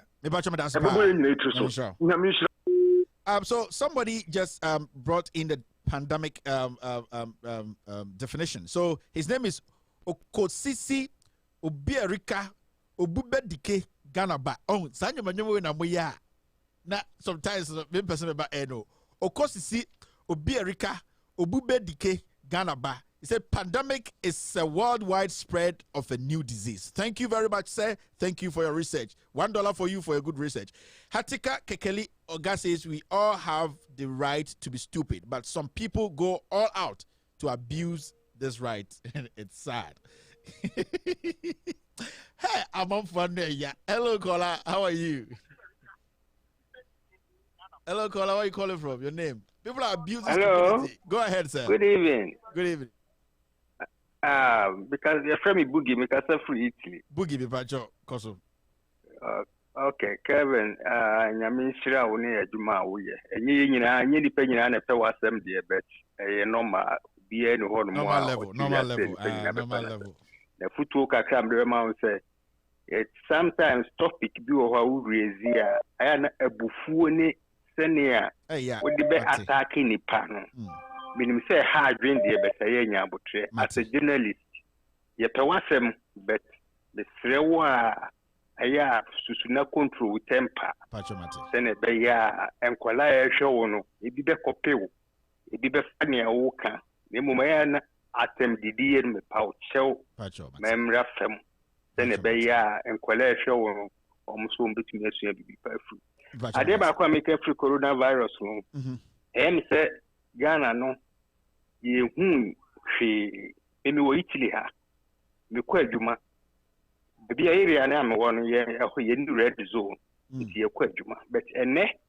So somebody just brought in the pandemic definition. So his name is Okosisi Obiarika Obubedike Ghana ba. Oh, sanyo manyo na moya. Na sometimes me person ba eno. Okosisi Obiarika Obubedike Ghana ba. He said pandemic is a worldwide spread of a new disease. Thank you very much, sir. Thank you for your research. $1 for you for your good research. Hatika Kekeli Oga says we all have the right to be stupid, but some people go all out to abuse this right. It's sad. Hey, I'm on fun there. Yeah. Hello, caller. How are you? Hello, caller. Where are you calling from? Your name? People are abusing stupidity. Go ahead, sir. Good evening. Good evening. Because your friend me Boogie, because I'm free Italy. Boogie, be bacho, koso. Okay, Kevin. Nyami shira woni adwuma woye. Enye nyina, nye dipa nyina na pe wasem de bet. Normal. Be no ho no mo. Normal level. The footwork kakra mde ma say it sometimes topic bi wo ha wo raise ya aya na abufuo ne senia wo de be attack nipa no minim say ha adwen de be say nya abotre as a journalist ye pe wasem but the frewa aya susuna control temper sene be ya enkwala ya hwe no ebi be kopewo ebi be fane wo ka ne mumaya na atem didier me pauchew memra fem sene be ya enkwala hwe wo omso mbetumi asua bibi pafu ade ba kwa make free coronavirus no em se Ghana no ye hu hwe emi wo Italy ha me kwa adwuma bi area na me won ye red zone ti ye kwa adwuma but ene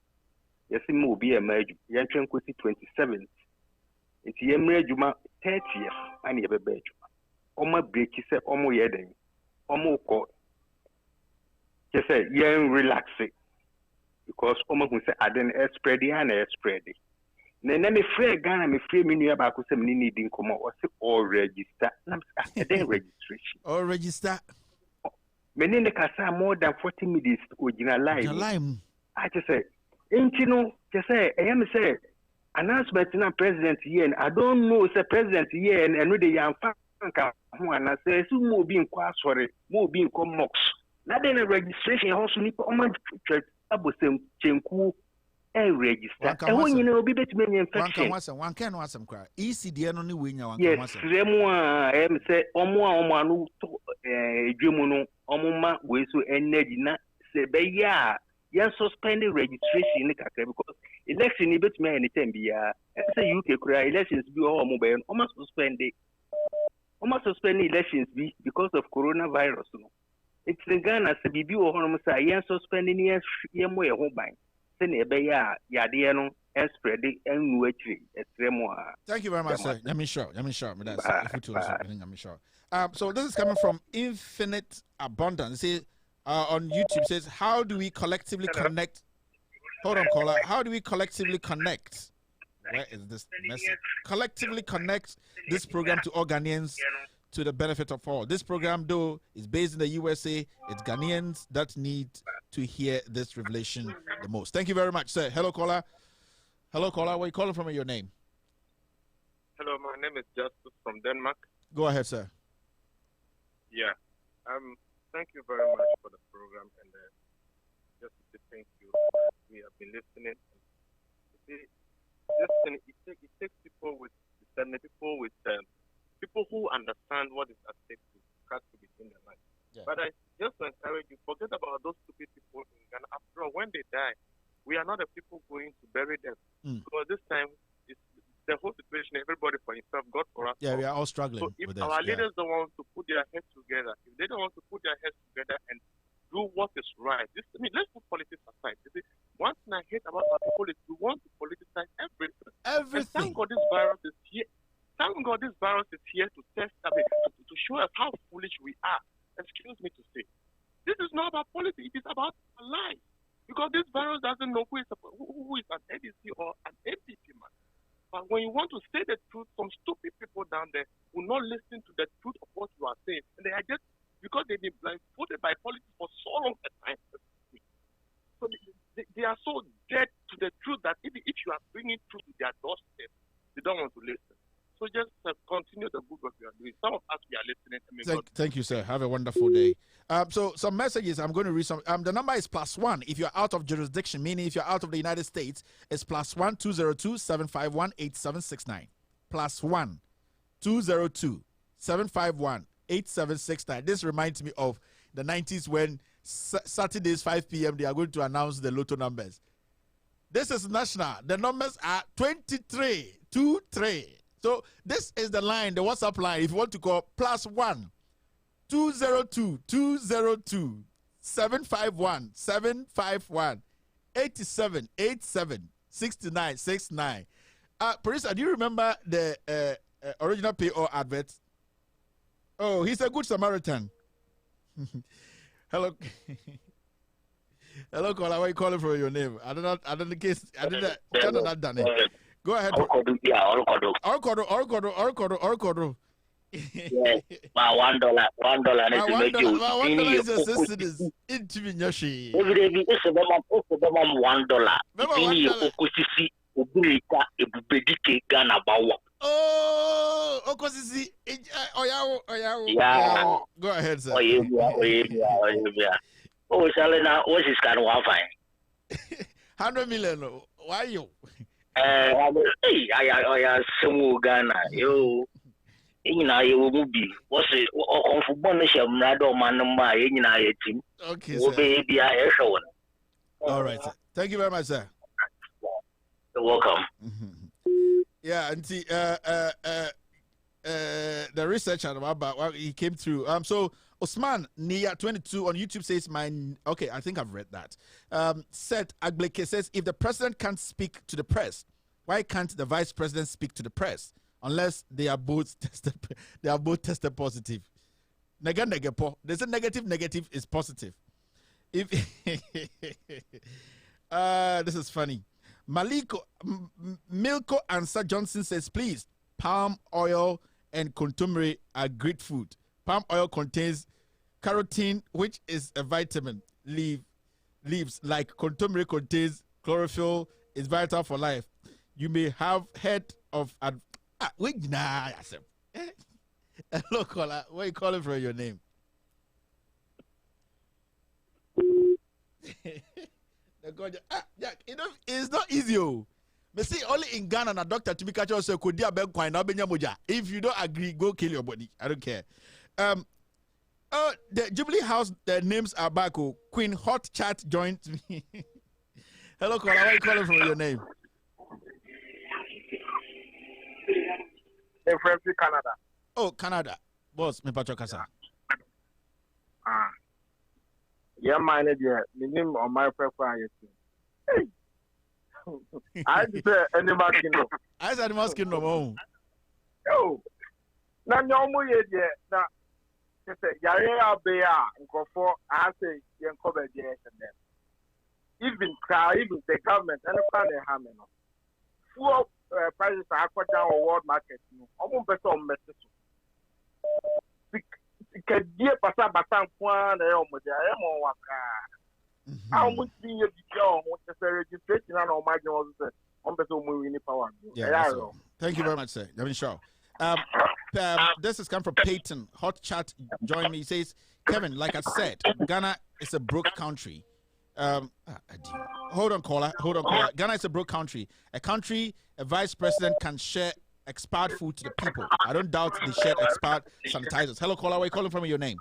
Yes, mo be a major. Yan 27th. It's a major 30th. I need a bedroom. Oma break is a omo yeden. Omo ko. Just say yen relax it. Because omo who say I didn't spread the and spread it. Then me free Ghana me free me near back say me need come or say all register. Then registration. All register. Me need the kasa more than 40 minutes original line. I just say, ain't you know, just say, I am say, announcement in a president here, and I don't know, say president here, and know the young fan, and I say, so more being quite sorry, more being come mox. Not then a registration also need to on church, about some chenku, and register. And when you know, be better many infection. One can want some cry. Easy, dear, only win your one. Yes, Remua, I am say, Omo, Jumuno, Omuma, we so energy, not say, yeah. Yes, suspended registration because election is better anytime. Say UK elections be all mobile, almost suspended. Almost suspended elections be because of coronavirus. It's the Ghana to be almost a year suspending years way home by. Send a bear, Yadiano, and spread it and wait. Thank you very much, sir. Let me show. So this is coming from Infinite Abundance. See, on YouTube says, how do we collectively connect? Hold on, caller. How do we collectively connect? Where is this message? Collectively connect this program to all Ghanaians to the benefit of all. This program, though, is based in the USA. It's Ghanaians that need to hear this revelation the most. Thank you very much, sir. Hello, caller. Hello, caller. Where are you calling from and your name? Hello, my name is Justice from Denmark. Go ahead, sir. Yeah. Thank you very much for the program, and just to say thank you. We have been listening. See, it takes people with people who understand what is at stake to cut to between the lines. Yeah. But I just encourage you, forget about those stupid people in Ghana. After all, when they die, we are not the people going to bury them. Because this time, it's the whole situation, everybody for himself, God for us. Yeah, we are all struggling. So if our leaders don't want to put their heads together, if they don't want to put their heads together and do what is right, let's put politics aside. One thing I hate about our people is we want to politicize everything. And thank God this virus is here. Thank God this virus is here to test, to show us how foolish we are. Excuse me to say. This is not about politics, it is about life. Because this virus doesn't know who is an ADC or an APP man. But when you want to say the truth, some stupid people down there will not listen to the truth of what you are saying. And they are just, because they've been blindfolded by politics for so long a time. So they are so dead to the truth that if you are bringing truth to their doorstep, they don't want to listen. So just continue the good work you are doing. Some of us, we are listening. Thank you, sir. Have a wonderful day. So some messages, I'm going to read some. The number is +1. If you're out of jurisdiction, meaning if you're out of the United States, it's +1 202 751 8769. +1 202 751 8769. This reminds me of the 90s when Saturdays 5 p.m. they are going to announce the lotto numbers. This is national. The numbers are 2323. So this is the line, the WhatsApp line. If you want to call, +1 202 202 751 751 8787 6969. Parisa, do you remember the original PO advert? Oh, he's a good Samaritan. Hello. Hello, caller. Where are you calling from your name? I don't know. Go ahead. Orkodo. Yes, $1. $1 is a citizens. Every day, it's $1. Oh, Okosisi. Yeah. Go ahead, sir. Oh, Salina, what is kind of fine? 100 million. Why you? Hey, I some Ghana. You will be. What's it? On football, team. Okay, sir. All right, sir. Thank you very much, sir. You're welcome. Yeah, and see, the research about what he came through. So Osman NIA 22 on YouTube says, okay, I think I've read that. Seth Agleke says, if the president can't speak to the press, why can't the vice president speak to the press? Unless they are both tested positive. There's a negative is positive. If this is funny. Milko Ansar Johnson says, please, palm oil and contumely are great food. Palm oil contains carotene, which is a vitamin. Leaves like contumely contains chlorophyll, is vital for life. You may have heard of hello, caller. Where you calling from? Your name? It's not easy. Me see only in Ghana, na doctor to be catch also could dia ben kwine na benya moja. If you don't agree, go kill your body. I don't care. The Jubilee House, the names are back. Queen Hot Chat joined me. Hello, caller. Where you calling from? Your name? From Canada. Oh, Canada. Boss, me Pacho Kasa. Yeah, mine dear. My name on my profile. I say animal kingdom. I said animal kingdom. Oh. Na nyomo ye dear. Na say yare abea nkofo I say yen cover there and then. Even the government and the plan they have no. Full prices are quite down on world market. Almost better on message. Because dear Pasa Basan Kwan, the Omoja, how much do you go? What's the registration on my nose? On the moving power. Yeah, so. Thank you very much, sir. I mean, sure. This is come from Peyton. Hot Chat join me. He says, Kevin, like I said, Ghana is a broke country. Hold on, caller. Ghana is a broke country. A vice president can share expired food to the people. I don't doubt they share expired sanitizers. Hello, caller. Where are you calling from? Your name?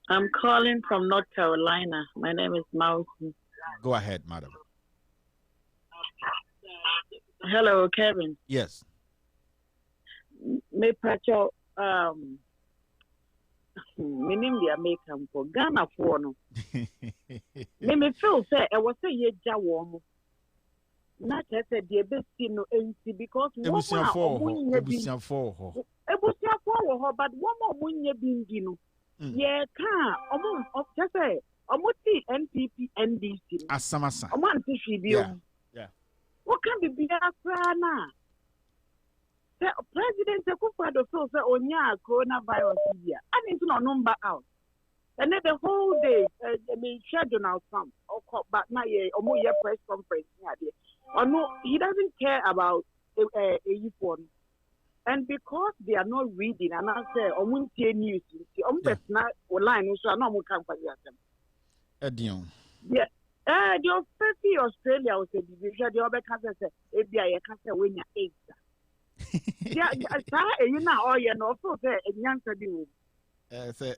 I'm calling from North Carolina. My name is Mountain. Go ahead, madam. Hello, Kevin. Yes. Me Pacho, my name is American for Ghana for no. Me feel say I was say ye jawarm. Not just a dear best no NC because Ebusia for, but one more when you been you. Yeah, can just say NPP NDC. Asamasa. Yeah. What can be now? The president Kufuor feels that onya coronavirus here. I need to know number out. And then the whole day, schedule Donald Trump but now yeah, press conference here. Or no, he doesn't care about a phone. And because they are not reading, and I say, news, not online, so I know we can't find them. Yeah. The 50 Australia was a division, the other country said, if I can't say when you're 8. Yeah, you know, or you know, so say, a young people. I think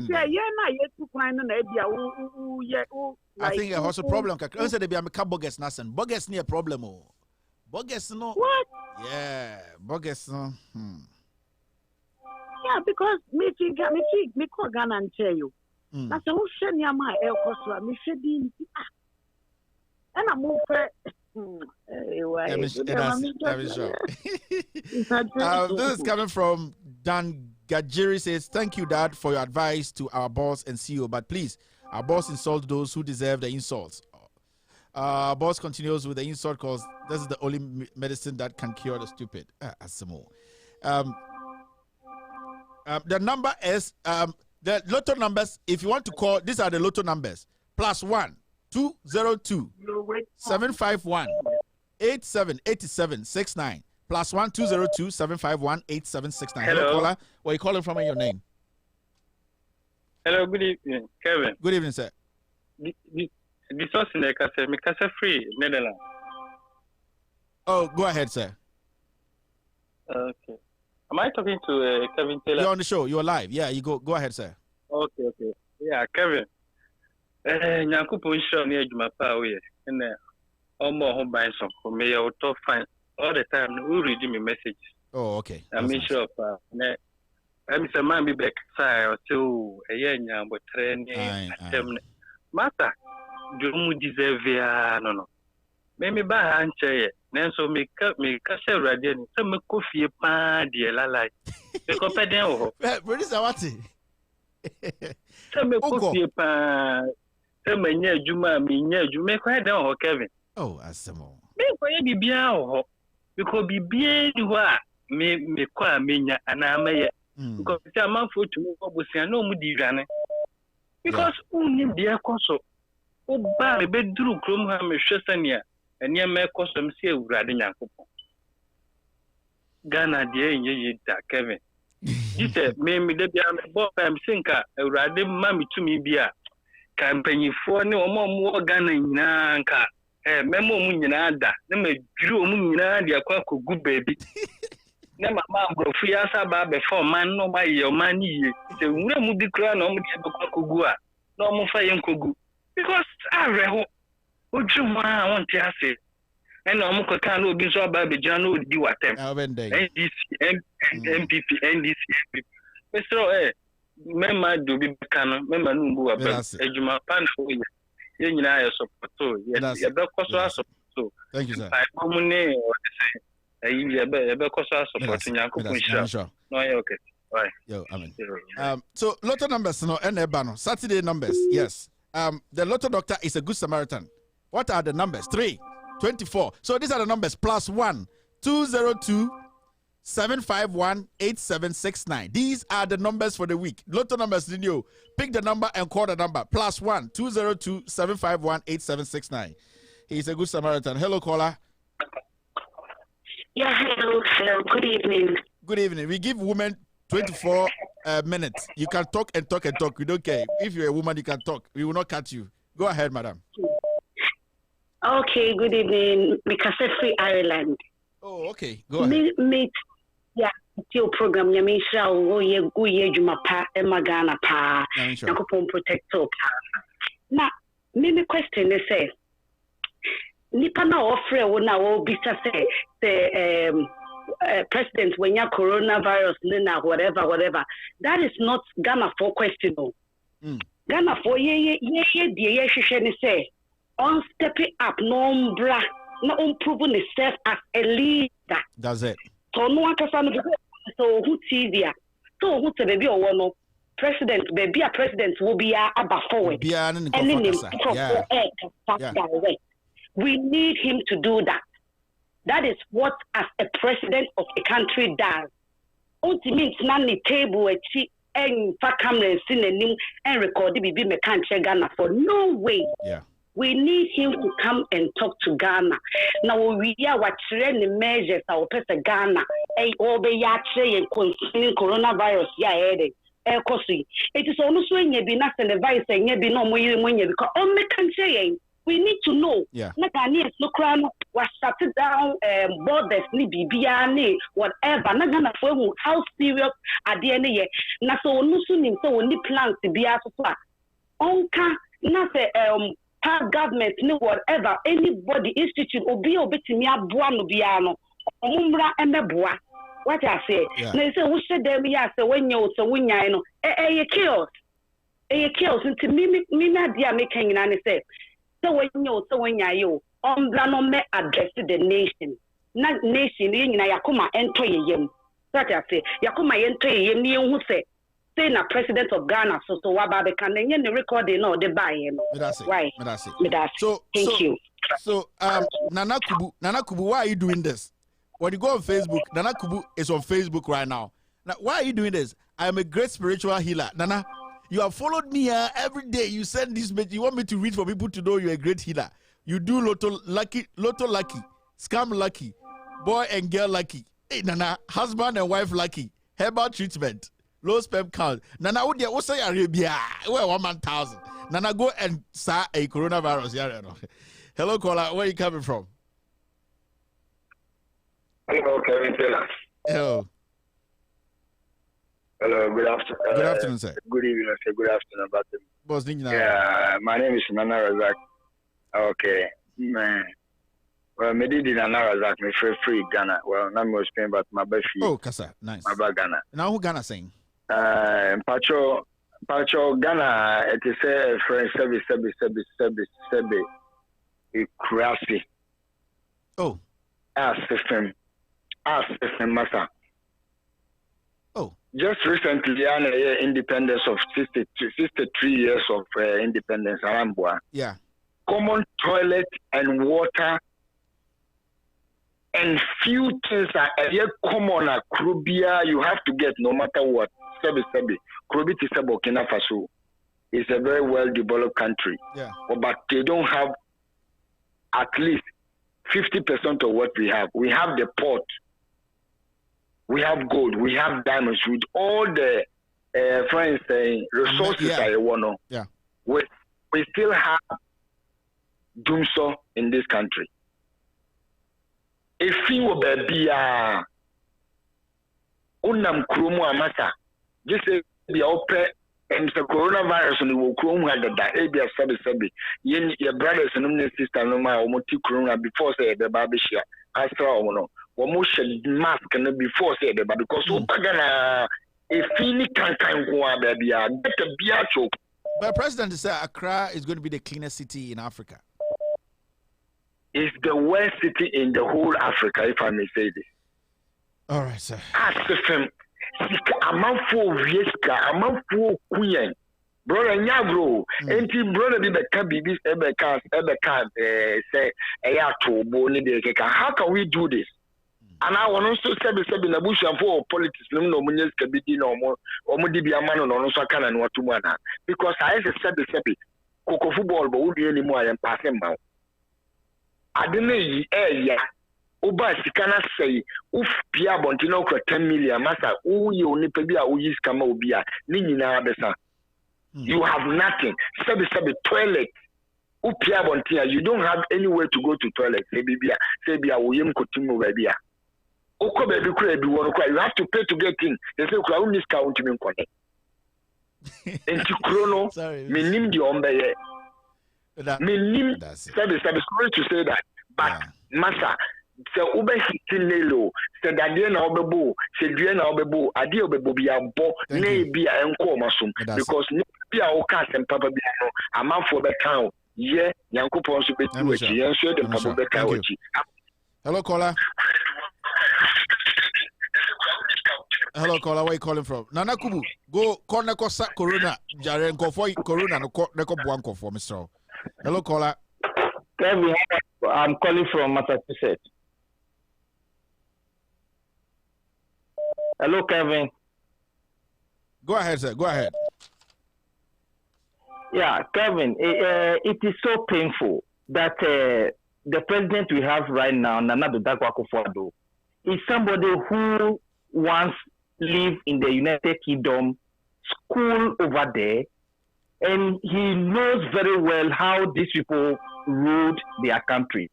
yeah, na yet to find an idea. I think it was a problem. I said they be a bogus nasan. Bogus near problem. Bogus no. What? Yeah, bogus no. Yeah, because me call Ghana and tell you. That's a whole share near my air cost. Me shedin. And I move this is coming from Dan Gajiri says, thank you, Dad, for your advice to our boss and CEO. But please, our boss insult those who deserve the insults. Our boss continues with the insult because this is the only medicine that can cure the stupid. Asimo. The number is the lotto numbers. If you want to call, these are the lotto numbers. +1 202 751 8787 69 +1 202 751 8769. Hello, caller. Where are you calling from and your name? Hello, good evening, Kevin. Good evening, sir. This was in the Casa, me Casa Free, Netherlands. Oh, go ahead, sir. Okay. Am I talking to Kevin Taylor? You're on the show. You're live. Yeah, you go ahead, sir. Okay. Yeah, Kevin. Nyankopon show near Jumapa we and almost home by some for me or top fine all the time. Who read me messages? Oh, okay. I mean, sure. I'm some man be back side to a young but training. Master, do you deserve no? Maybe by answer, then so make castle radiant, some coffee pan, dear lalai. The companion, where is our tea? Some coffee pan, some near Juma, me near you make quite down, Kevin. Oh, as some more. Maybe be out, because be bien you are, me qua me, and I may. Because a man for to move up with no moody granny. Because only dear Cosso. Oh, Barry bedroom, Cromham, Shessania, and near my custom seal riding a couple. Ghana, dear, ye, Kevin. You said, maybe the Bob I'm sinker, a riding mammy to me beer. Campaign for no more Ghana in Nanka. Memo Munada, no me drew Munada, good baby. Never mind, go free as about before man, no by your money. The room would be crowned on Kugua, no more fire Kugu. Because I read what you want to say. And I'm going to be so bad, John would do what them. NDC, MPP, NDC, Mr. Member do be canon, member no about Ejuma Pan for you. You know, I support. Yes, so. Thank you, sir. Okay. Right. Yo, I mean. So lotto numbers, no, and Saturday numbers, yes. The lotto doctor is a good Samaritan. What are the numbers? 3, 24. So these are the numbers: +1 202 751 8769. These are the numbers for the week. Lotto numbers, you pick the number and call the number: +1 202 751 8769. He's a good Samaritan. Hello, caller. Yeah, hello. Good evening. Good evening. We give women 24 minutes. You can talk and talk and talk. We don't care. If you're a woman, you can talk. We will not cut you. Go ahead, madam. Okay, good evening. Free Ireland. Oh, okay. Go ahead. Yeah, your program. You mean go ye juma pa emagana pa. Nakupon protector pa. Now, me question is say. Nipa na offer wona wo bisa say president when ya coronavirus na whatever. That is not Ghana for question. Ghana for ye hwehwe ni say on stepping up no bra na improve himself as a leader. That's it. So no akasa no so who TV so who te baby owo no president baby a president will be aba forward. Yeah. We need him to do that. That is what as a president of a country does. Ultimately, man the table and for camera and record the baby country Ghana for no way. Yeah. We need him to come and talk to Ghana. Now we are watching the measures our person Ghana. And concerning coronavirus. It is also when you be not the vice and you be no more because all the country. We need to know. Yeah. Na Ghanaians no crown was shut down borders ni BBA whatever. Na Ghana for how serious are the NIA. Na so no nim so we need plans to be as far. Onka na say part government ni whatever anybody institute obi obetimi aboa no bia no omumra emeboa. What I say. Na say we say dem ya say when you so wunyan no chaos. Chaos nti me na dia make nyina ne say so when you on address the nation. Not nation in Yakuma enter yem. That I say, Yakuma enter yem who say na president of Ghana, so Wababe can then the recording or the buy him. Right. So thank you. So Nana Kubu, why are you doing this? When you go on Facebook, Nana Kubu is on Facebook right now. Now, why are you doing this? I am a great spiritual healer. Nana, you have followed me here every day. You send this message. You want me to read for people to know you're a great healer. You do lotto lucky, scam lucky, boy and girl lucky. Hey, Nana, husband and wife lucky, herbal treatment, low sperm count. Nana, what say Arabia? Where 1,000. Nana, go and start a coronavirus. Yeah, no. Hello, caller. Where are you coming from? Hello, Kevin Taylor. Hello. Hello, good afternoon. Good afternoon, sir. Good evening, sir. Good afternoon, Boss, yeah, my name is Nana Razak. Okay, man. Well, me did Nana Razak, me free Ghana. Well, not more Spain, but my best. Oh, Kasa, nice. My bad Ghana. Now who Ghana saying? Pacho Ghana, it is a French service, crazy. Oh. As system, master. Oh. Just recently, independence of 63 years of independence, Arambua. Yeah. Common toilet and water and few things are common at Krubia you have to get no matter what. Sebi. Krubi is a Burkina Faso. It's a very well-developed country. Yeah. But they don't have at least 50% of what we have. We have the port. We have gold. We have diamonds. With all the resources I want to. Yeah. We still have Dumso in this country. If you were be unam krumu amasa, just say the open and the coronavirus and the krumu had that abia sabi. Your brothers and sisters no ma omoti corona before say the babishia. Astra omo. We should mask and before say the because upagana if fini can go baby get a biacho. But President said Accra is going to be the cleanest city in Africa. It's the worst city in the whole Africa, if I may say this. All right, sir. I'm out for Vieska, I'm out for Queen. Brother Nyagro, and brother did the cabbies ever say, how can we do this? And I want also say in the bush and for politics, no munyes can be no more, or Mudibia man on also can and what to mana. Because I said the Sepi, Coco football, but would be any more and pass him out. I don't know, Uba Sikana say, Uf Pia Bontino 10 million, Massa, you only pay a Uyis Kamobia, Nina Bessa. You have nothing. Sabi toilet. Upia Bontia, you don't have anywhere to go to toilet. Sebia, William Coutinho, baby. You have to pay to get in. They say, Crown is counting in connect. And to Chrono, Minim the Ombe. Minim, sorry to say that. But, Massa, so Ube Hitinelo, said Adiana Obebo, said Diana Obebo, Adio Bebobia Bo, Nebia and Comasum, because Nebia Okas and Papa Biano, a month for the town. Yeah, Yanko Ponsu Betuchi, and so the Papa Bekawachi. Hello, caller. Hello, caller. Where are you calling from? Nana Kubu, go corner Corona, Jaren, go for Corona, no Buanco for Mr. Hello, caller. Kevin, I'm calling from Massachusetts. Hello, Kevin. Go ahead, sir. Go ahead. Yeah, Kevin, it is so painful that the president we have right now, Nana Dodakwa Akufo-Addo, is somebody who once lived in the United Kingdom, school over there, and he knows very well how these people ruled their country.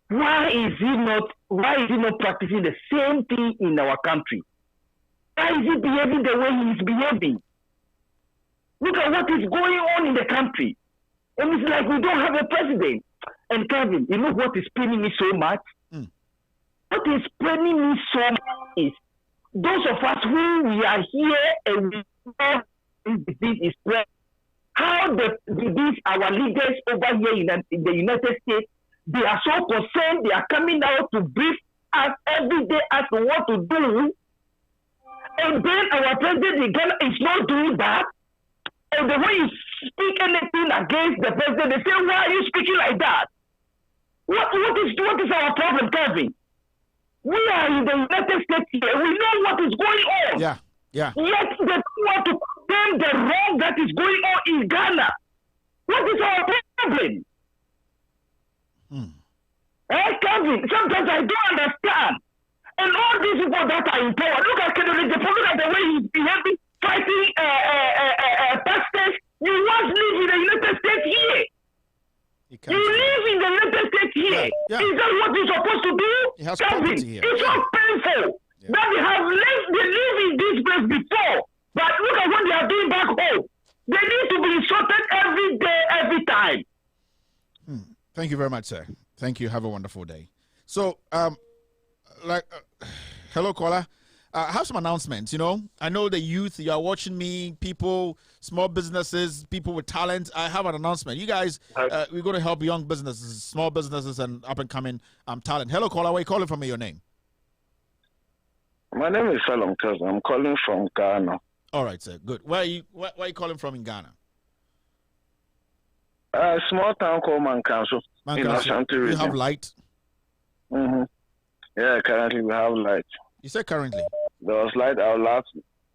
Why is he not practicing the same thing in our country? Why is he behaving the way he is behaving? Look at what is going on in the country. And it's like we don't have a president. And Kevin, you know what is paining me so much? What is paining me so much is those of us who we are here and we know this is spread. How these our leaders over here in the United States, they are so concerned, they are coming out to brief us every day as to what to do. And then our president in Ghana is not doing that. And the way you speak anything against the president, they say, why are you speaking like that? What is our problem, Kevin? We are in the United States here. We know what is going on. Yeah. Yet they don't want to condemn the wrong that is going on in Ghana. What is our problem? Kevin, sometimes I don't understand. And all these people that are in power, look at the way he's behaving, fighting pastors. You once live in the United States here. You live in the United States here. Yeah. Is that what you're supposed to do? Kevin, it's so painful that they live in this place before. But look at what they are doing back home. They need to be insulted every day, every time. Thank you very much, sir. Thank you. Have a wonderful day. So, hello, caller. I have some announcements. I know the youth, you are watching me, people, small businesses, people with talent. I have an announcement. You guys, we're going to help young businesses, small businesses, and up-and-coming talent. Hello, caller. Where are you calling from? Your name? My name is Salom Kaz. I'm calling from Ghana. All right, sir. Good. Where are you calling from in Ghana? A small town called Mankanso. You have light? Mm-hmm. Yeah, currently we have light. You said currently? There was light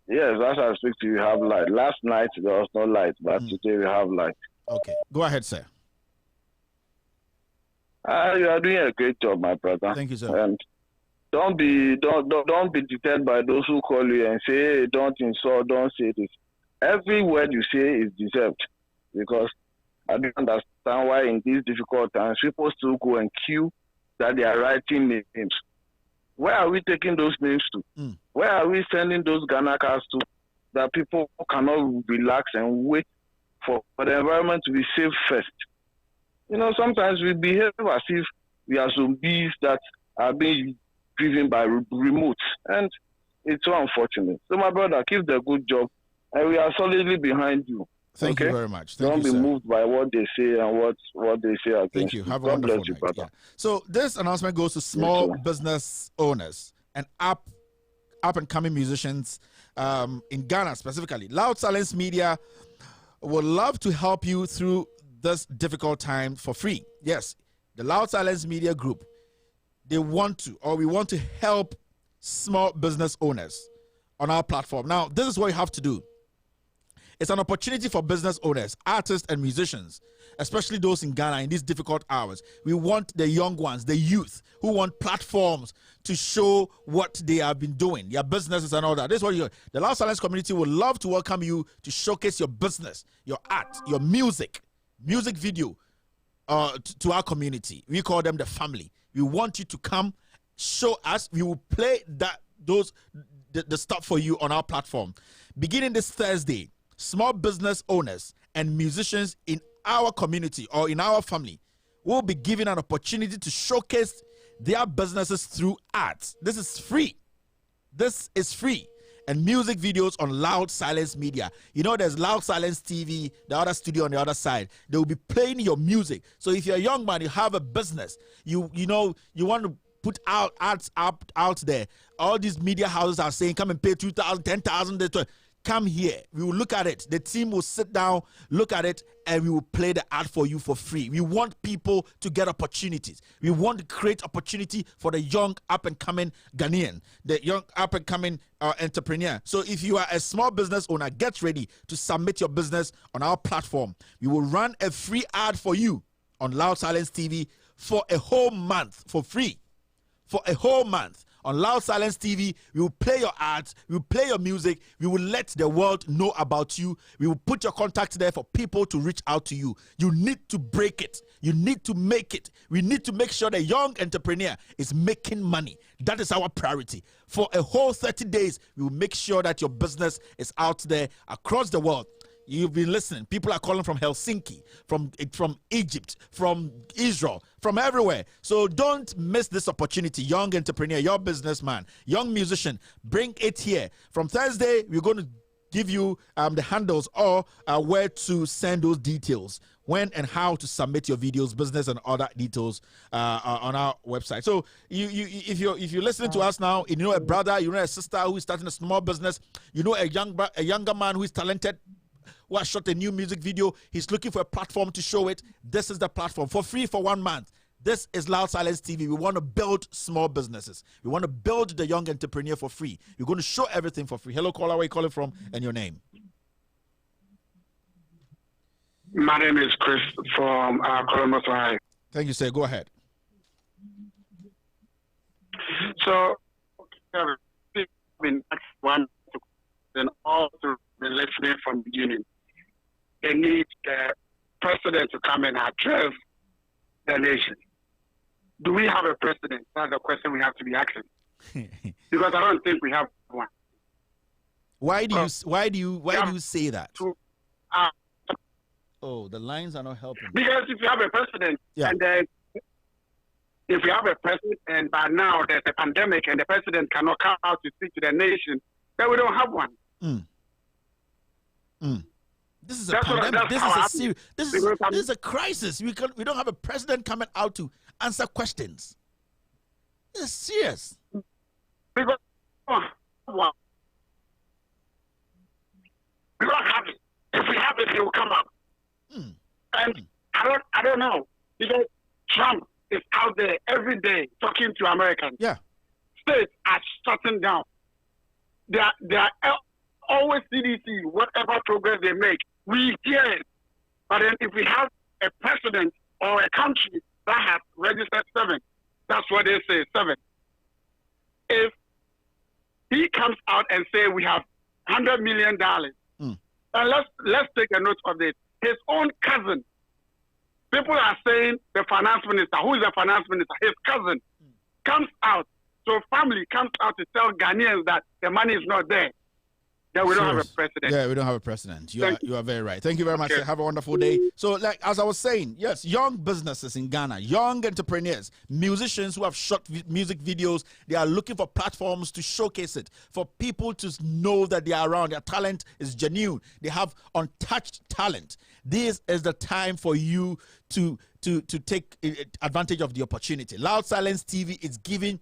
Yes, as I speak to you, have light. Last night there was no light, but today we have light. Okay. Go ahead, sir. You are doing a great job, my brother. Thank you, sir. And don't be deterred by those who call you and say, hey, don't insult, don't say this. Every word you say is deserved, because I don't understand why in these difficult times people still go and queue that they are writing names. Where are we taking those names to? Where are we sending those Ghana cards to that people cannot relax and wait for the environment to be safe first? Sometimes we behave as if we are zombies that are being driven by remotes, and it's so unfortunate. So, my brother, keep the good job, and we are solidly behind you. Thank you very much. Don't be moved by what they say and what they say against. Thank you. Have a wonderful night. Brother. Yeah. So this announcement goes to small business owners and up and coming musicians in Ghana specifically. Loud Silence Media would love to help you through this difficult time for free. Yes, the Loud Silence Media Group, we want to help small business owners on our platform. Now, this is what you have to do. It's an opportunity for business owners, artists, and musicians, especially those in Ghana in these difficult hours. We want the young ones, the youth, who want platforms to show what they have been doing, their businesses and all that. This is what the Loud Silence community would love to welcome you to showcase your business, your art, your music video to our community. We call them the family. We want you to come, show us. We will play the stuff for you on our platform. Beginning this Thursday, small business owners and musicians in our community or in our family will be given an opportunity to showcase their businesses through art. This is free. And music videos on Loud Silence Media. There's Loud Silence TV, the other studio on the other side. They will be playing your music. So if you're a young man, you have a business, you want to put ads out there. All these media houses are saying, come and pay 2,000, 10,000. Come here. We will look at it. The team will sit down, look at it, and we will play the ad for you for free. We want people to get opportunities. We want to create opportunity for the young up-and-coming Ghanaian, the young up-and-coming entrepreneur. So if you are a small business owner, get ready to submit your business on our platform. We will run a free ad for you on Loud Silence TV for a whole month for free. For a whole month. On Loud Silence TV, we will play your ads, we will play your music, we will let the world know about you. We will put your contact there for people to reach out to you. You need to break it. You need to make it. We need to make sure the young entrepreneur is making money. That is our priority. For a whole 30 days, we will make sure that your business is out there across the world. You've been listening. People are calling from Helsinki, from Egypt, from Israel, from everywhere. So don't miss this opportunity. Young entrepreneur, your businessman, young musician, bring it here. From Thursday, we're going to give you the handles or where to send those details, when and how to submit your videos, business, and other details on our website. So if you're listening to us now, you know a brother, you know a sister who is starting a small business, you know a younger man who is talented, who has shot a new music video, he's looking for a platform to show it. This is the platform for free for 1 month. This is Loud Silence TV. We want to build small businesses. We want to build the young entrepreneur for free. We're going to show everything for free. Hello, caller, where are you calling from and your name? My name is Chris from Columbus, Ohio. Thank you, sir. Go ahead. So, I've been asked one then all through the listening from the beginning. They need the president to come and address the nation. Do we have a president? That's the question we have to be asking. Because I don't think we have one. Why do you say that? Oh, the lines are not helping. Because if you have a president and then if we have a president and by now there's a pandemic and the president cannot come out to speak to the nation, then we don't have one. This is a pandemic. This is a crisis. We don't have a president coming out to answer questions. It's serious. Because we don't have it. If we have it, it will come up. And I don't know. Because Trump is out there every day talking to Americans. Yeah. States are shutting down. They are always CDC, whatever progress they make, we hear it. But then if we have a president or a country that has registered 7, that's what they say, 7. If he comes out and say we have $100 million, and let's take a note of this. His own cousin, people are saying the finance minister, who is the finance minister? His cousin comes out. So family comes out to tell Ghanaians that the money is not there. That we don't have a president. Yeah, we don't have a president. You are very right. Thank you very much. Have a wonderful day. So, like as I was saying, yes, young businesses in Ghana, young entrepreneurs, musicians who have shot music videos, they are looking for platforms to showcase it, for people to know that they are around. Their talent is genuine. They have untouched talent. This is the time for you to take advantage of the opportunity. Loud Silence TV is giving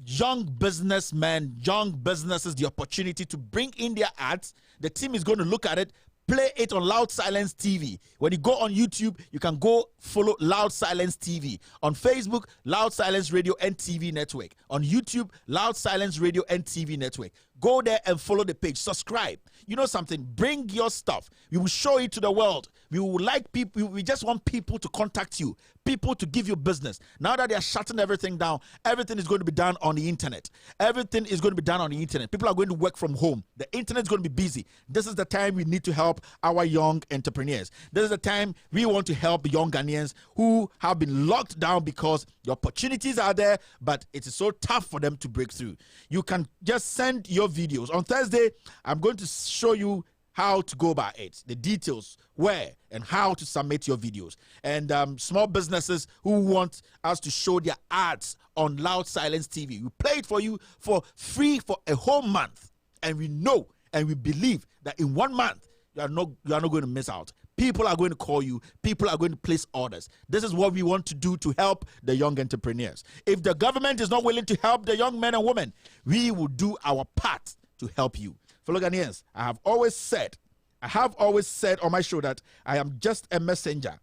young businessmen, young businesses the opportunity to bring in their ads. The team is going to look at it, play it on Loud Silence TV. When you go on YouTube, you can go follow Loud Silence TV. On Facebook, Loud Silence Radio and TV Network. On YouTube, Loud Silence Radio and TV Network. Go there and follow the page. Subscribe. You know something? Bring your stuff. We will show it to the world. We would like people. We just want people to contact you, people to give you business. Now that they are shutting everything down, everything is going to be done on the internet. Everything is going to be done on the internet. People are going to work from home. The internet is going to be busy. This is the time we need to help our young entrepreneurs. This is the time we want to help young Ghanaians who have been locked down because the opportunities are there, but it is so tough for them to break through. You can just send your videos. On Thursday, I'm going to show you how to go about it, the details, where and how to submit your videos. And small businesses who want us to show their ads on Loud Silence TV, we play it for you for free for a whole month. And we know and we believe that in 1 month, you are not going to miss out. People are going to call you. People are going to place orders. This is what we want to do to help the young entrepreneurs. If the government is not willing to help the young men and women, we will do our part to help you. Fellow Ghanaians, I have always said on my show that I am just a messenger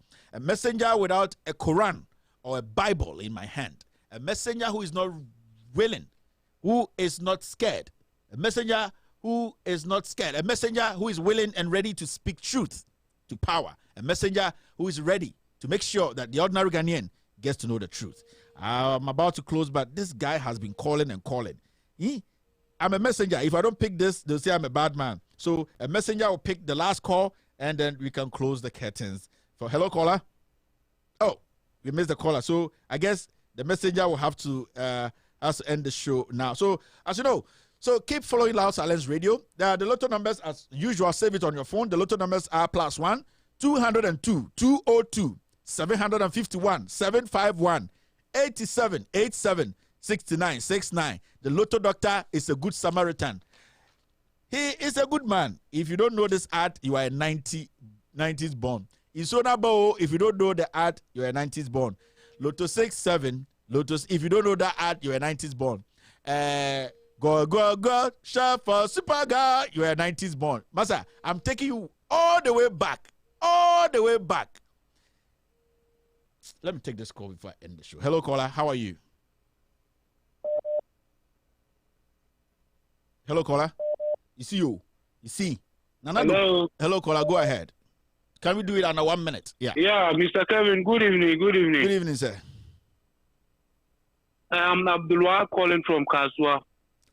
without a Quran or a Bible in my hand, a messenger who is not willing, who is not scared, a messenger who is not scared, a messenger who is willing and ready to speak truth to power, a messenger who is ready to make sure that the ordinary Ghanaian gets to know the truth. I'm about to close, but this guy has been calling and calling. I'm a messenger. If I don't pick this, they'll say I'm a bad man. So a messenger will pick the last call, and then we can close the curtains. For hello, caller. Oh, we missed the caller. So I guess the messenger will have to end the show now. So as you know, so keep following Loud Silence Radio. The Lotto numbers, as usual, save it on your phone. The Lotto numbers are +1 202 202 751 751 87 87 69 69. The Lotto doctor is a good Samaritan. He is a good man. If you don't know this ad, you are a 90s born. Isonabo, if you don't know the ad, you are a 90s born. Lotto 67, Lotus, if you don't know that ad, you are a 90s born. Go, Shafa, Super Guy, you are a 90s born. Masa, I'm taking you all the way back. Let me take this call before I end the show. Hello, caller. How are you? Hello, caller. You see. Hello. Hello, caller. Go ahead. Can we do it under 1 minute? Yeah. Yeah, Mr. Kevin. Good evening. Good evening, sir. I'm Abdul Wahab calling from Kaswa.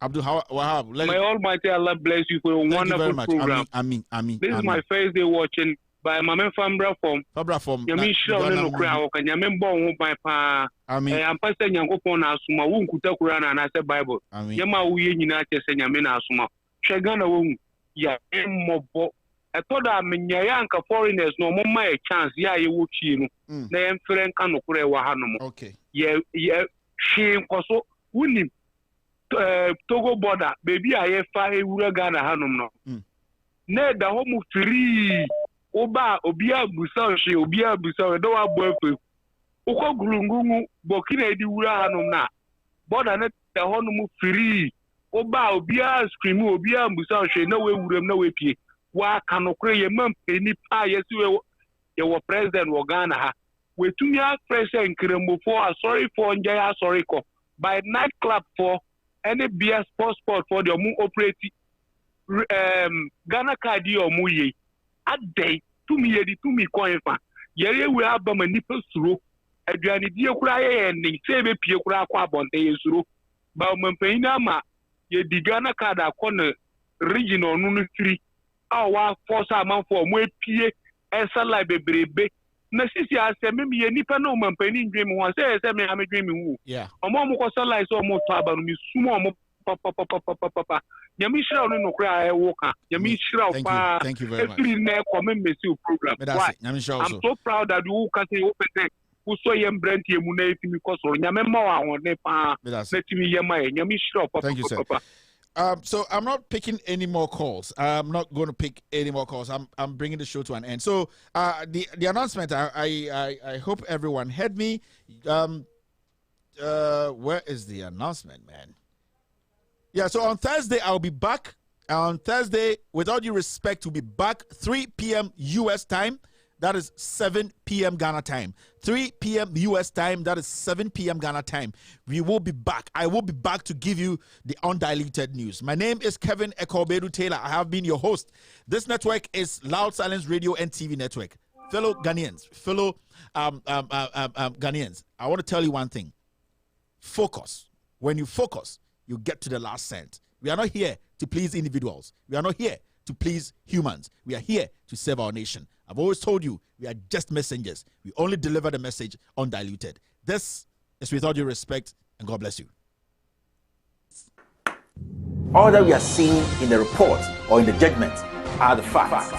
Abdul Wahab. May Almighty Allah bless you for a wonderful program. Amen. This is my first day watching by Mame Fambra from. Yami Shao no kra o kanya me bo ho ban pa. Am pastor Nyankopon na asuma wo nkuta Quran na na Bible. Yama wo ye nyina che se nyame na asuma. Hwe Ghana wo ya emmobo I thought that Minyanka foreigners no more my chance, you would see no. They am friend can no Hanum. Okay. Yeah, she also winning Togo border, baby, I fire Ghana Hanum no. Ne da home free. Oba Obia Busa, she Obia Busa, do our boyfriend. Oko Grungu, Bokina di Wura Hanum na. Border net the honum free. Oba Obia scream, Obia Busa, she no way would no way pay. Wa cano cray a month, any pie, yes, you were president of Ghana. We 2 years president Kirembo for, sorry for Njaya, sorry, by nightclub for any beer sports sport for the moon operating Ghana Cardi or Muye. At day, 2 me, 2 me coin fan. Yere we have a nipple through. A granny dear cry and save a pure crack on the through. Bauman Painama, ye the Ghana card corner regional noon 3. Our force amount for more pie and sunlight baby. Necessity I say maybe a nipper no man penny dream was says I am a dreaming. Yeah. A mom was sunlight so more trouble me sumo papa. Yamisha no cry walker. Yamisha thank you very much. Program. I'm so proud that you can say open who saw him brand here because Yamema on Nepa. Let me Yamisha. Thank you, sir. So I'm not picking any more calls. I'm not going to pick any more calls. I'm bringing the show to an end. So the announcement. I hope everyone heard me. Where is the announcement, man? Yeah. So on Thursday I'll be back. On Thursday, with all due respect, we'll be back 3 p.m. U.S. time. That is 7 p.m. Ghana time. 3 p.m. U.S. time. That is 7 p.m. Ghana time. We will be back. I will be back to give you the undiluted news. My name is Kevin Ekobedu Taylor. I have been your host. This network is Loud Silence Radio and TV Network. Fellow Ghanaians, Ghanaians, I want to tell you one thing. Focus. When you focus, you get to the last cent. We are not here to please individuals. We are not here to please humans. We are here to serve our nation. I've always told you, we are just messengers. We only deliver the message undiluted. This is with all due respect, and God bless you. All that we are seeing in the report or in the judgment are the facts.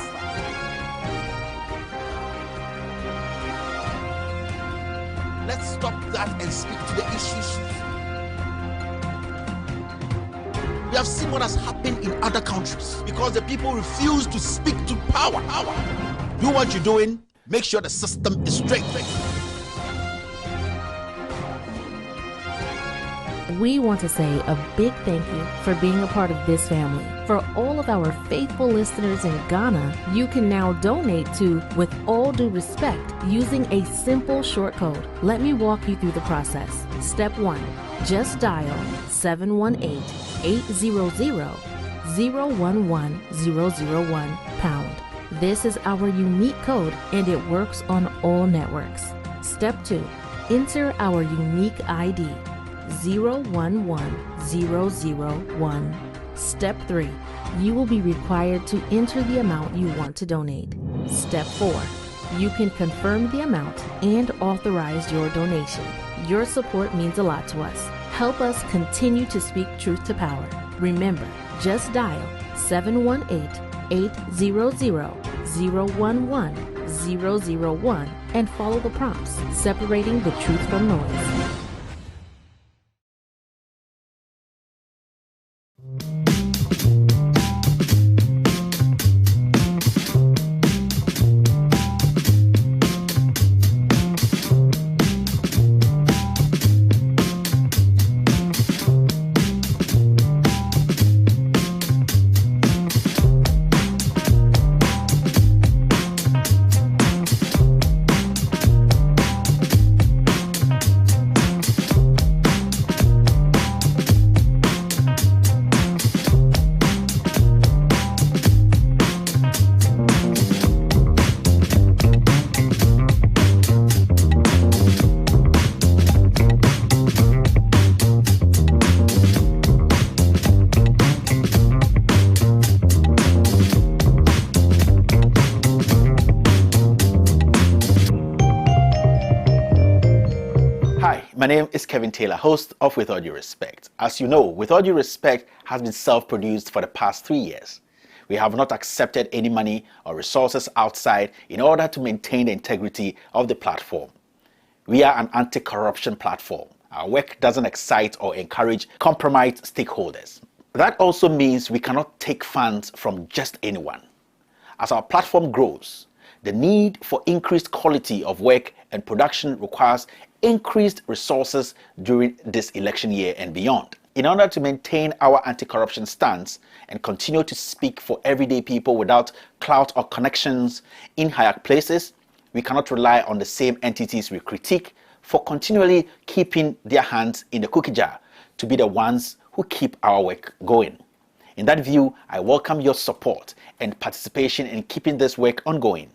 Let's stop that and speak to the issues. We have seen what has happened in other countries because the people refuse to speak to power. Do what you're doing. Make sure the system is straight. We want to say a big thank you for being a part of this family. For all of our faithful listeners in Ghana, you can now donate to With All Due Respect using a simple short code. Let me walk you through the process. Step 1. Just dial 718-800-011001 #. This is our unique code and it works on all networks. Step 2. Enter our unique ID 011001. Step 3. You will be required to enter the amount you want to donate. Step 4. You can confirm the amount and authorize your donation. Your support means a lot to us. Help us continue to speak truth to power. Remember, just dial 718-800-011-001 and follow the prompts, separating the truth from noise. My name is Kevin Taylor, host of With All Due Respect. As you know, With All Due Respect has been self-produced for the past 3 years. we have not accepted any money or resources outside in order to maintain the integrity of the platform. We are an anti-corruption platform. Our work doesn't excite or encourage compromised stakeholders. That also means we cannot take funds from just anyone. As our platform grows, the need for increased quality of work and production requires increased resources during this election year and beyond. In order to maintain our anti-corruption stance and continue to speak for everyday people without clout or connections in higher places, we cannot rely on the same entities we critique for continually keeping their hands in the cookie jar to be the ones who keep our work going. In that view, I welcome your support and participation in keeping this work ongoing.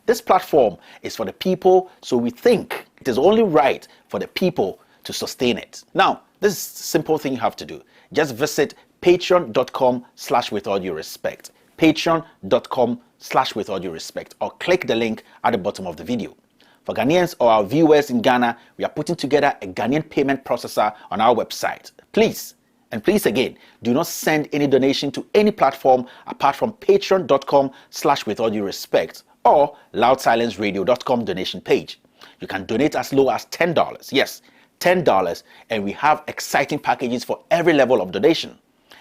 This platform is for the people, so we think it is only right for the people to sustain it. Now, this is a simple thing you have to do. Just visit patreon.com/withallduerespect. patreon.com/withallduerespect, or click the link at the bottom of the video. For Ghanaians or our viewers in Ghana, we are putting together a Ghanaian payment processor on our website. Please, and please again, do not send any donation to any platform apart from patreon.com/withallduerespect or loudsilenceradio.com donation page. You can donate as low as $10. Yes, $10, and we have exciting packages for every level of donation,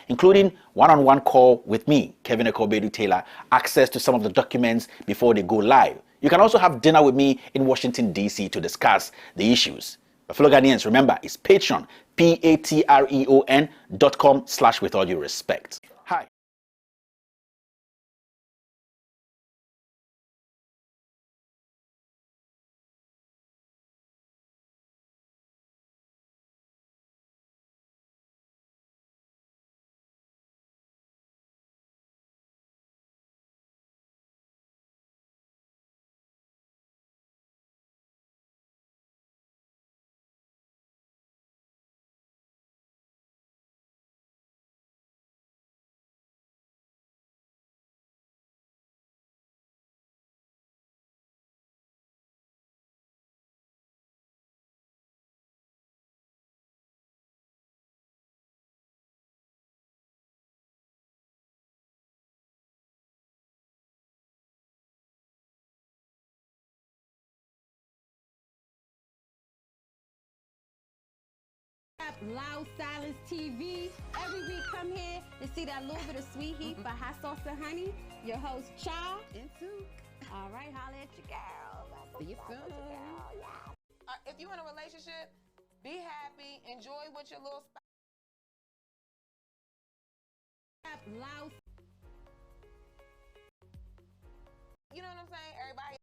including one-on-one call with me, Kevin Ekobedu Taylor, access to some of the documents before they go live. You can also have dinner with me in Washington, D.C. to discuss the issues. But fellow Ghanaians, remember, it's Patreon, patreon.com/withallduerespect. Hi. Loud Silence TV. Every week come here and see that little bit of sweet heat for hot sauce and honey. Your host, Cha and Took. All right, holla at your girl. See you soon. If you're in a relationship, be happy, enjoy what your little spouse. Loud. You know what I'm saying? Everybody